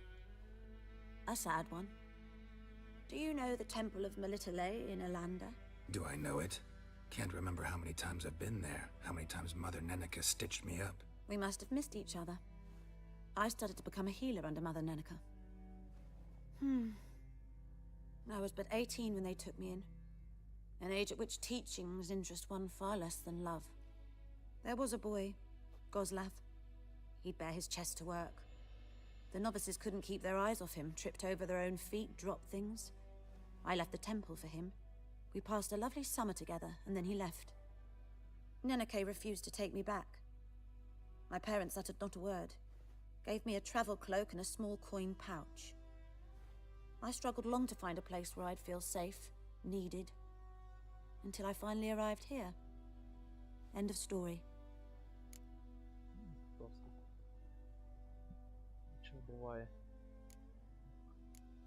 A sad one. Do you know the Temple of Melitele in Alanda?
Do I know it? Can't remember how many times I've been there, how many times Mother Nenica stitched me up.
We must have missed each other. I started to become a healer under Mother Nenica. I was but 18 when they took me in. An age at which teachings interest one far less than love. There was a boy, Goslav. He'd bare his chest to work. The novices couldn't keep their eyes off him, tripped over their own feet, dropped things. I left the temple for him. We passed a lovely summer together, and then he left. Neneke refused to take me back. My parents uttered not a word, gave me a travel cloak and a small coin pouch. I struggled long to find a place where I'd feel safe, needed, until I finally arrived here. End of story.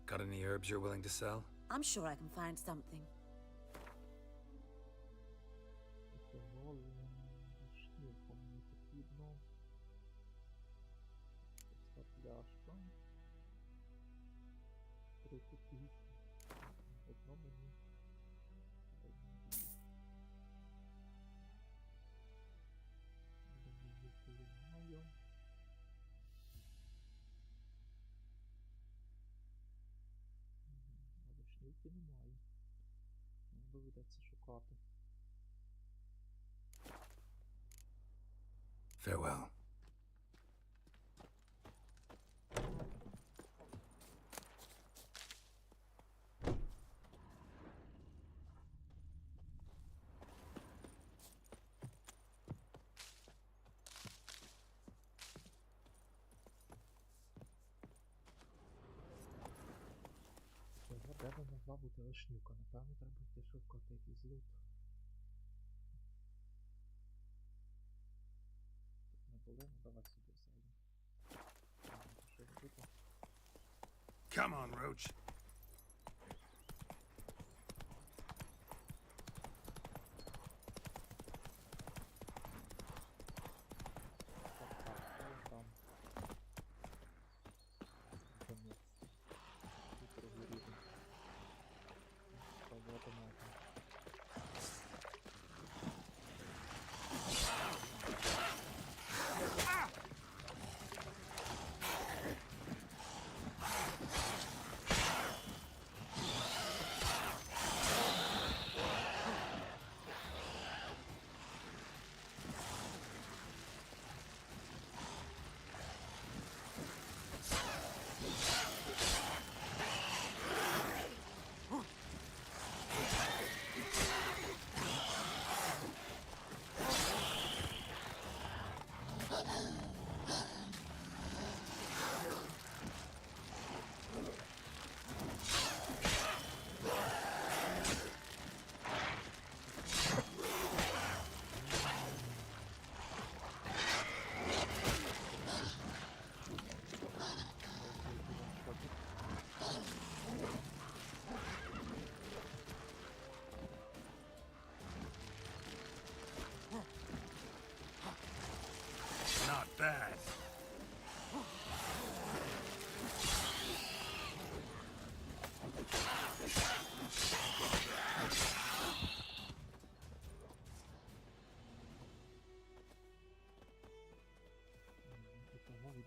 Got any herbs you're willing to sell?
I'm sure I can find something.
Немає. Доведеться шукати.
Farewell.
Де би могла бути вишнівка? Напевно, треба йти шукати якийсь лут. Тут не було, ну давай сюди зайдемо. Що робити?
Come on, Roach.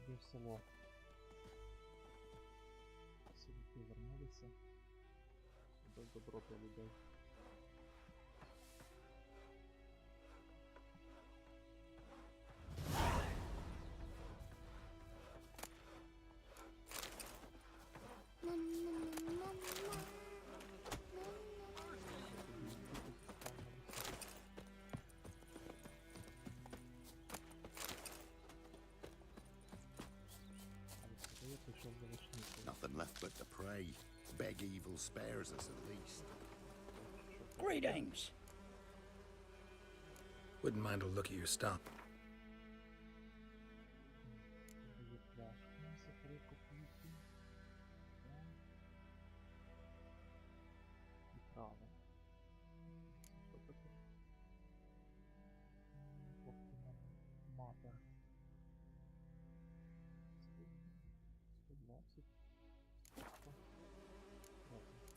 Тоді в село. Сілки вернулися. Сюди добро для людей.
Nothing left but to pray. Beg evil spares us at least.
Greetings.
Wouldn't mind a look at your stump.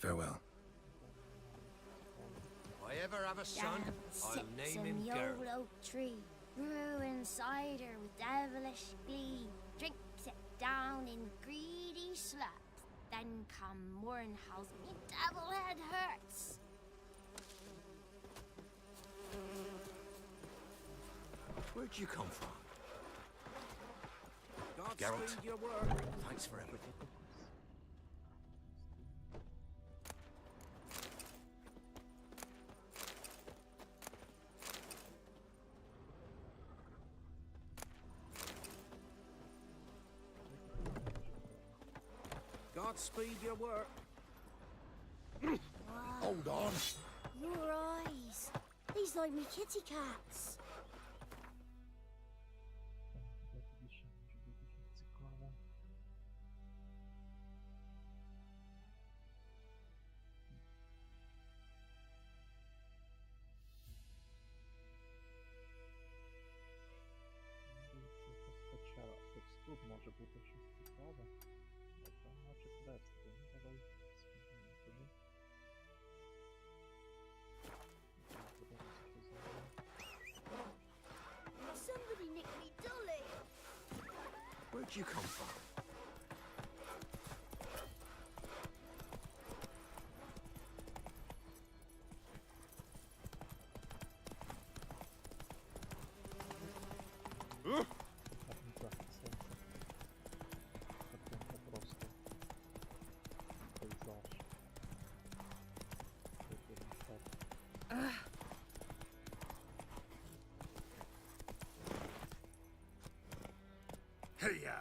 Farewell.
If I ever have a son, I'll name him
in the
Geralt.
old oak tree, brewing cider with devilish glee, drinks it down in greedy sluts. Then come morn house, me devil head hurts.
Where'd you come from?
Godspeed
Geralt.
your work.
Thanks for everything.
Godspeed your work.
Hold on.
Your eyes. These like me kitty cats.
Тут може бути щось цікаве. Це наче квести. Ну, давай спробуємо туди. Подивимося, що зробимо.
Somebody nicked me dolly.
Where'd you come from?
Hey-ya!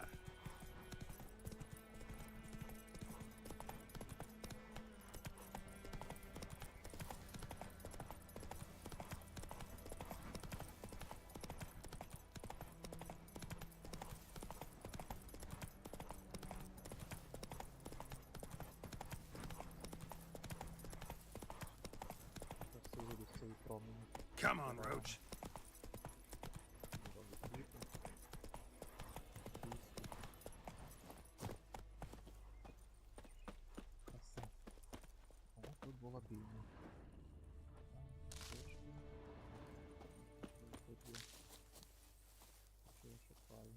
Come on, Roach.
Тут була бійня. Що я шукаю?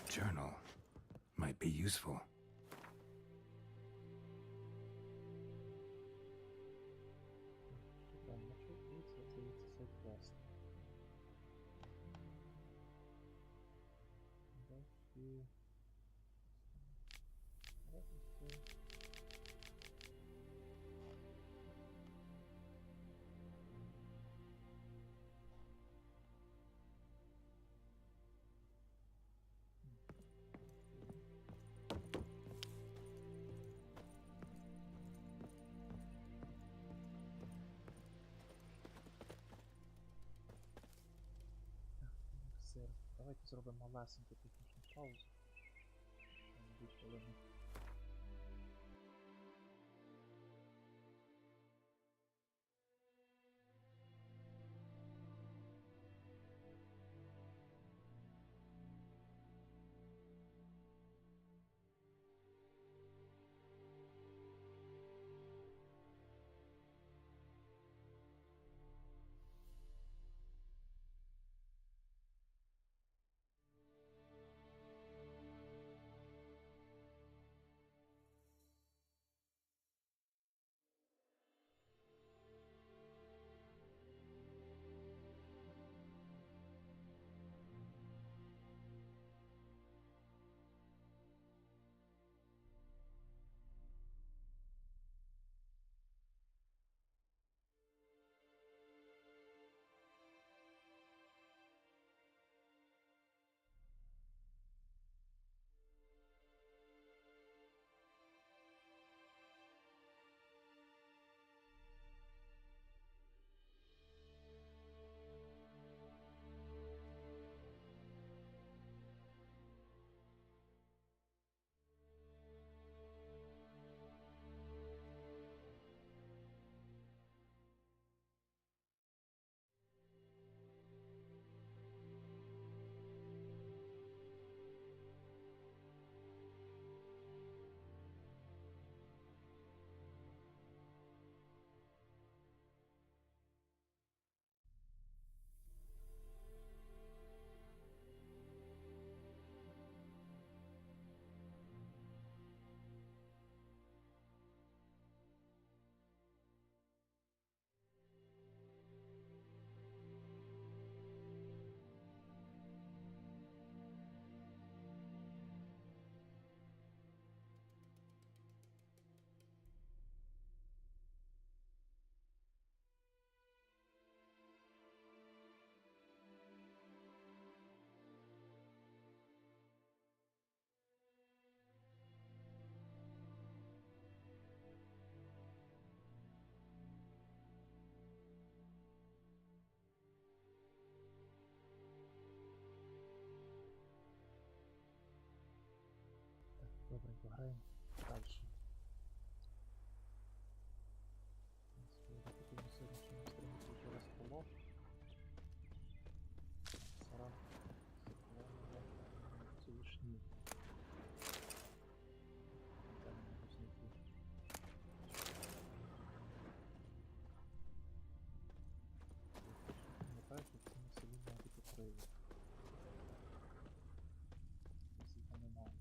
Journal might be useful.
Давайте зробимо малесеньку технічну паузу. На 2 хвилини. Добренько, граємо далі. Я потрібно сьогоднішньому стріму вже розполож. Зараз цілішні. Пам'ятаю, що в цьому селі має бути привід. Світа немає.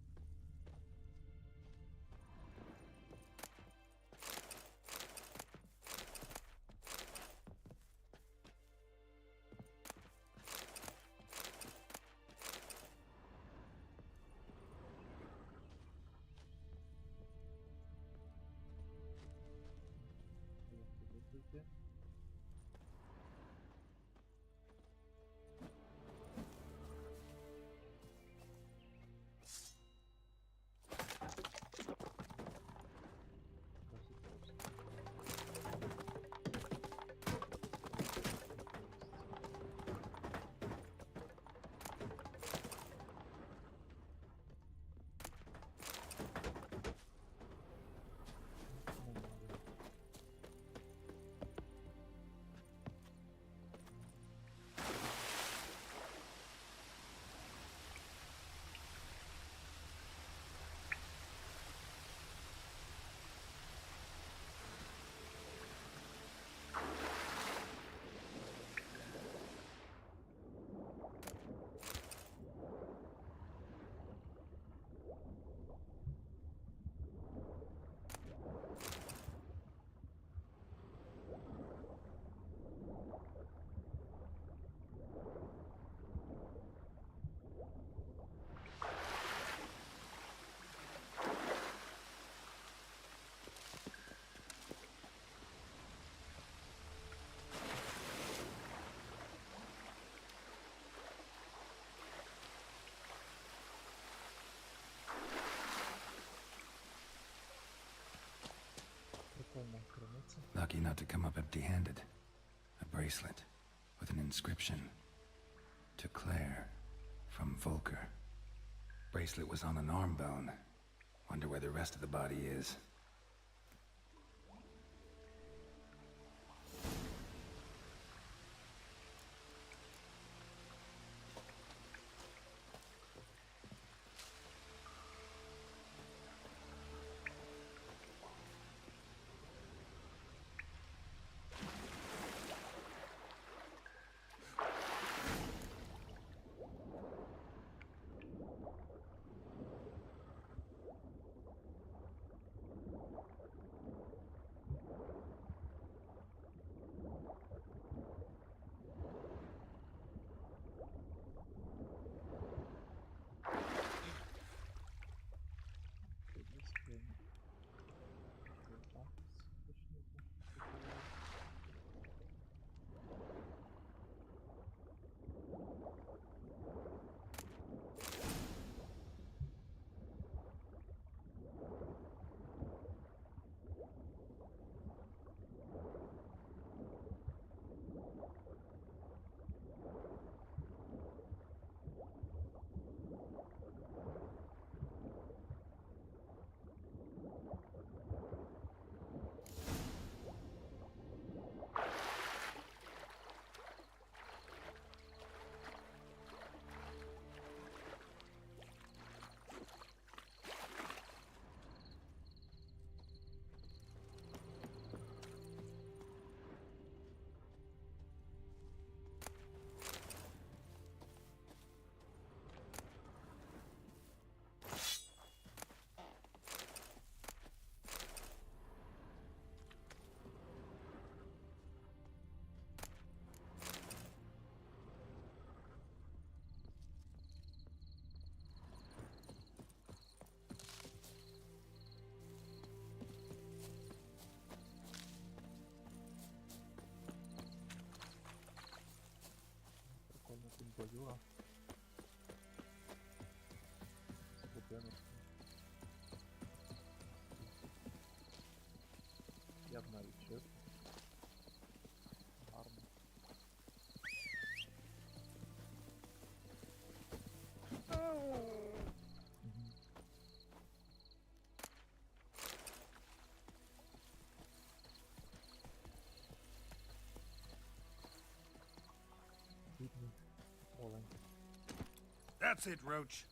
Вийти.
Lucky not to come up empty-handed. A bracelet with an inscription. To Claire. From Volker. Bracelet was on an arm bone. Wonder where the rest of the body is.
Баюра. З будиночком. Я б навіть чесно. Гарно. Бідний олень.
That's it, Roach.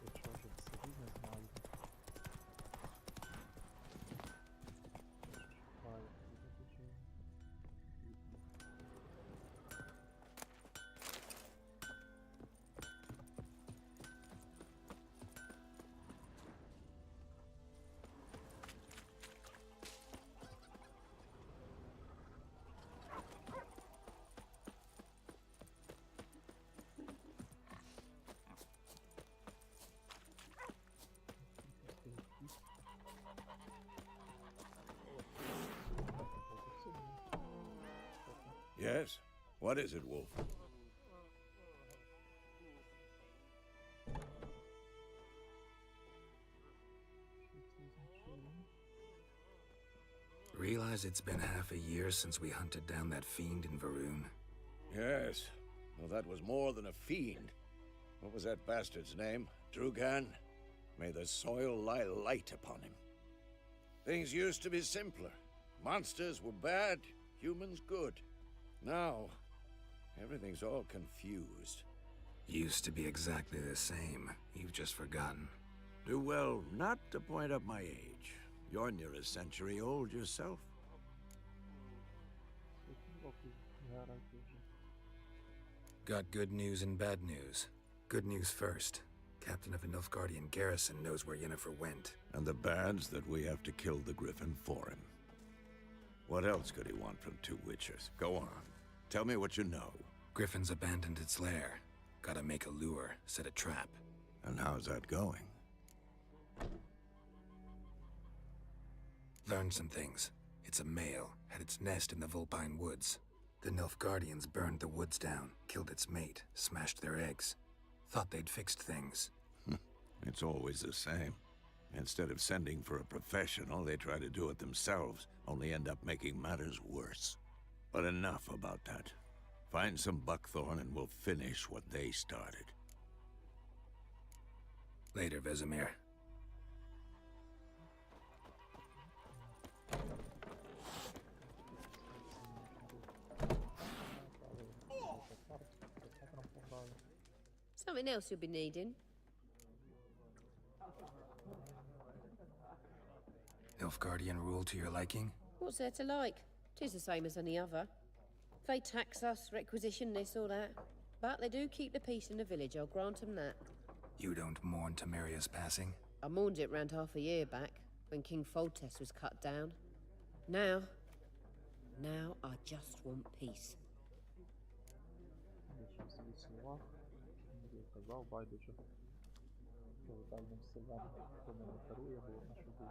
Якщо вже в селі не знаю. Шукаю відповідачі.
Yes? What is it, Wolf?
Realize it's been half a year since we hunted down that fiend in Varun?
Yes. Well, that was more than a fiend. What was that bastard's name? Drugan? May the soil lie light upon him. Things used to be simpler. Monsters were bad, humans good. Now, everything's all confused.
Used to be exactly the same. You've just forgotten.
Do well not to point up my age. You're near a century old yourself.
Got good news and bad news. Good news first. Captain of the Nilfgaardian garrison knows where Yennefer went.
And the bad's that we have to kill the Griffin for him. What else could he want from two witchers? Go on. Tell me what you know.
Griffin's abandoned its lair. Gotta make a lure, set a trap.
And how's that going?
Learned some things. It's a male, had its nest in the Vulpine Woods. The Nilfgaardians burned the woods down, killed its mate, smashed their eggs. Thought they'd fixed things.
It's always the same. Instead of sending for a professional, they try to do it themselves, only end up making matters worse. But enough about that. Find some buckthorn and we'll finish what they started.
Later, Vesemir.
Something else you'll be needing.
Nilfgaardian rule to your liking?
What's there to like? 'Tis the same as any other. They tax us, requisition this or that. But they do keep the peace in the village, I'll grant 'em that.
You don't mourn Temeria's passing?
I mourned it round half a year back, when King Foltest was cut down. Now I just want peace.
Вийшов собі слова, Андрій казав, байдуже, феодальним селам, хто не керує, головне, щоб був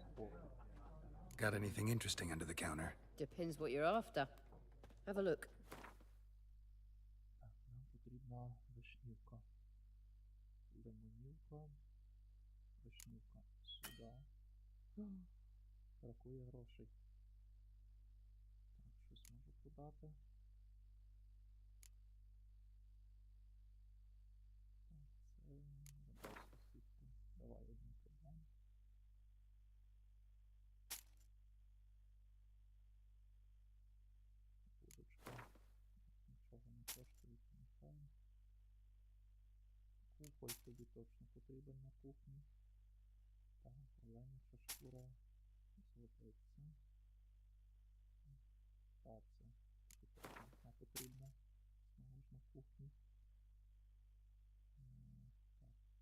спокій.
Got anything interesting under the counter?
Depends what you're after. Have a look.
Так, нам потрібна вишнівка. Лимонівка. Вишнівка. Сюди. Бракує грошей. Так, щось можу подати. Так, це задай сусідку. Давай одну продам. Будочка. Нічого не коштує, нехай. Куполь тобі точно потрібен на кухні. Так, оленяча шкура. Золотиця. Так, це тобі точно не потрібно. Знову ж на кухні.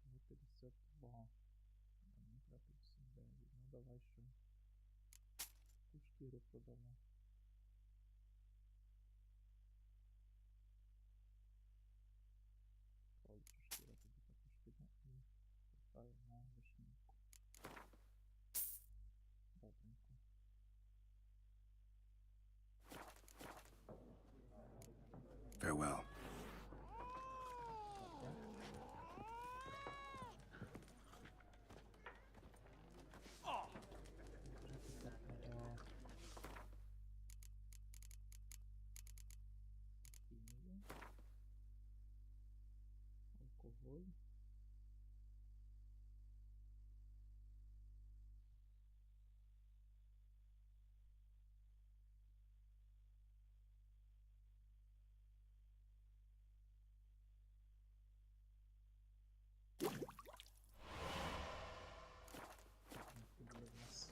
Так, 52. Мені треба 59. Ну давай ще ту шкіру продамо. Кролича шкіра тобі також піде і повертаю на вишнівку. Добренько.
Farewell.
Алкоголь. Буде в нас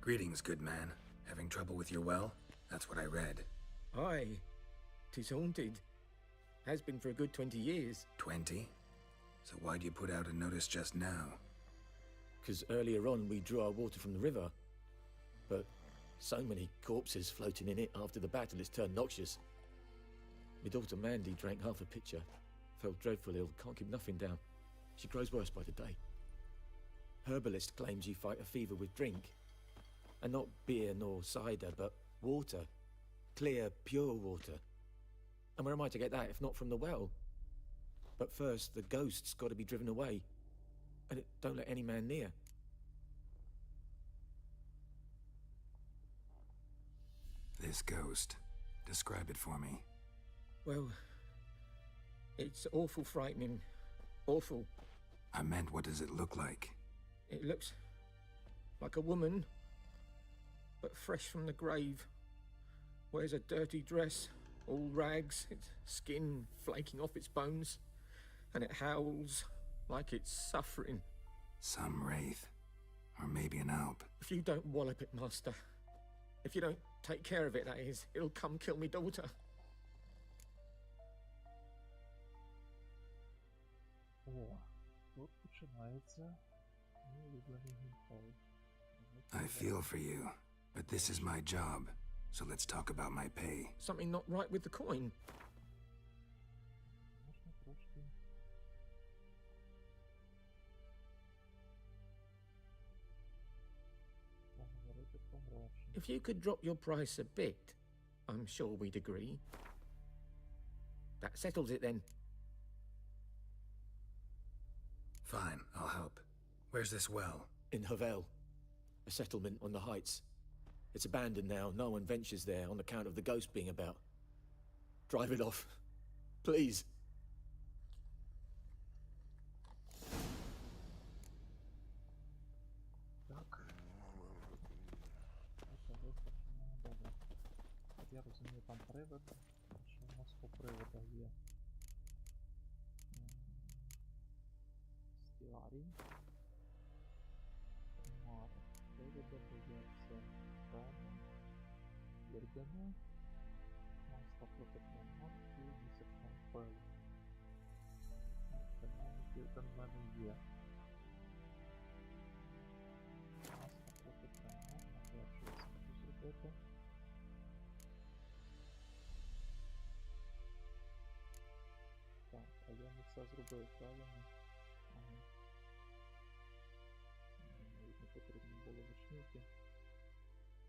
Greetings, good man. Having trouble with your well? That's what I read.
Aye. 'Tis haunted. Has been for a good 20 years.
20? So why'd you put out a notice just now?
'Cause earlier on we drew our water from the river. But so many corpses floating in it after the battle it's turned noxious. My daughter Mandy drank half a pitcher. Fell dreadful ill, can't keep nothing down. She grows worse by the day. Herbalist claims you fight a fever with drink. And not beer nor cider, but water. Clear, pure water. And where am I to get that if not from the well? But first, the ghost's got to be driven away. And it don't let any man near.
This ghost. Describe it for me.
Well, it's awful frightening. Awful.
I meant, what does it look like?
It looks like a woman, but fresh from the grave. Wears a dirty dress, all rags, its skin flaking off its bones. and it howls like it's suffering.
Some wraith. Or maybe an alp.
If you don't wallop it, Master, if you don't take care of it, that is, it'll come kill me daughter.
О, тут починається мій улюблений геймплей.
I feel for you, but this is my job, so let's talk about my pay.
Something not right with the coin.
Можна трошки... поговорити про гроші.
If you could drop your price a bit, I'm sure we'd agree. That settles it then.
Fine, I'll help. Where's this well?
In Havel, a settlement on the heights. It's abandoned now. No one ventures there on account of the ghost being about. Drive it off, please.
Так. Це визначено. Добре. От я розумію, там привид. Що у нас по приводах є? Стіарій. Мари. Приводи дається Бену. Ірдену. Масло проти приманки. Місячний пил. Принаймні Ірден в мене є. Масло проти приманки. Я що я зможу зробити. Так, а я не все зробив, правильно? Ага. Навіть не потрібно було вишнюки.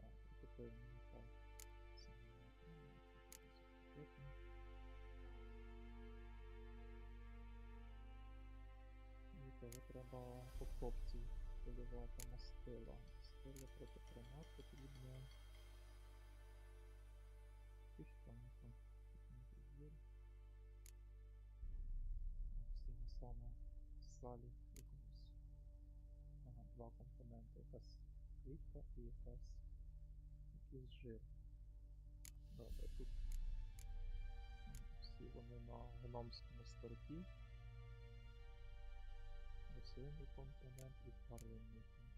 Так, приготуємо метал. І того треба по копці поливати мастила. Мастила проти примат потрібно піщанка. Всіма саме в салі якомусь. Ага, два компоненти. Якась квітка і якийсь жир. Добре, тут всі вони на гномському старті. Рослинний компонент і тваринний компонент.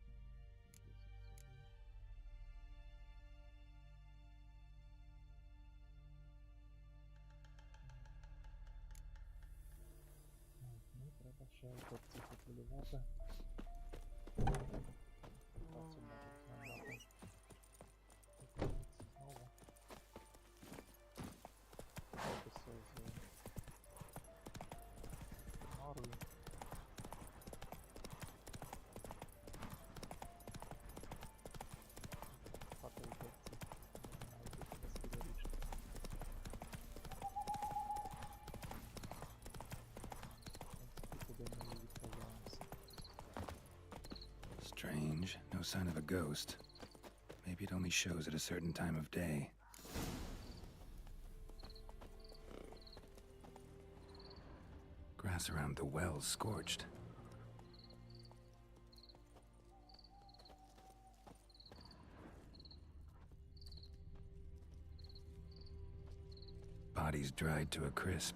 Ну, треба ще копці пополювати. Копці можуть наняти. Знову. Все з марою. Хати копці. Мають бути безкілорічні.
Strange. No sign of a ghost. Maybe it only shows at a certain time of day. Grass around the well's scorched. Bodies dried to a crisp.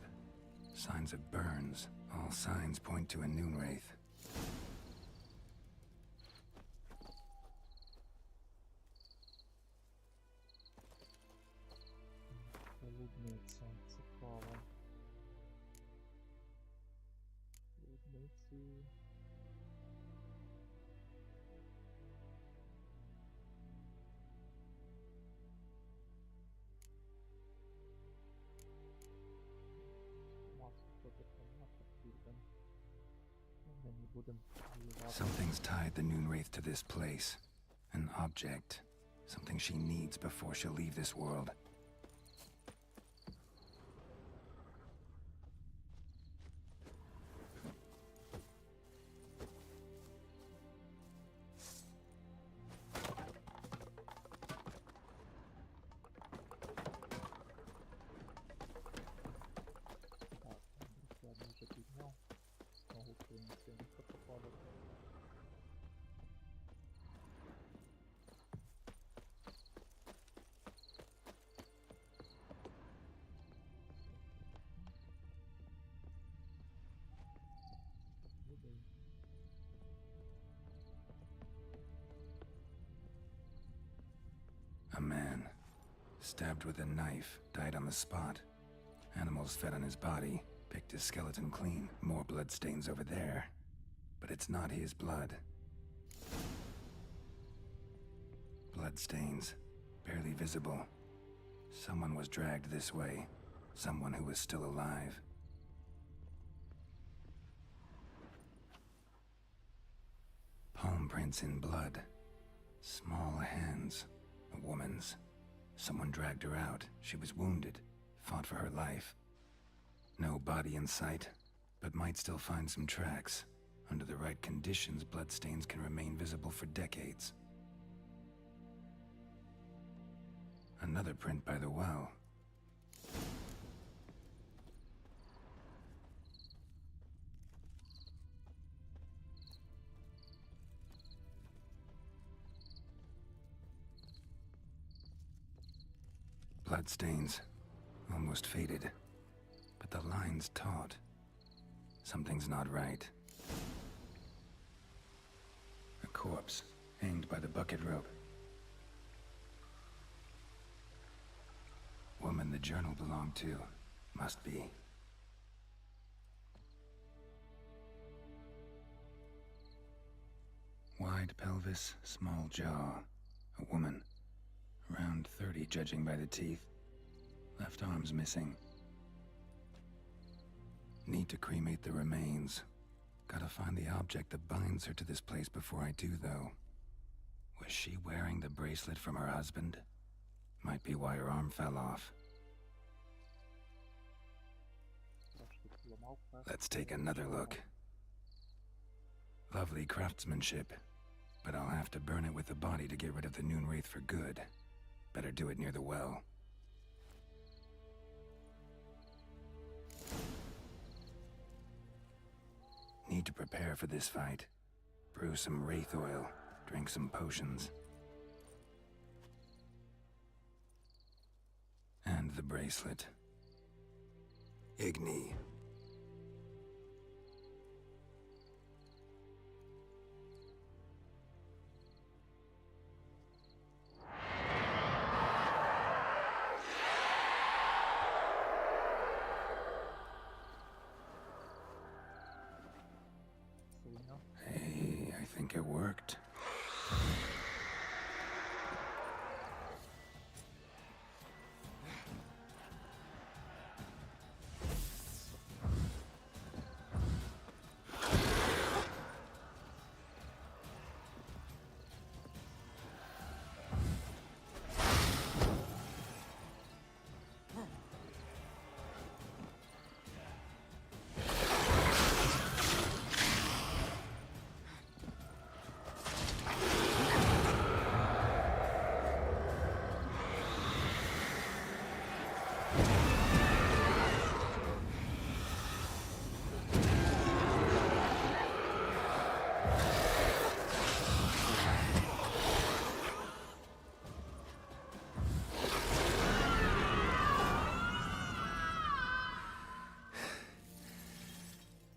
Signs of burns. All signs point to a noon wraith.
Лудниця. Цікаво. Лудниці... Масло проти примат потрібен. Ми не будемо воювати.
Something's tied the noon wraith to this place. An object. Something she needs before she'll leave this world.
Я вже підняв. Знову кинувся на фотопадок.
Stabbed with a knife, died on the spot. Animals fed on his body, picked his skeleton clean. More bloodstains over there. But it's not his blood. Bloodstains, barely visible. Someone was dragged this way. Someone who was still alive. Palm prints in blood. Small hands. A woman's. Someone dragged her out. She was wounded. Fought for her life. No body in sight, but might still find some tracks. Under the right conditions, bloodstains can remain visible for decades. Another print by the well. Bloodstains, almost faded, but the line's taut. Something's not right. A corpse, hanged by the bucket rope. Woman the journal belonged to, must be. Wide pelvis, small jaw. A woman. Around 30, judging by the teeth. Left arm's missing. Need to cremate the remains. Gotta find the object that binds her to this place before I do, though. Was she wearing the bracelet from her husband? Might be why her arm fell off. Let's take another look. Lovely craftsmanship, but I'll have to burn it with the body to get rid of the Noon Wraith for good. Better do it near the well. Need to prepare for this fight. Brew some wraith oil, drink some potions. And the bracelet. Igni. Hey, I think it worked.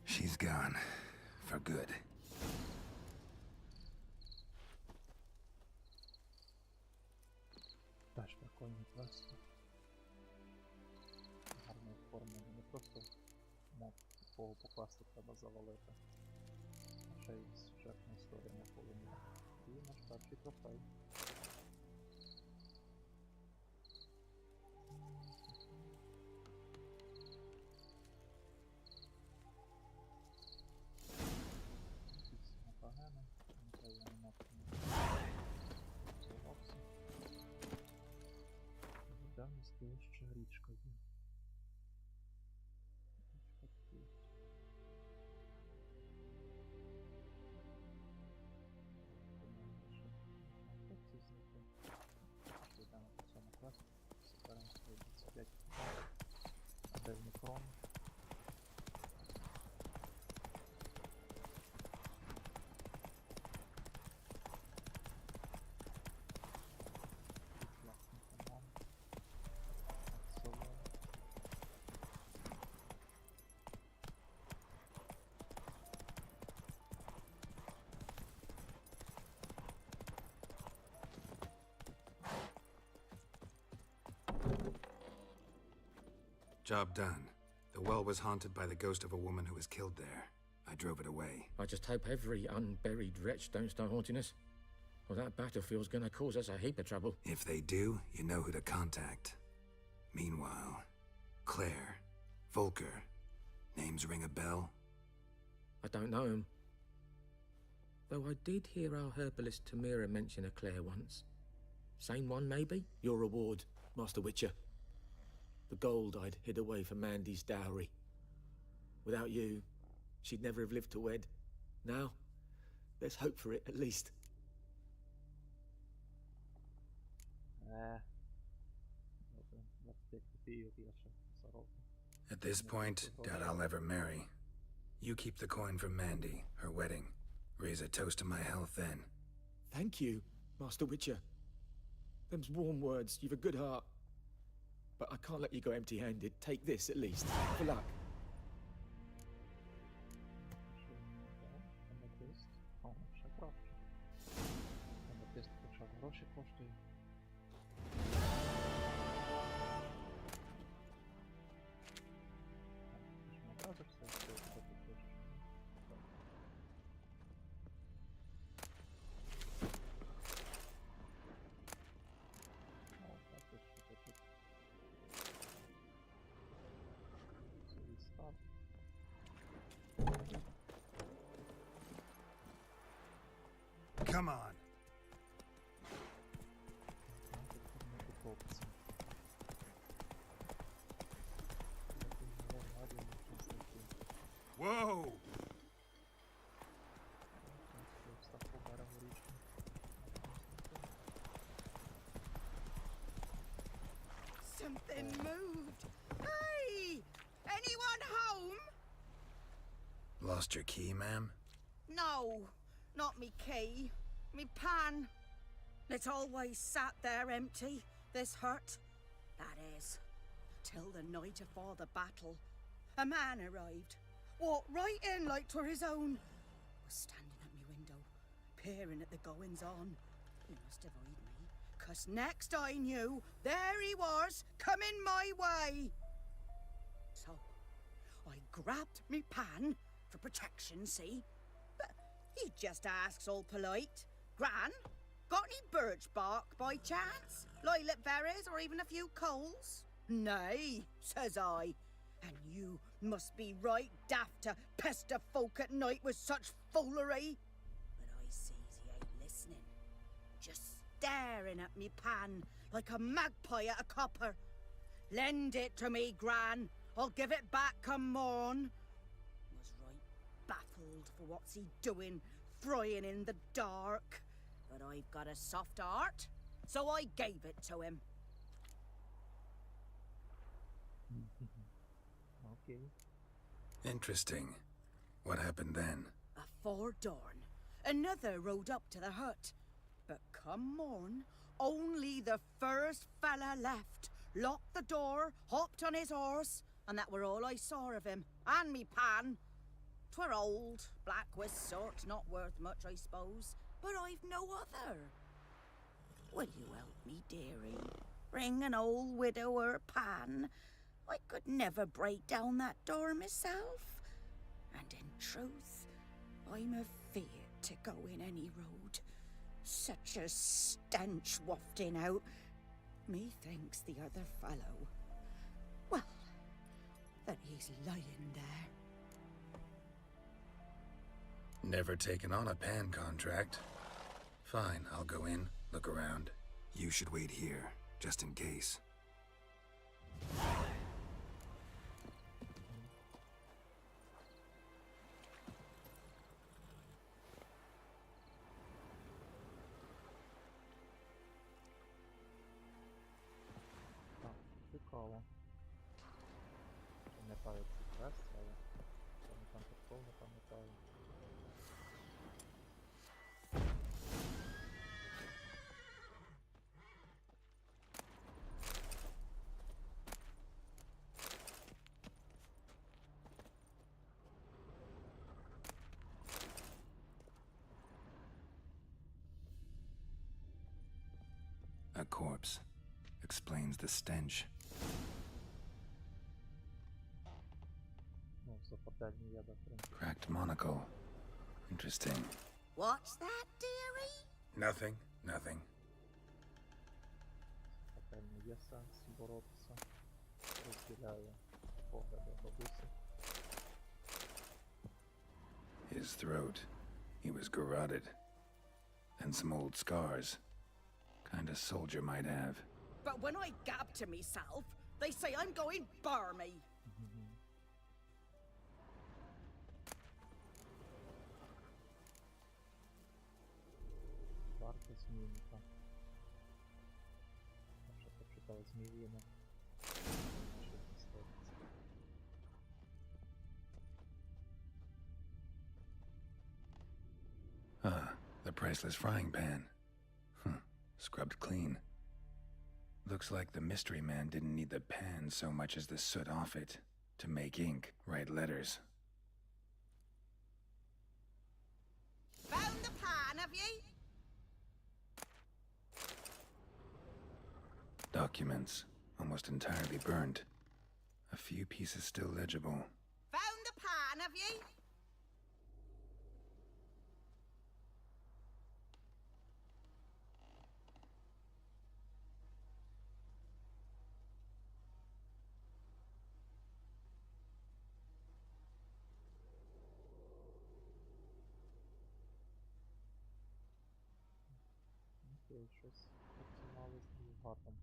She's gone. For good.
Теж прикольний квест. Гарно оформлено. Не просто моб, якого по квесту треба завалити. А ще й сюжетна історія навколо нього. І наш перший трофей. Погано, нехай я не матиму зливався. Де в нас ще річка є? Річка тут. Думаю, що це
Job done. The well was haunted by the ghost of a woman who was killed there. I drove it away.
I just hope every unburied wretch don't start haunting us. Well, that battlefield's gonna cause us a heap of trouble.
If they do, you know who to contact. Meanwhile, Claire, Volker, names ring a bell?
I don't know him. Though I did hear our herbalist Tamira mention a Claire once. Same one, maybe?
Your reward, Master Witcher. The gold I'd hid away for Mandy's dowry. Without you, she'd never have lived to wed. Now, there's hope for it, at least.
At this point, doubt I'll ever marry. You keep the coin from Mandy, her wedding. Raise a toast to my health then.
Thank you, Master Witcher. Them's warm words. You've a good heart. But I can't let you go empty-handed. Take this, at least. For luck.
Come on. Whoa!
Something moved. Hey! Anyone home?
Lost your key, ma'am?
No, not me key. Me pan. It's always sat there empty, this hut. That is, till the night afore the battle. A man arrived. Walked right in like 'twere his own. Was standing at me window, peering at the goings-on. He must have eyed me, 'cause next I knew, there he was, coming my way. So, I grabbed me pan, for protection, see? But he just asks all polite, Gran, got any birch bark by chance? Lilac berries or even a few coals? Nay, says I. And you must be right daft to pester folk at night with such foolery. But I sees he ain't listening. Just staring at me pan like a magpie at a copper. Lend it to me, Gran. I'll give it back come morn. Was right baffled for what's he doing, frying in the dark. But I've got a soft heart, so I gave it to him.
Okay.
Interesting. What happened then?
Afore dawn, another rode up to the hut. But come morn, only the first fella left. Locked the door, hopped on his horse, and that were all I saw of him. And me pan. 'Twere old, black with sort, not worth much, I suppose. But I've no other. Will you help me, dearie? Bring an old widower pan. I could never break down that door myself. And in truth, I'm afeard to go in any road. Such a stench wafting out. Methinks the other fellow, well, that he's lying there.
Never taken on a pan contract. Fine, I'll go in, look around. You should wait here, just in case.
Цікаво. Пам'ятаю цей квест, але там такого не пам'ятаю.
A corpse. Explains the stench.
за пательню є, в принципі.
Cracked monocle. Interesting.
What's that, dearie?
Nothing. Nothing.
Пательню є сенс боротися. Розділяю погляди бабусі.
His throat. He was garroted. And some old scars. Kind a soldier might have.
But when I gab to myself, they say I'm going barmy.
Варта змійника. Що почитав зміїна. Щось не стається.
Ah, the priceless frying pan. Scrubbed clean. Looks like the mystery man didn't need the pan so much as the soot off it to make ink, write letters.
Found the pan, have ye?
Documents, almost entirely burnt. A few pieces still legible.
Found the pan, have ye?
Окей, щось працювали з Відьмаком.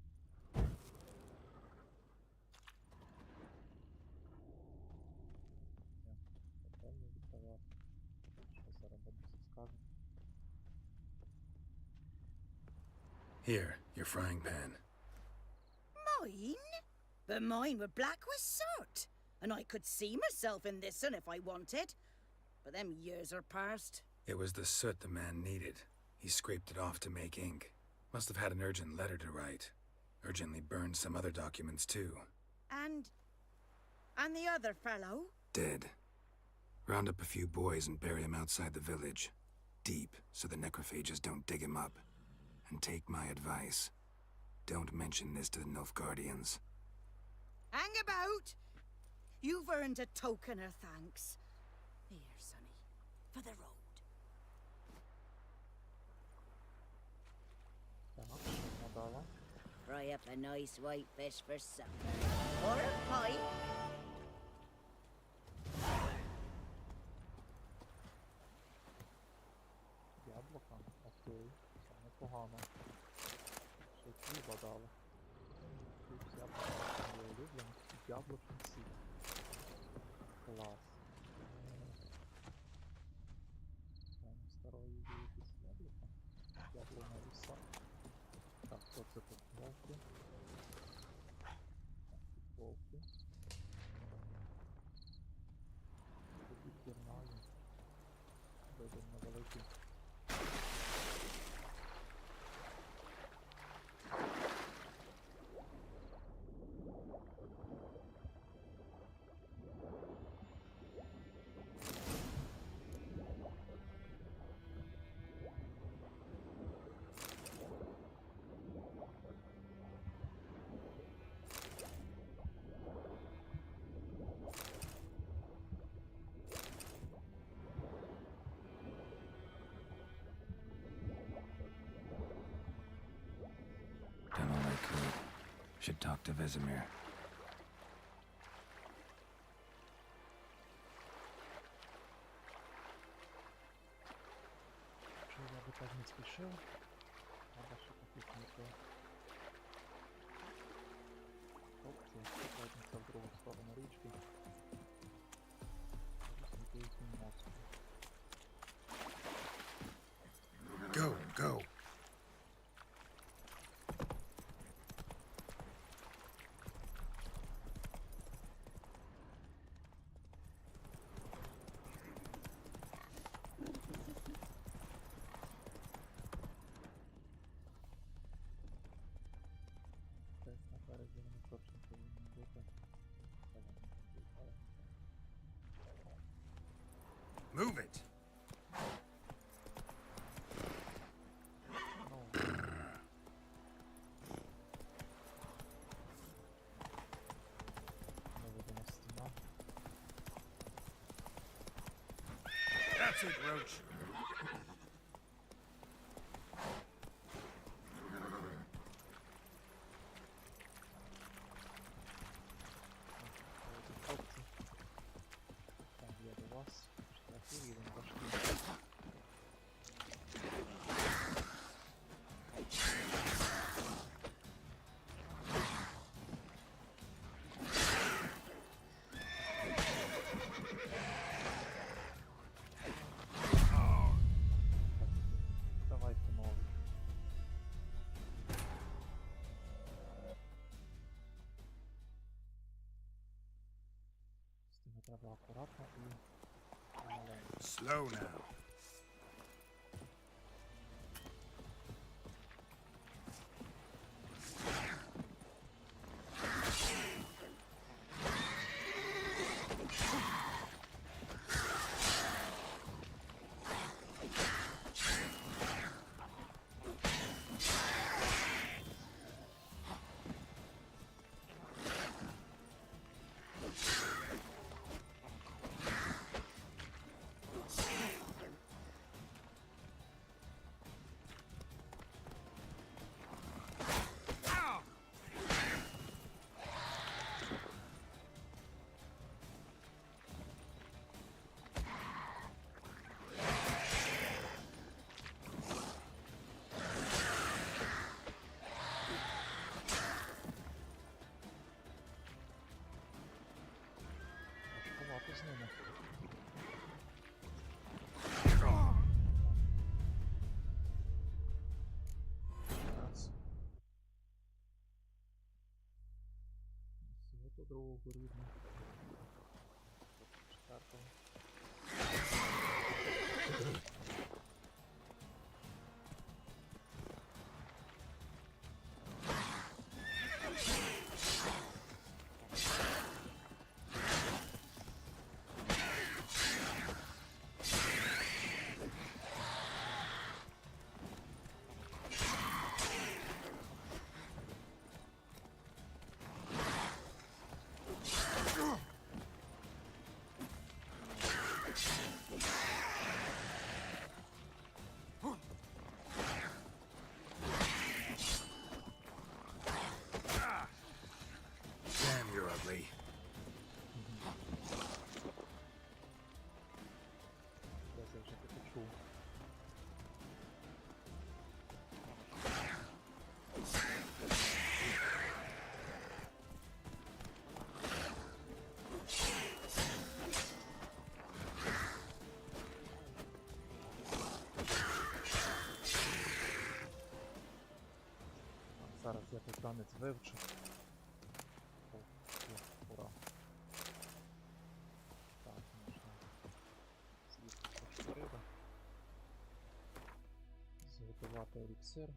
Пательню віддавати. Що зараз бабуся скаже?
Here, your frying pan.
Mine? But mine were black with soot. And I could see myself in this one if I wanted. But them years are past.
It was the soot the man needed. He scraped it off to make ink. Must have had an urgent letter to write. Urgently burned some other documents too.
And the other fellow?
Dead. Round up a few boys and bury him outside the village. Deep, so the necrophages don't dig him up. And take my advice. Don't mention this to the Nilfgaardians.
Hang about! You've earned a token of thanks. Here, sonny, for the road. Fry up a nice white fish for supper. Or a pie.
Яблука? Окей, це непогано. Ще хліба дали. Хліб з яблуками є улюблений. Яблучний сік. Клас. Там старої є якісь яблука. Яблуна ліса. Так, що це тут? Вовки. Так, тут вовки. Тут відбірнаю. Вийдемо невеликий.
Done all I could. Should talk to Vesemir.
Що я би так не спішив? Треба ще покупнути. Хлопці, покажемося в другу сторону річки. Візьміть їхній мост.
Go, go.
Десь на березі вони точно повинні бути. Це вони під'їхали.
Move it.
Невидима стіна.
take Roach.
Так, я до вас. Шляхи їдемо пошли. Давайте новий. З тими треба акуратно і помаленьку.
Slow now.
Важкувато з ними. Раз. Всього до другого рівня. Четвертого.
Damn, you're ugly.
Я це вже почув. Зараз я той танець вивчу. О, ура. Так, можна з'їсти трошки риби. Зготувати еліксир.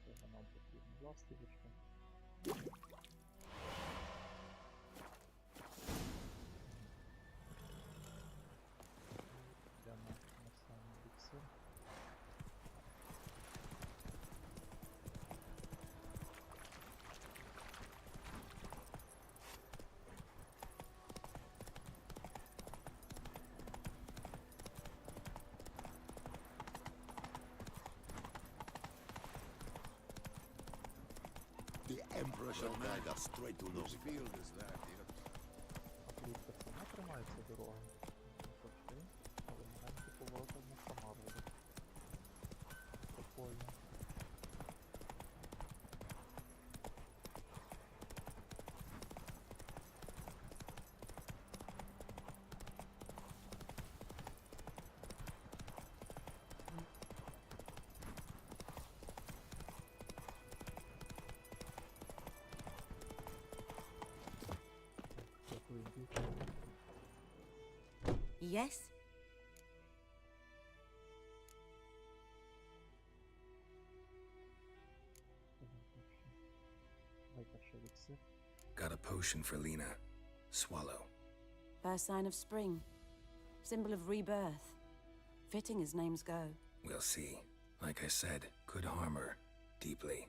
Цього нам потрібно ластівочку. Йдемо на сам еліксир.
The Emperor shall guide us straight to Whose field is that?
Плітка сама тримається дорога. Завжди, але маленькі повороти вона сама робить. Прикольно. Дякую, дівчата.
Yes?
Найкращий еліксир.
Got a potion for Lena. Swallow.
First sign of spring. Symbol of rebirth. Fitting as names go.
We'll see. Like I said, could harm her. Deeply.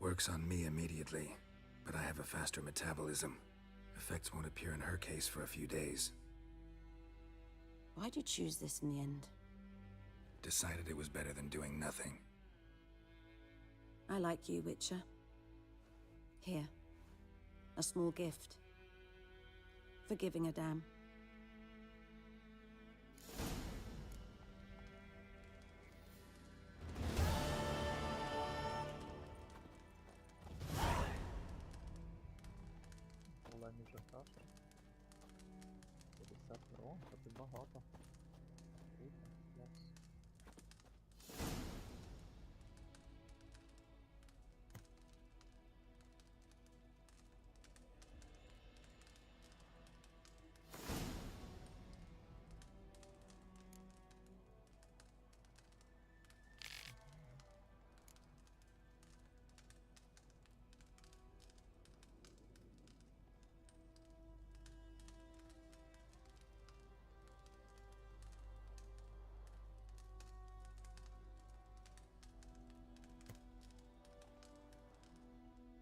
Works on me immediately. But I have a faster metabolism. Effects won't appear in her case for a few days.
Why'd you choose this in the end?
Decided it was better than doing nothing.
I like you, Witcher. Here. A small gift. For giving a damn.
Олені вже краще. 50 крон, це багато. Круто, клас.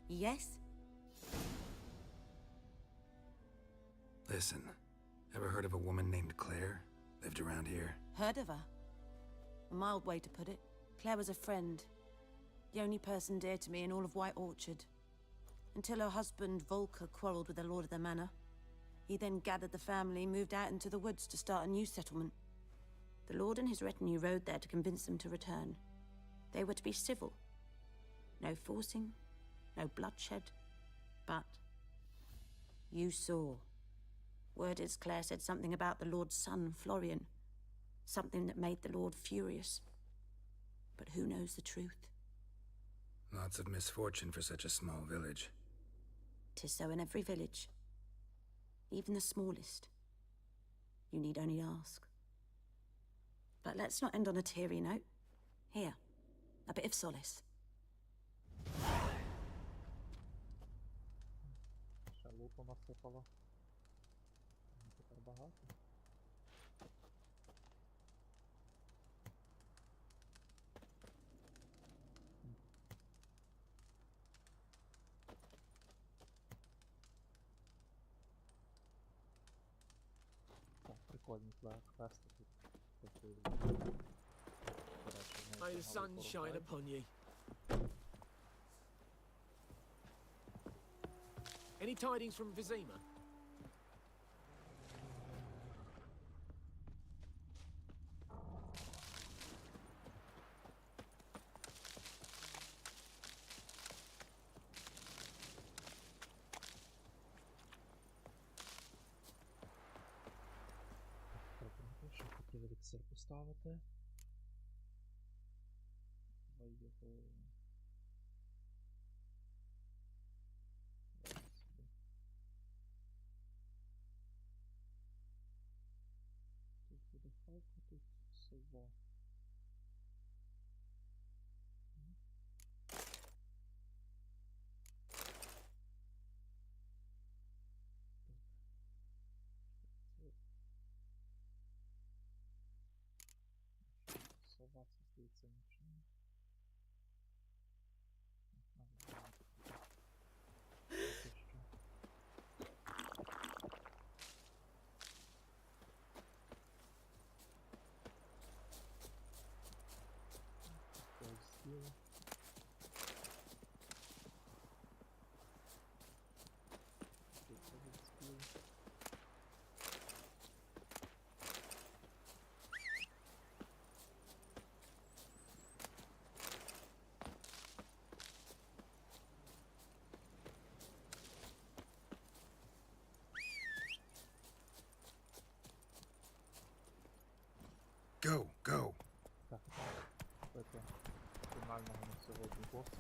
Yes?
Listen, ever heard of a woman named Claire? Lived around here?
Heard of her? A mild way to put it. Claire was a friend. The only person dear to me in all of White Orchard. Until her husband, Volker, quarreled with the lord of the manor. He then gathered the family, moved out into the woods to start a new settlement. The lord and his retinue rode there to convince them to return. They were to be civil. No forcing, no bloodshed. But you saw. Word is Claire said something about the lord's son, Florian. Something that made the lord furious. But who knows the truth?
Lots of misfortune for such a small village.
'Tis so in every village. Even the smallest. You need only ask. But let's not end on a teary note. Here, a bit of solace.
Ще лупу насипало. Тепер багато. Так, прикольні квести тут.
May the sun shine upon you. Any tidings from Vizima?
Що хотів еліксир поставити. Давай його... Тут буде халка, тут сова. Сова, це здається нічого.
Go, go!
Так, це фінального на сьогодні боса.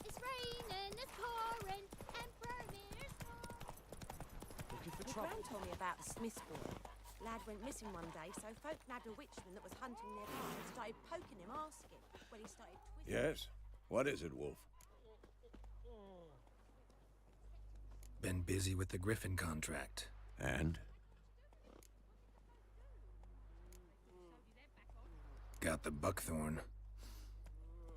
It's raining, it's pouring, Emperor Mirror's
Looking for
My
trouble?
gran told me about the Smith's boy. Lad went missing one day, so folk nabbed a witchman that was hunting nearby and started poking him, asking. When he started twisting...
Yes? What is it, Wolf?
Been busy with the Griffin contract.
And?
Got the buckthorn.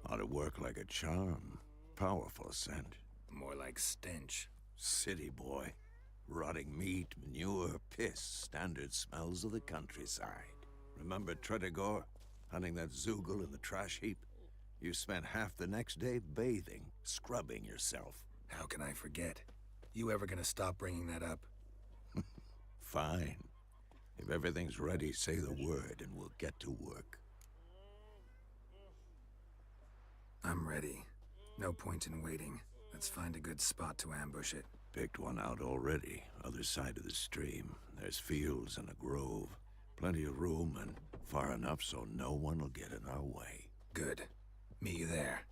Ought to work like a charm. Powerful scent.
More like stench.
City boy. Rotting meat, manure, piss. Standard smells of the countryside. Remember Tredigor? Hunting that Zoogle in the trash heap? You spent half the next day bathing, scrubbing yourself.
How can I forget? You ever gonna stop bringing that up?
Fine. If everything's ready, say the word and we'll get to work.
I'm ready. No point in waiting. Let's find a good spot to ambush it.
Picked one out already. Other side of the stream. There's fields and a grove. Plenty of room and far enough so no one will get in our way.
Good. Meet you there.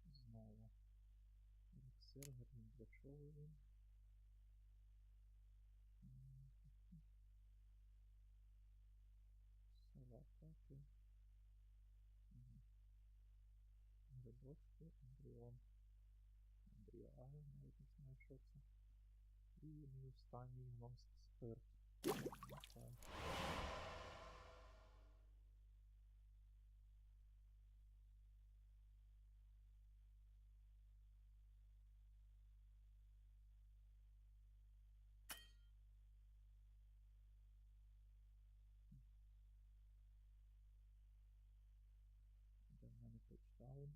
Знову. Еліксир, гарний для чого він? Салатаки. Грибочки, ембріон. Ембріали, навіть не знаю, що це. І мій останній гномський спирт. Так. Де в мене тачдаун?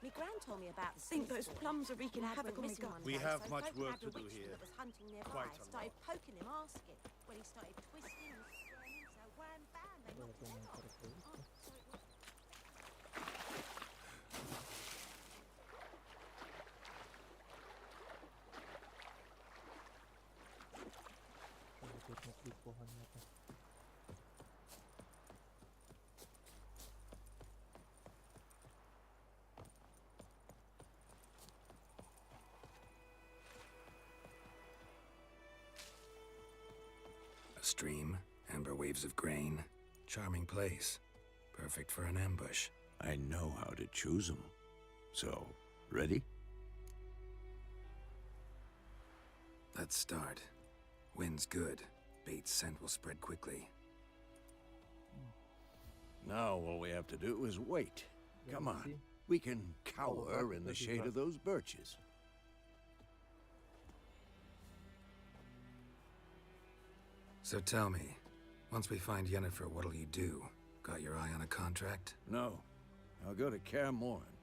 My gran told me about the think those plums are wreaking havoc on my garden.
We have much work to do here.
That was hunting nearby.
Quite a
Started
lot.
poking him, asking. When he started twisting and squirming, so wham bam, they knocked his head off. Oh, sorry.
Щоб тут не слід поганяти.
A stream, amber waves of grain. Charming place. Perfect for an ambush.
I know how to choose them. So, ready?
Let's start. Wind's good. Bait's scent will spread quickly.
Now all we have to do is wait. Come on. We can cower in the shade of those birches.
So tell me, once we find Yennefer, what'll you do? Got your eye on a contract?
No. I'll go to Kaer Morhen.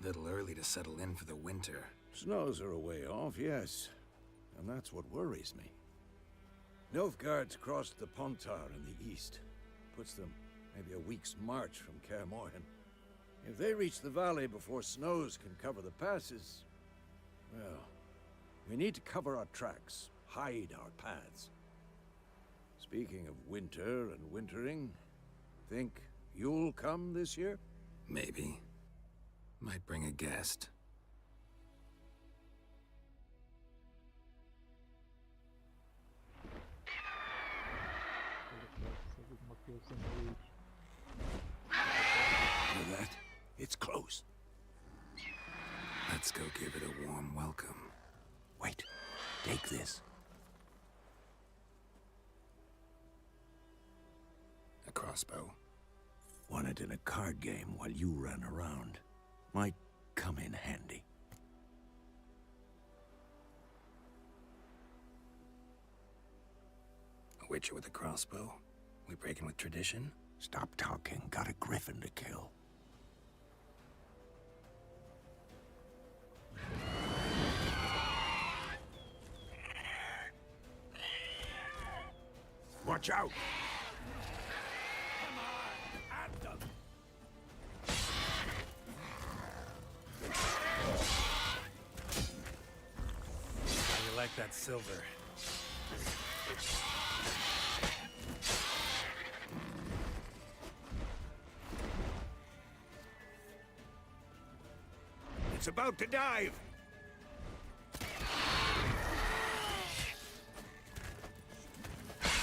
Little early to settle in for the winter.
Snows are a way off, yes. And that's what worries me. Nilfgaard's crossed the Pontar in the east. Puts them maybe a week's march from Kaer Morhen. If they reach the valley before snows can cover the passes, well, we need to cover our tracks, hide our paths. Speaking of winter and wintering, think you'll come this year?
Maybe. Might bring a guest.
Hear that? It's close.
Let's go give it a warm welcome.
Wait, take this.
A crossbow.
Won it in a card game while you ran around. Might come in handy.
A witcher with a crossbow? We breaking with tradition?
Stop talking. Got a griffin to kill.
Watch out!
How you like that silver?
It's about to dive!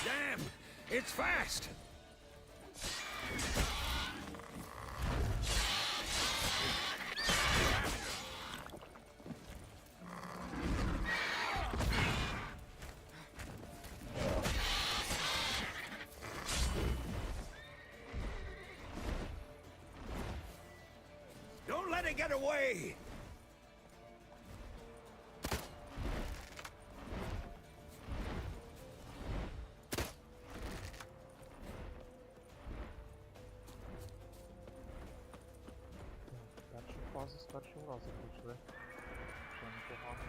Damn! It's fast! Don't let it get away!
Першу фазу з першого разу пройшли. Ще непогано.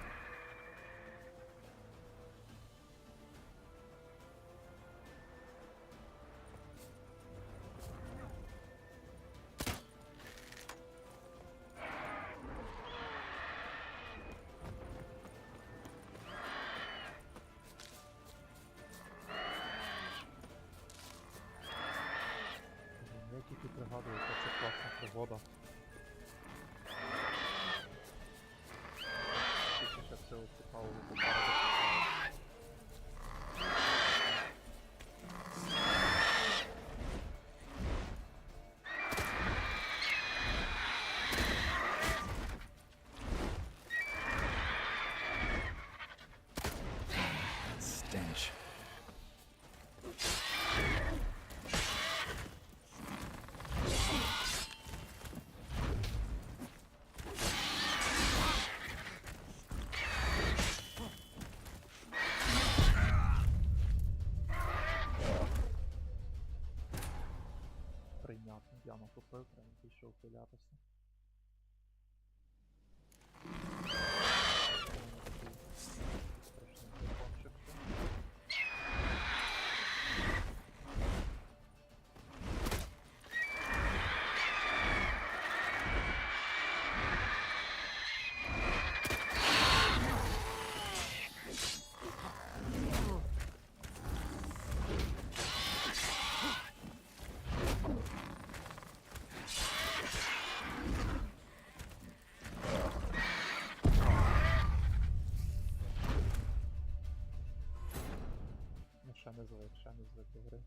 Я тільки пригадую, яка це класна пригода. Ще всього цікавого попереду.
Stench.
Прийнятно, я натупив, прям більше ухилятися. Страшний дракончик. Ще не звик до гри.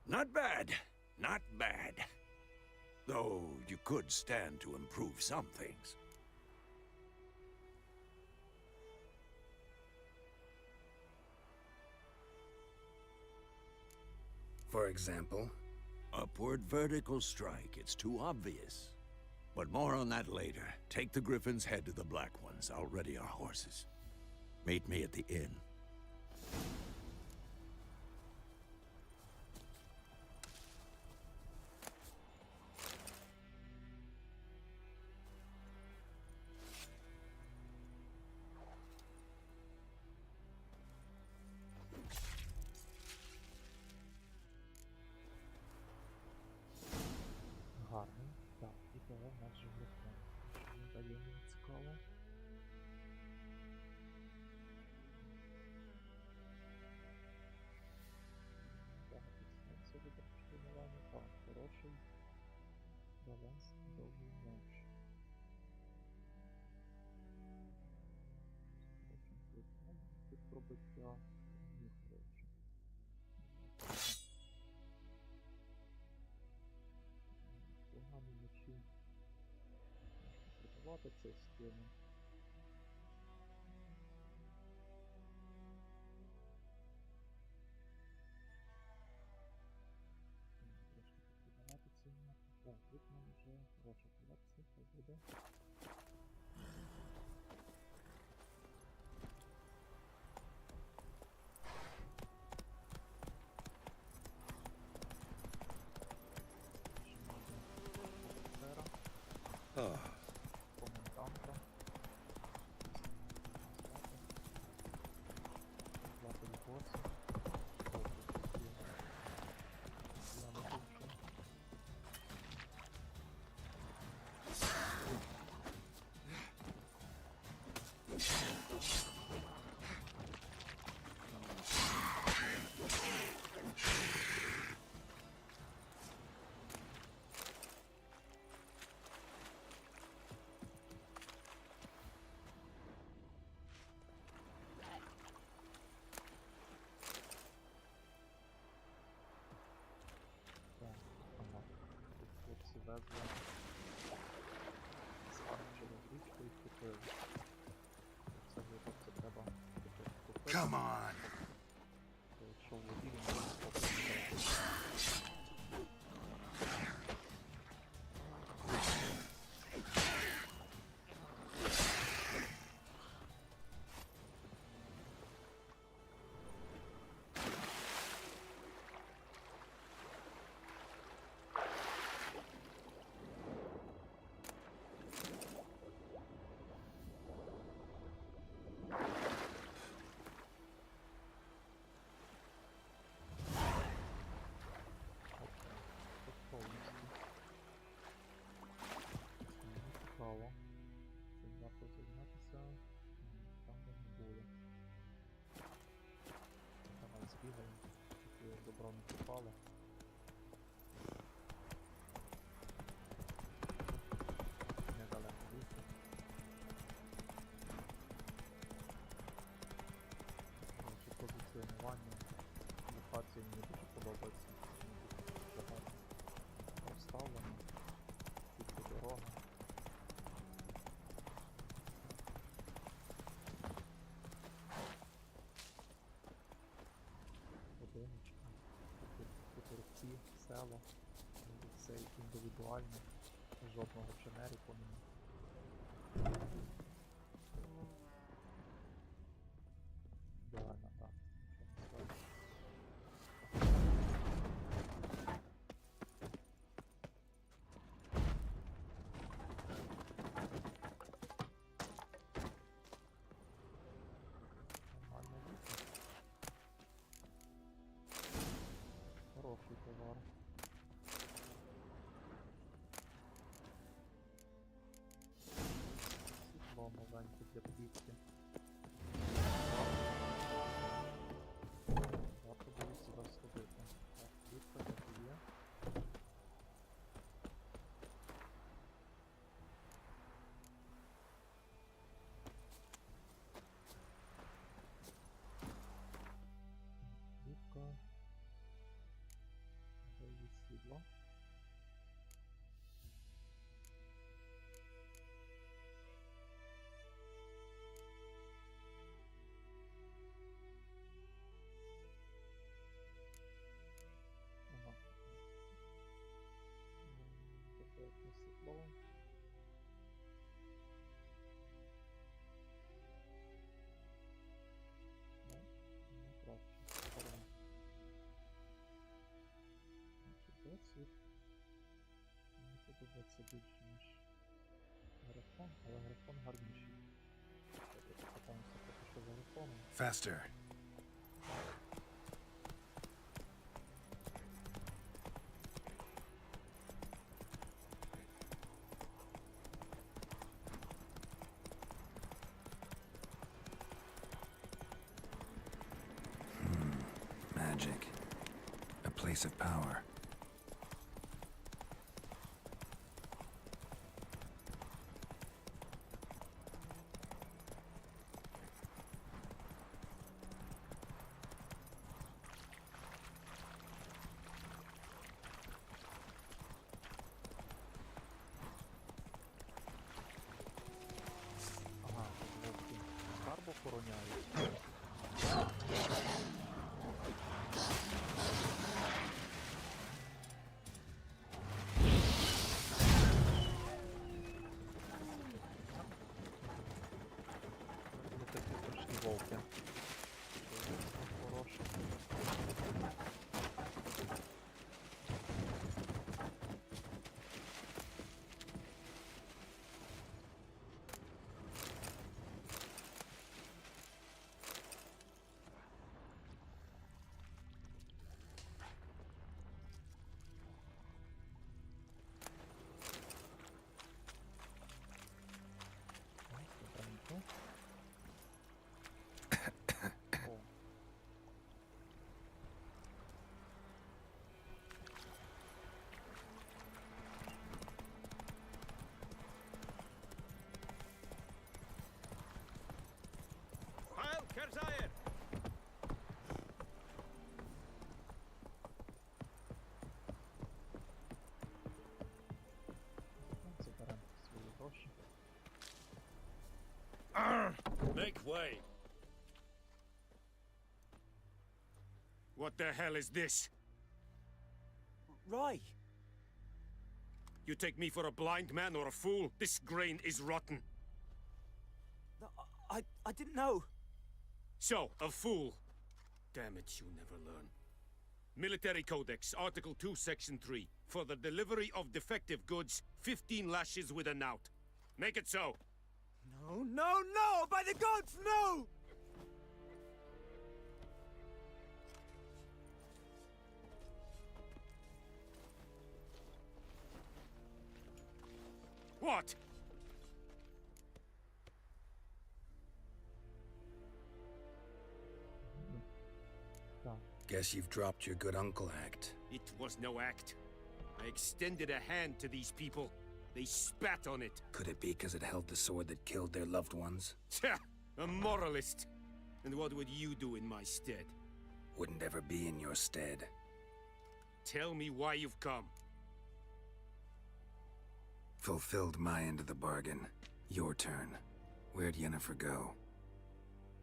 Not bad. Not bad. Though you could stand to improve some things.
For example?
Upward vertical strike. It's too obvious. But more on that later. Take the Griffin's head to the Black Ones. I'll ready our horses. Meet me at the inn.
Гарний. Так, і того в нас же грифон. Що він дає мені цікаво. Багато сенсу від тренування. Так, хороший. Баланс, довгий меч. Хороший грифон. Тут пробиття. Не хороше. Погані мечі. Можна придавати цей стіну. Трошки придавати цей меч. Так, тут в мене вже хороша колекція, хай буде. Коменданта. Звати Льгоса. Я не душу. Так, ага. Тут хлопці везли. Схарм через річку і купили. Це виявиться треба купити.
Come on!
Бо якщо в воді він буде попити. Тут повністю. Мені цікаво. Цим варто займатися там, де не було. Давай збігаємо, тільки добро не попало. Недалеко вийти. Коротше, позиціонування локації мені дуже подобається. Дуже гарно розставлено. Тільки дорога. Будиночки, хуторці, село. Все індивідуально. Жодного дженеріку нема. Ідеально, так. Нічого не скажеш. Нормально вийшло. Хороший товар. Світло. сідло. Ага. Добре, сідло. Досвід. Мені подобається більше, ніж графон, але графон гарніший. Покатаємося поки що за графоном.
Faster. Magic. A place of power.
Ага, вовки скарб охороняють. Вони такі страшні вовки. Хороші. Добренько. О.
Heil, Kerzayer!
Заберемо свої гроші.
Make way. What the hell is this?
Roy!
You take me for a blind man or a fool? This grain is rotten.
I didn't know.
So, a fool. Damn it, you never learn. Military Codex, Article 2, Section 3. For the delivery of defective goods, 15 lashes with a knout. Make it so.
No, no, no! By the gods, no!
What?
Так.
Guess you've dropped your good uncle act.
It was no act. I extended a hand to these people. They spat on it.
Could it be because it held the sword that killed their loved ones?
Tja, a moralist. And what would you do in my stead?
Wouldn't ever be in your stead.
Tell me why you've come.
Fulfilled my end of the bargain. Your turn. Where'd Yennefer go?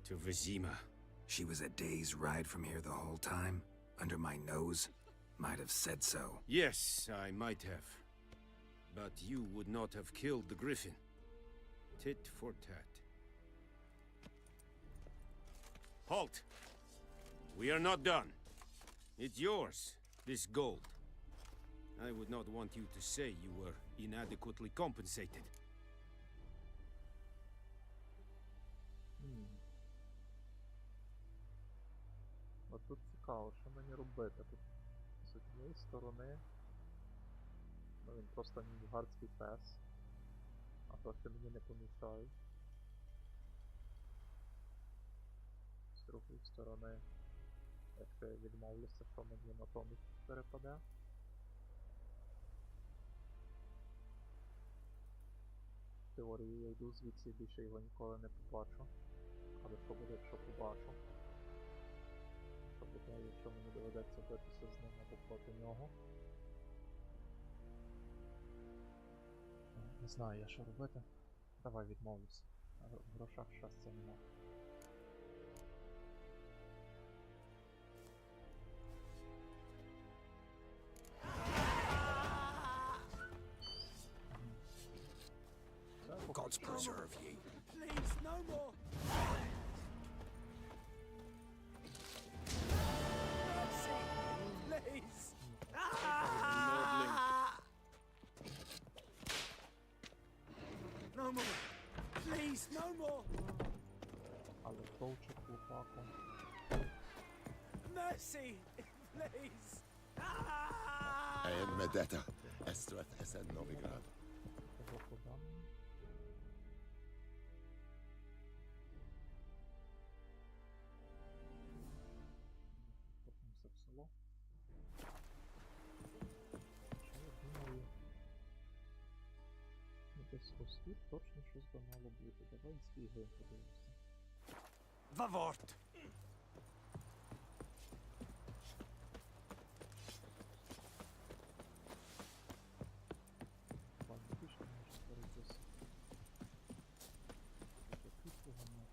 To Vizima.
She was a day's ride from here the whole time? Under my nose? Might have said so.
Yes, I might have. But you would not have killed the griffin. Tit for tat. Halt! We are not done. It's yours, this gold. I would not want you to say you were inadequately compensated.
От тут цікаво, що мені робити тут. З однієї сторони, ну він просто нільфгардський пес, а гроші мені не помішають. З другої сторони, якщо я відмовлюся, що мені натомість перепаде. В теорії я йду звідси і більше його ніколи не побачу. Але що буде, якщо побачу? Що буде, якщо мені доведеться битися з ним або проти нього? Не знаю я, що робити. Давай відмовлюсь. В грошах щастя нема.
God's preserve ye.
Please, no more. Mercy, please. No more. Please, no more.
Але товче хлопака.
Mercy, please.
Medeta, estreth esen novigrad.
Того подам. Потимося в село. Що я думаю? Ну, десь ось тут точно щось би мало бути. Давай збігаємо, подивимося.
Ваворт.
Ладно, пішли, може перейдеться. Тут погано.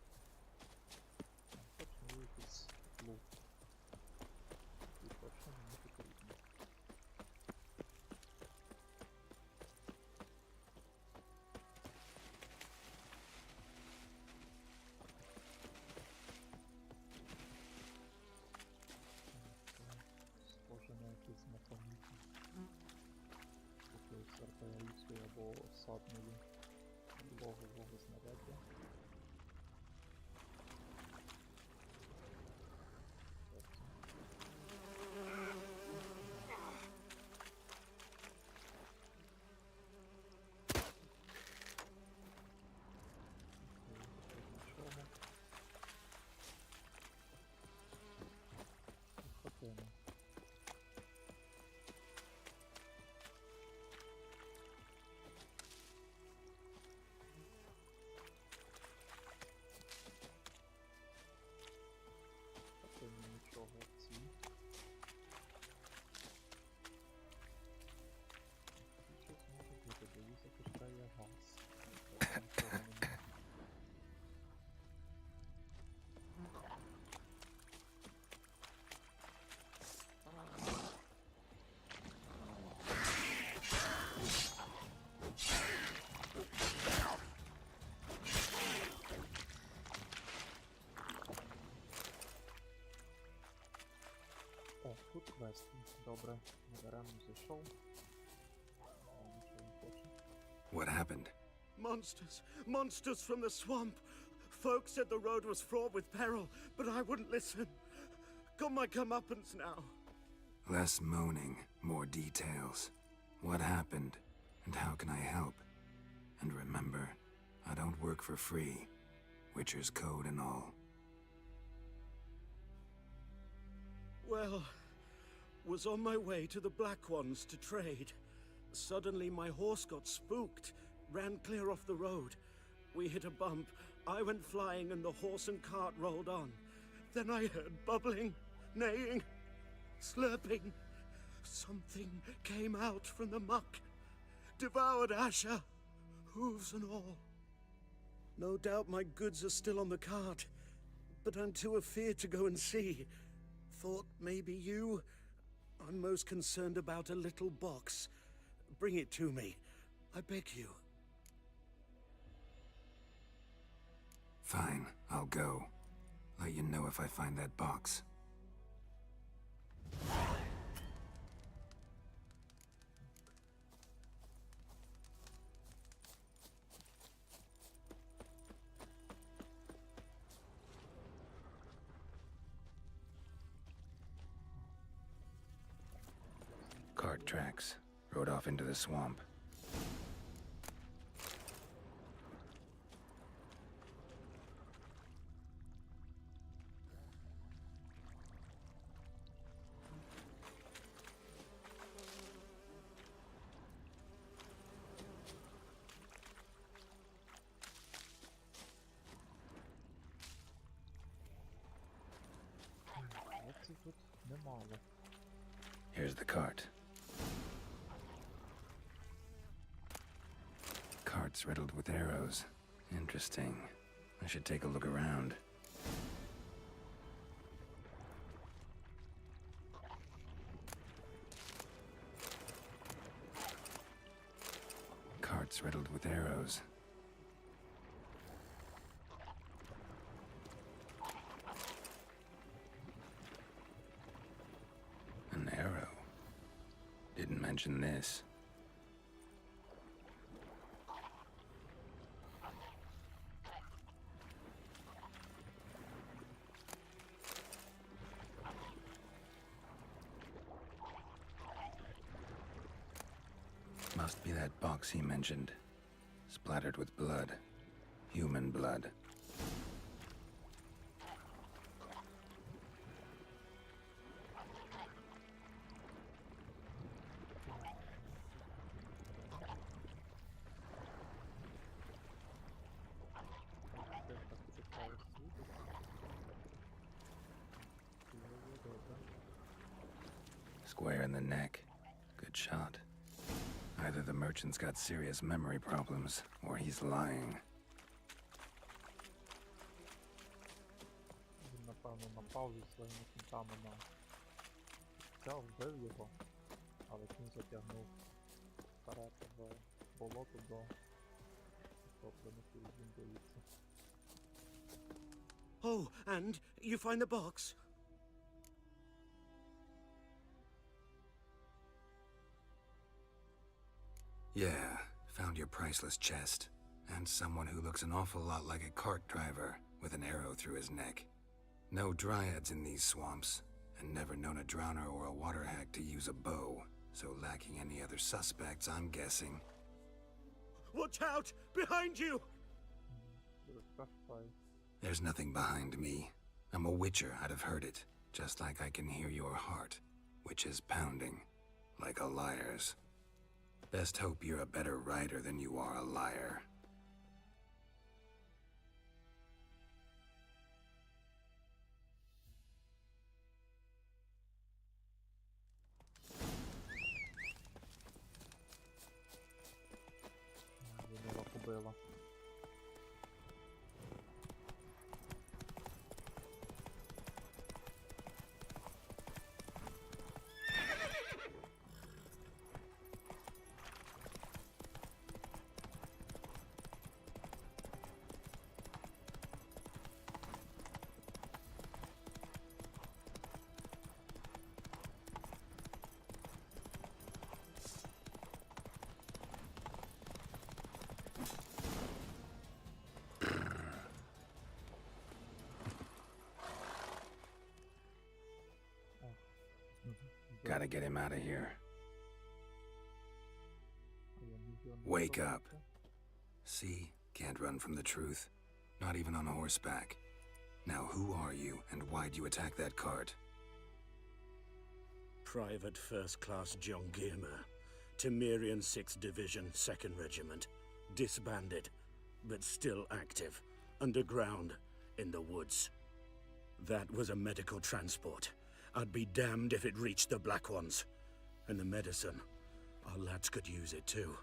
Там точно є якийсь лут. І точно мені потрібно. Схоже на якийсь механізм. Якоїсь артилерійської або осадної вологового знаряддя. Хатина. Хатина нічого в цій. Щось може бути, бо їй запускає газ. Нічого немає. О, тут квест. Добре, надаремно зайшов. Нічого не хоче.
What happened?
Monsters! Monsters from the swamp! Folks said the road was fraught with peril, but I wouldn't listen. Got my comeuppance now.
Less moaning, more details. What happened, and how can I help? And remember, I don't work for free. Witcher's code and all.
Well, was on my way to the Black Ones to trade. Suddenly my horse got spooked, ran clear off the road. We hit a bump, I went flying and the horse and cart rolled on. Then I heard bubbling, neighing, slurping. Something came out from the muck, devoured Asher, hooves and all. No doubt my goods are still on the cart, but I'm too afeard to go and see. Thought maybe you. I'm most concerned about a little box. Bring it to me. I beg you.
Fine, I'll go. Let you know if I find that box. Cart tracks. Rode off into the swamp.
Хлопців тут немало.
Here's the cart. Carts riddled with arrows. Interesting. I should take a look around. Carts riddled with arrows. An arrow. Didn't mention this. Must be that box he mentioned. Splattered with blood. Human blood. Square in the neck. Good shot. Either the merchant's got serious memory problems, or he's lying.
Він, напевно, напав зі своїми кінтами на... Взяв, вбив його, але кінь затягнув вперед до болоту, до топлених, і він боїться.
Oh, and you find the box?
Yeah, found your priceless chest. And someone who looks an awful lot like a cart driver, with an arrow through his neck. No dryads in these swamps, and never known a drowner or a water hag to use a bow. So lacking any other suspects, I'm guessing.
Watch out! Behind you!
There's nothing behind me. I'm a witcher, I'd have heard it. Just like I can hear your heart, which is pounding, like a liar's. Best hope you're a better writer than you are a liar.
Його побило.
Gotta get him out of here. Wake up. See? Can't run from the truth. Not even on horseback. Now who are you, and why'd you attack that cart?
Private First Class John Giermer, Temerian 6th Division, 2nd Regiment. Disbanded, but still active. Underground, in the woods. That was a medical transport. I'd be damned if it reached the Black Ones. And the medicine, our lads could use it too.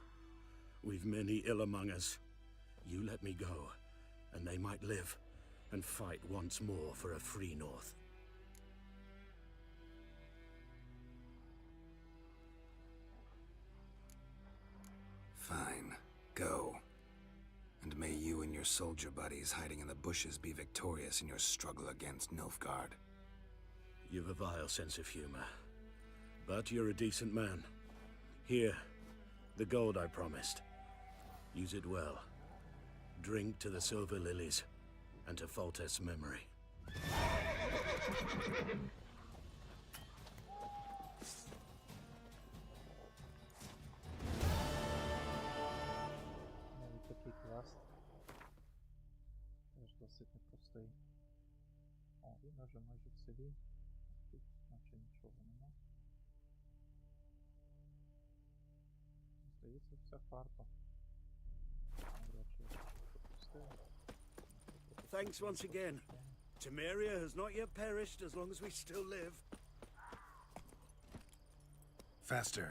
We've many ill among us. You let me go, and they might live and fight once more for a free North.
Fine. Go. And may you and your soldier buddies hiding in the bushes be victorious in your struggle against Nilfgaard.
You've a vile sense of humor. But you're a decent man. Here, the gold I promised. Use it well. Drink to the silver lilies, and to Foltest's memory.
Навіть такий квест. Теж досить непростий. О, він вже майже в селі. Тут наче нічого нема. Здається, вся фарба. Навряд чи я щось пропустив.
Thanks once again. Temeria has not yet perished as long as we still live.
Faster.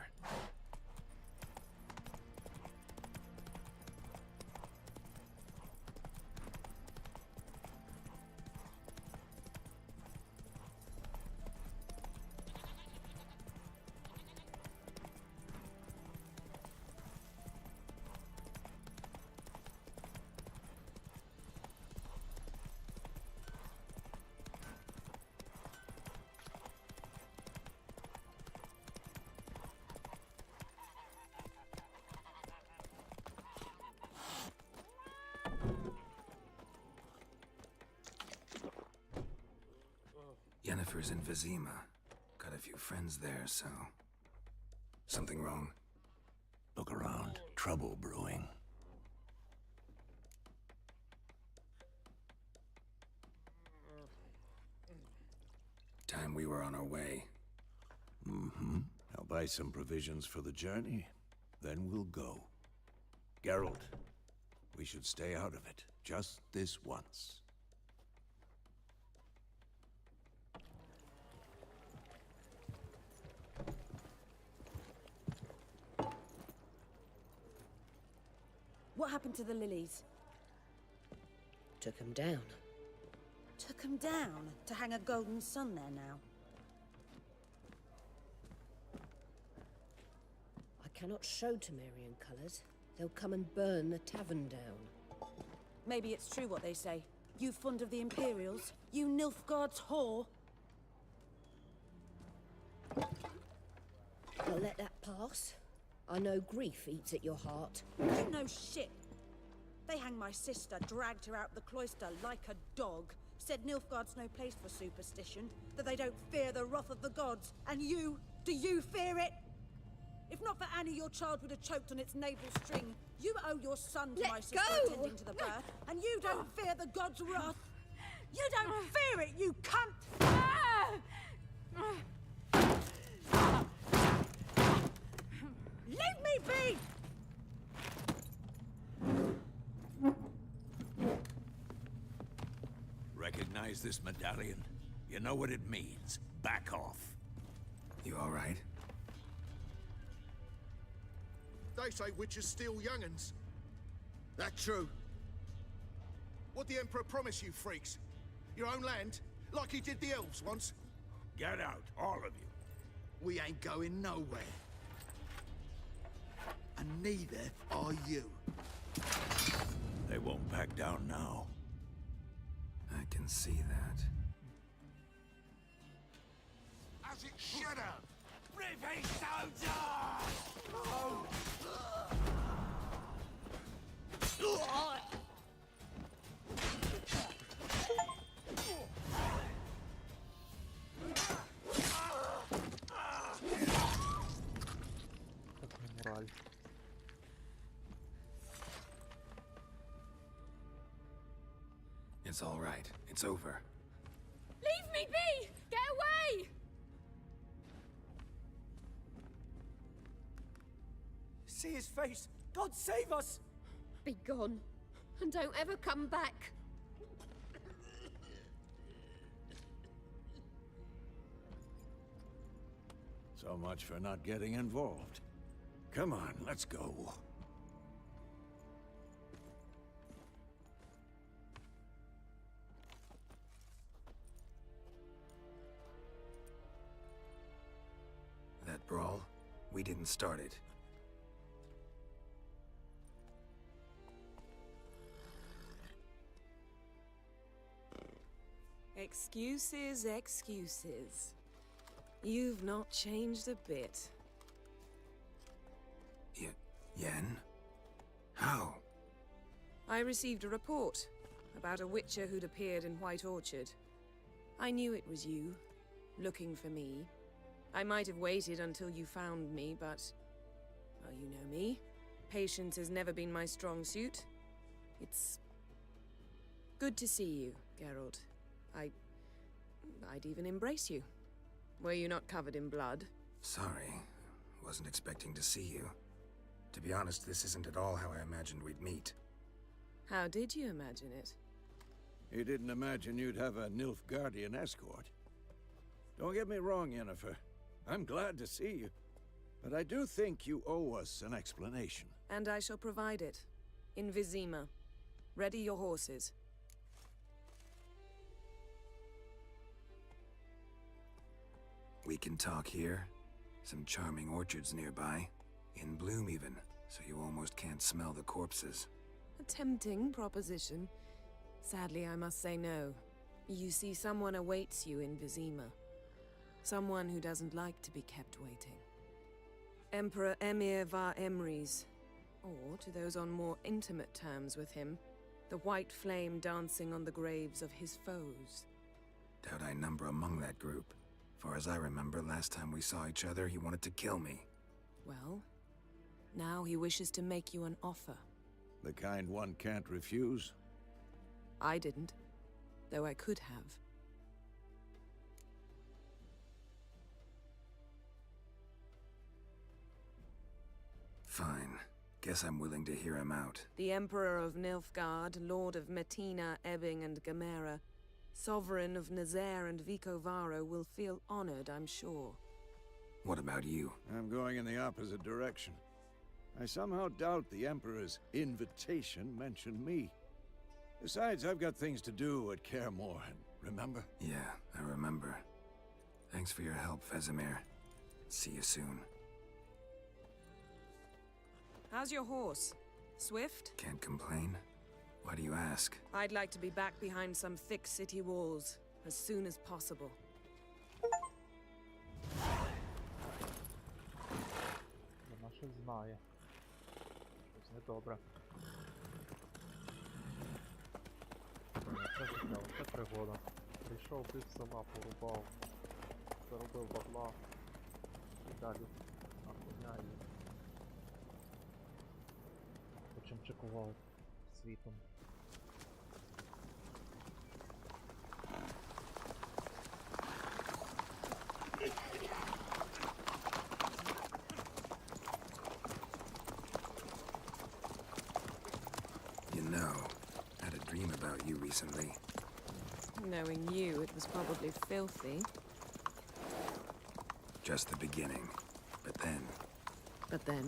Yennefer's in Vizima. Got a few friends there, so... Something wrong?
Look around. Trouble brewing.
Time we were on our way.
Mm-hmm. I'll buy some provisions for the journey, then we'll go. Geralt, we should stay out of it, just this once.
What happened to the lilies?
Took 'em down.
Took 'em down to hang a golden sun there now.
I cannot show Temerian colours. They'll come and burn the tavern down.
Maybe it's true what they say. You fond of the Imperials? You Nilfgaard's whore?
I'll let that pass. I know grief eats at your heart.
You know shit. They hanged my sister, dragged her out the cloister like a dog. Said Nilfgaard's no place for superstition, that they don't fear the wrath of the gods. And you? Do you fear it? If not for Annie, your child would have choked on its navel string. You owe your son to my sister attending to the birth, and you don't fear the gods' wrath. You don't fear it, you cunt! Leave me be!
Recognize this medallion? You know what it means. Back off.
You all right?
They say witches steal young'uns. That true? What'd the Emperor promise you freaks? Your own land? Like he did the elves once?
Get out, all of you.
We ain't going nowhere. And neither are you.
They won't back down now.
I can see that.
As it should have!
Ripping soldier! Oh.
Мораль.
It's all right. It's over.
Leave me be! Get away!
See his face! God save us!
Be gone, and don't ever come back.
So much for not getting involved. Come on, let's go.
That brawl, we didn't start it.
Excuses, excuses. You've not changed a bit.
Yen? How?
I received a report about a witcher who'd appeared in White Orchard. I knew it was you, looking for me. I might have waited until you found me, but... well, you know me. Patience has never been my strong suit. It's... good to see you, Geralt. I'd even embrace you. Were you not covered in blood?
Sorry. Wasn't expecting to see you. To be honest, this isn't at all how I imagined we'd meet.
How did you imagine it?
You didn't imagine you'd have a Nilfgaardian escort. Don't get me wrong, Yennefer. I'm glad to see you. But I do think you owe us an explanation.
And I shall provide it. In Vizima. Ready your horses.
We can talk here. Some charming orchards nearby. In bloom even, so you almost can't smell the corpses.
A tempting proposition. Sadly, I must say no. You see, someone awaits you in Vizima. Someone who doesn't like to be kept waiting. Emperor Emir var Emrys. Or, to those on more intimate terms with him, the white flame dancing on the graves of his foes.
Doubt I number among that group. Far as I remember, last time we saw each other, he wanted to kill me.
Well, now he wishes to make you an offer.
The kind one can't refuse?
I didn't, though I could have.
Fine. Guess I'm willing to hear him out.
The Emperor of Nilfgaard, Lord of Metina, Ebbing, and Gamera, Sovereign of Nazaire and Vicovaro will feel honored, I'm sure.
What about you?
I'm going in the opposite direction. I somehow doubt the Emperor's invitation mentioned me. Besides, I've got things to do at Kaer Morhen, remember?
Yeah, I remember. Thanks for your help, Vesemir. See you soon.
How's your horse? Swift?
Can't complain. Why do you ask?
I'd like to be back behind some thick city walls as soon as possible.
Вона щось знає. Щось недобре. Це життя, це пригода. Прийшов, пів села, порубав, заробив бабла і далі на коня і потім чекував світом.
You know, I had a dream about you recently.
Knowing you, it was probably filthy.
Just the beginning. But then...
But then?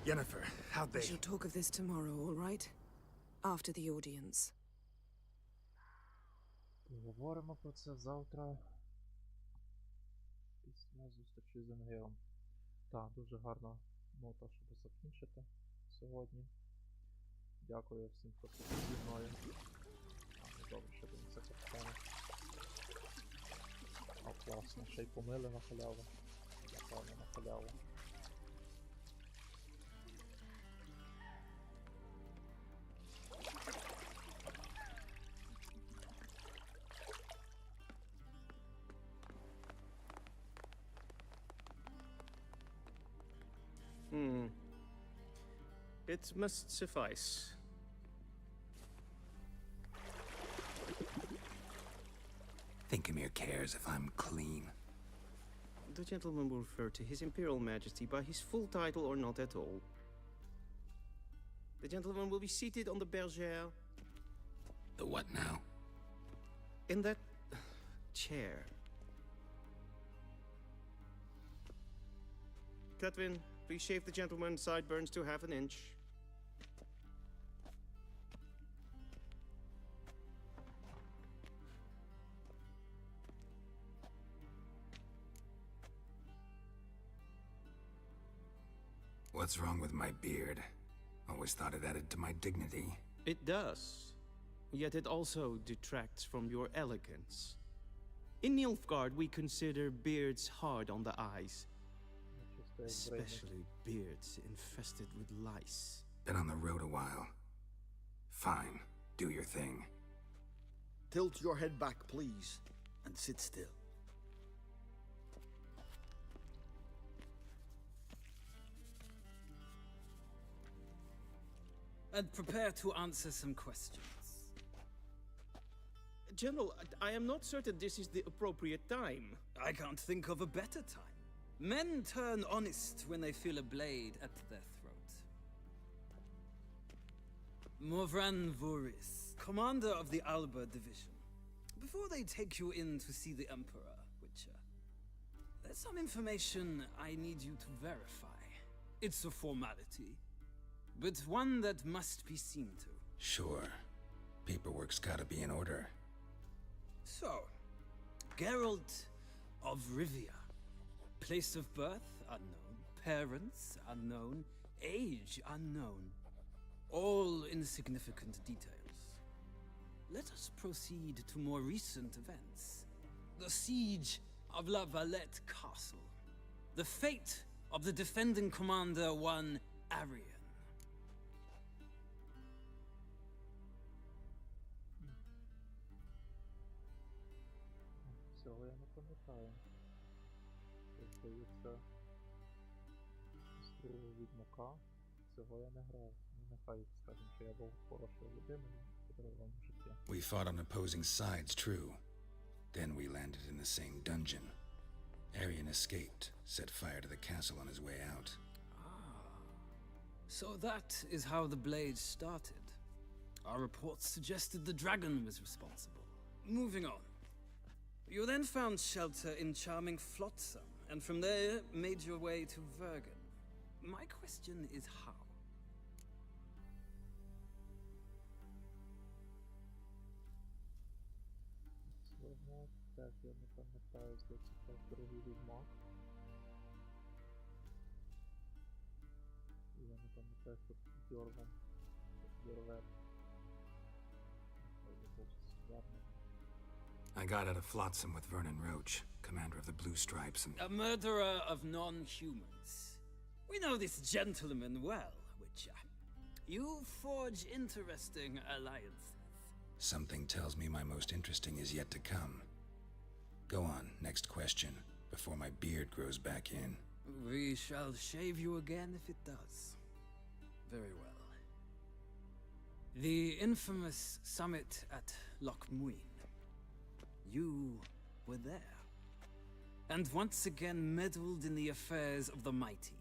Yennefer, how'd
We
they...
shall talk of this tomorrow, all right? After the audience.
Поговоримо про це завтра після зустрічі з Енгером. Так, дуже гарна нота, щоб закінчити сьогодні. Дякую всім, хто тут зі мною. Добре, що він це капітане. О, класно, ще й помили на халяву. Напевно, на халяву.
It must suffice.
Think Emir cares if I'm clean.
The gentleman will refer to His Imperial Majesty by his full title or not at all. The gentleman will be seated on the bergère.
The what now?
In that chair. Catwin, please shave the gentleman's sideburns to half an inch.
What's wrong with my beard? Always thought it added to my dignity.
It does. Yet it also detracts from your elegance. In Nilfgaard, we consider beards hard on the eyes. Especially beards infested with lice.
Been on the road a while. Fine, do your thing.
Tilt your head back, please, and sit still.
And prepare to answer some questions.
General, I am not certain this is the appropriate time.
I can't think of a better time. Men turn honest when they feel a blade at their throat. Morvran Voris, commander of the Alba Division. Before they take you in to see the Emperor, Witcher, there's some information I need you to verify. It's a formality, but one that must be seen to.
Sure. Paperwork's gotta be in order.
So, Geralt of Rivia. Place of birth, unknown. Parents, unknown. Age, unknown. All insignificant details. Let us proceed to more recent events. The siege of La Valette Castle. The fate of the defending commander, one Arian.
Цього я не пам'ятаю. Здається, з другого Відьмака цього я не грав. Ну, нехай, скажімо, що я був хорошою людиною в подорожному житті.
We fought on opposing sides, true. Then we landed in the same dungeon. Arian escaped, set fire to the castle on his way out.
So that is how the blade started. Our reports suggested the dragon was responsible. Moving on. You then found shelter in charming Flotsam, and from there made your way to Vergen. My question is how?
Цього теж я не пам'ятаю, здається, це другий Відьмак. І я не пам'ятаю, що Дьорван, Дьорвет.
I got out of Flotsam with Vernon Roach, commander of the Blue Stripes, and...
A murderer of non-humans. We know this gentleman well, Witcher. You forge interesting alliances.
Something tells me my most interesting is yet to come. Go on, next question, before my beard grows back in.
We shall shave you again if it does. Very well. The infamous summit at Loch Muin. You were there, and once again meddled in the affairs of the mighty.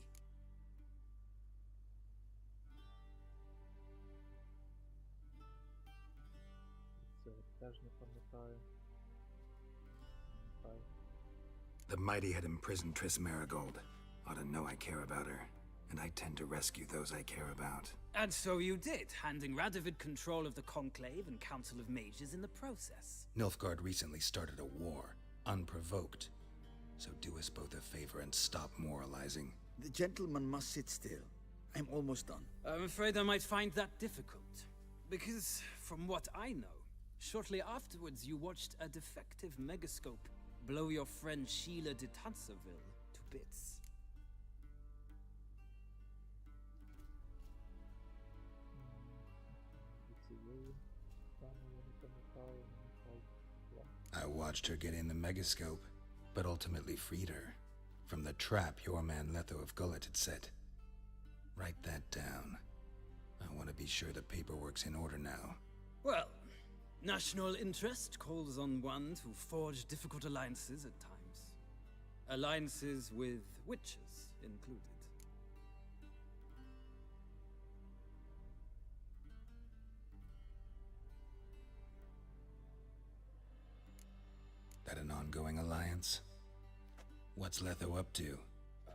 The mighty had imprisoned Triss Marigold. Ought to know I care about her, and I tend to rescue those I care about.
And so you did, handing Radovid control of the Conclave and Council of Mages in the process.
Nilfgaard recently started a war, unprovoked. So do us both a favor and stop moralizing.
The gentleman must sit still. I'm almost done.
I'm afraid I might find that difficult. Because, from what I know, shortly afterwards you watched a defective megascope blow your friend Sheila de Tanserville to bits.
I watched her get in the megascope, but ultimately freed her from the trap your man Letho of Gullet had set. Write that down. I want to be sure the paperwork's in order now.
Well, national interest calls on one to forge difficult alliances at times. Alliances with witches included.
That an ongoing alliance? What's Letho up to?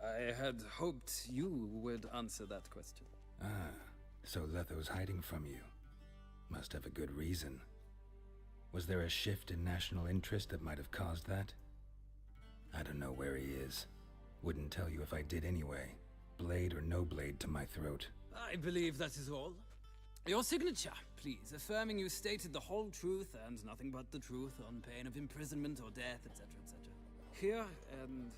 I had hoped you would answer that question.
Ah, so Letho's hiding from you. Must have a good reason. Was there a shift in national interest that might have caused that? I don't know where he is. Wouldn't tell you if I did anyway. Blade or no blade to my throat.
I believe that is all. Your signature, please, affirming you stated the whole truth and nothing but the truth on pain of imprisonment or death, etc., etc. Here and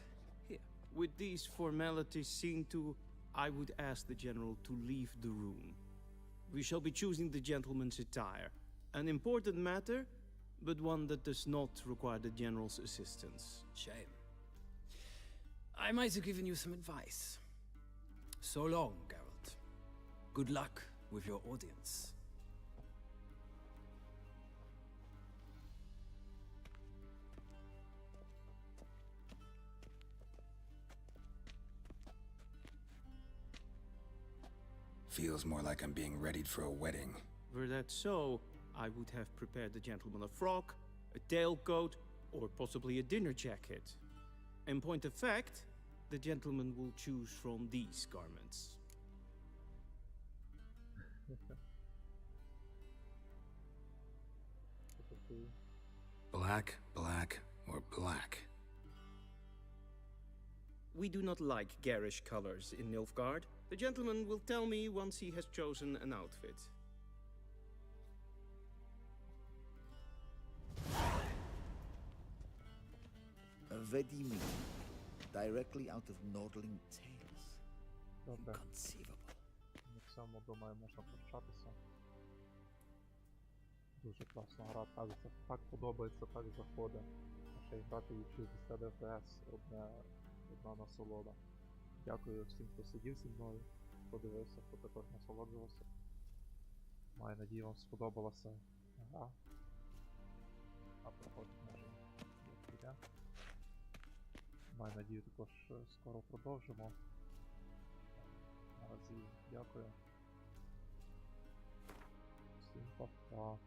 here.
With these formalities seen to, I would ask the General to leave the room. We shall be choosing the gentleman's attire. An important matter, but one that does not require the General's assistance.
Shame. I might have given you some advice. So long, Geralt. Good luck with your audience.
feels more like I'm being readied for a wedding.
Were that so, I would have prepared the gentleman a frock, a tailcoat, or possibly a dinner jacket. In point of fact, the gentleman will choose from these garments.
Black, black, or black?
We do not like garish colors in Nilfgaard. The gentleman will tell me once he has chosen an outfit.
A Vedimi, directly out of Nordling Tales. Inconceivable.
На цьому, думаю, можна прощатися. Дуже класна гра, так подобається, так заходить. А ще й грати її 60 FPS, одна насолода. Дякую всім, хто сидів зі мною, хто дивився, хто також насолоджувався. Маю надію, вам сподобалася гра. А проходить може піде. Маю надію, також скоро продовжимо. Наразі дякую. Всім па-па.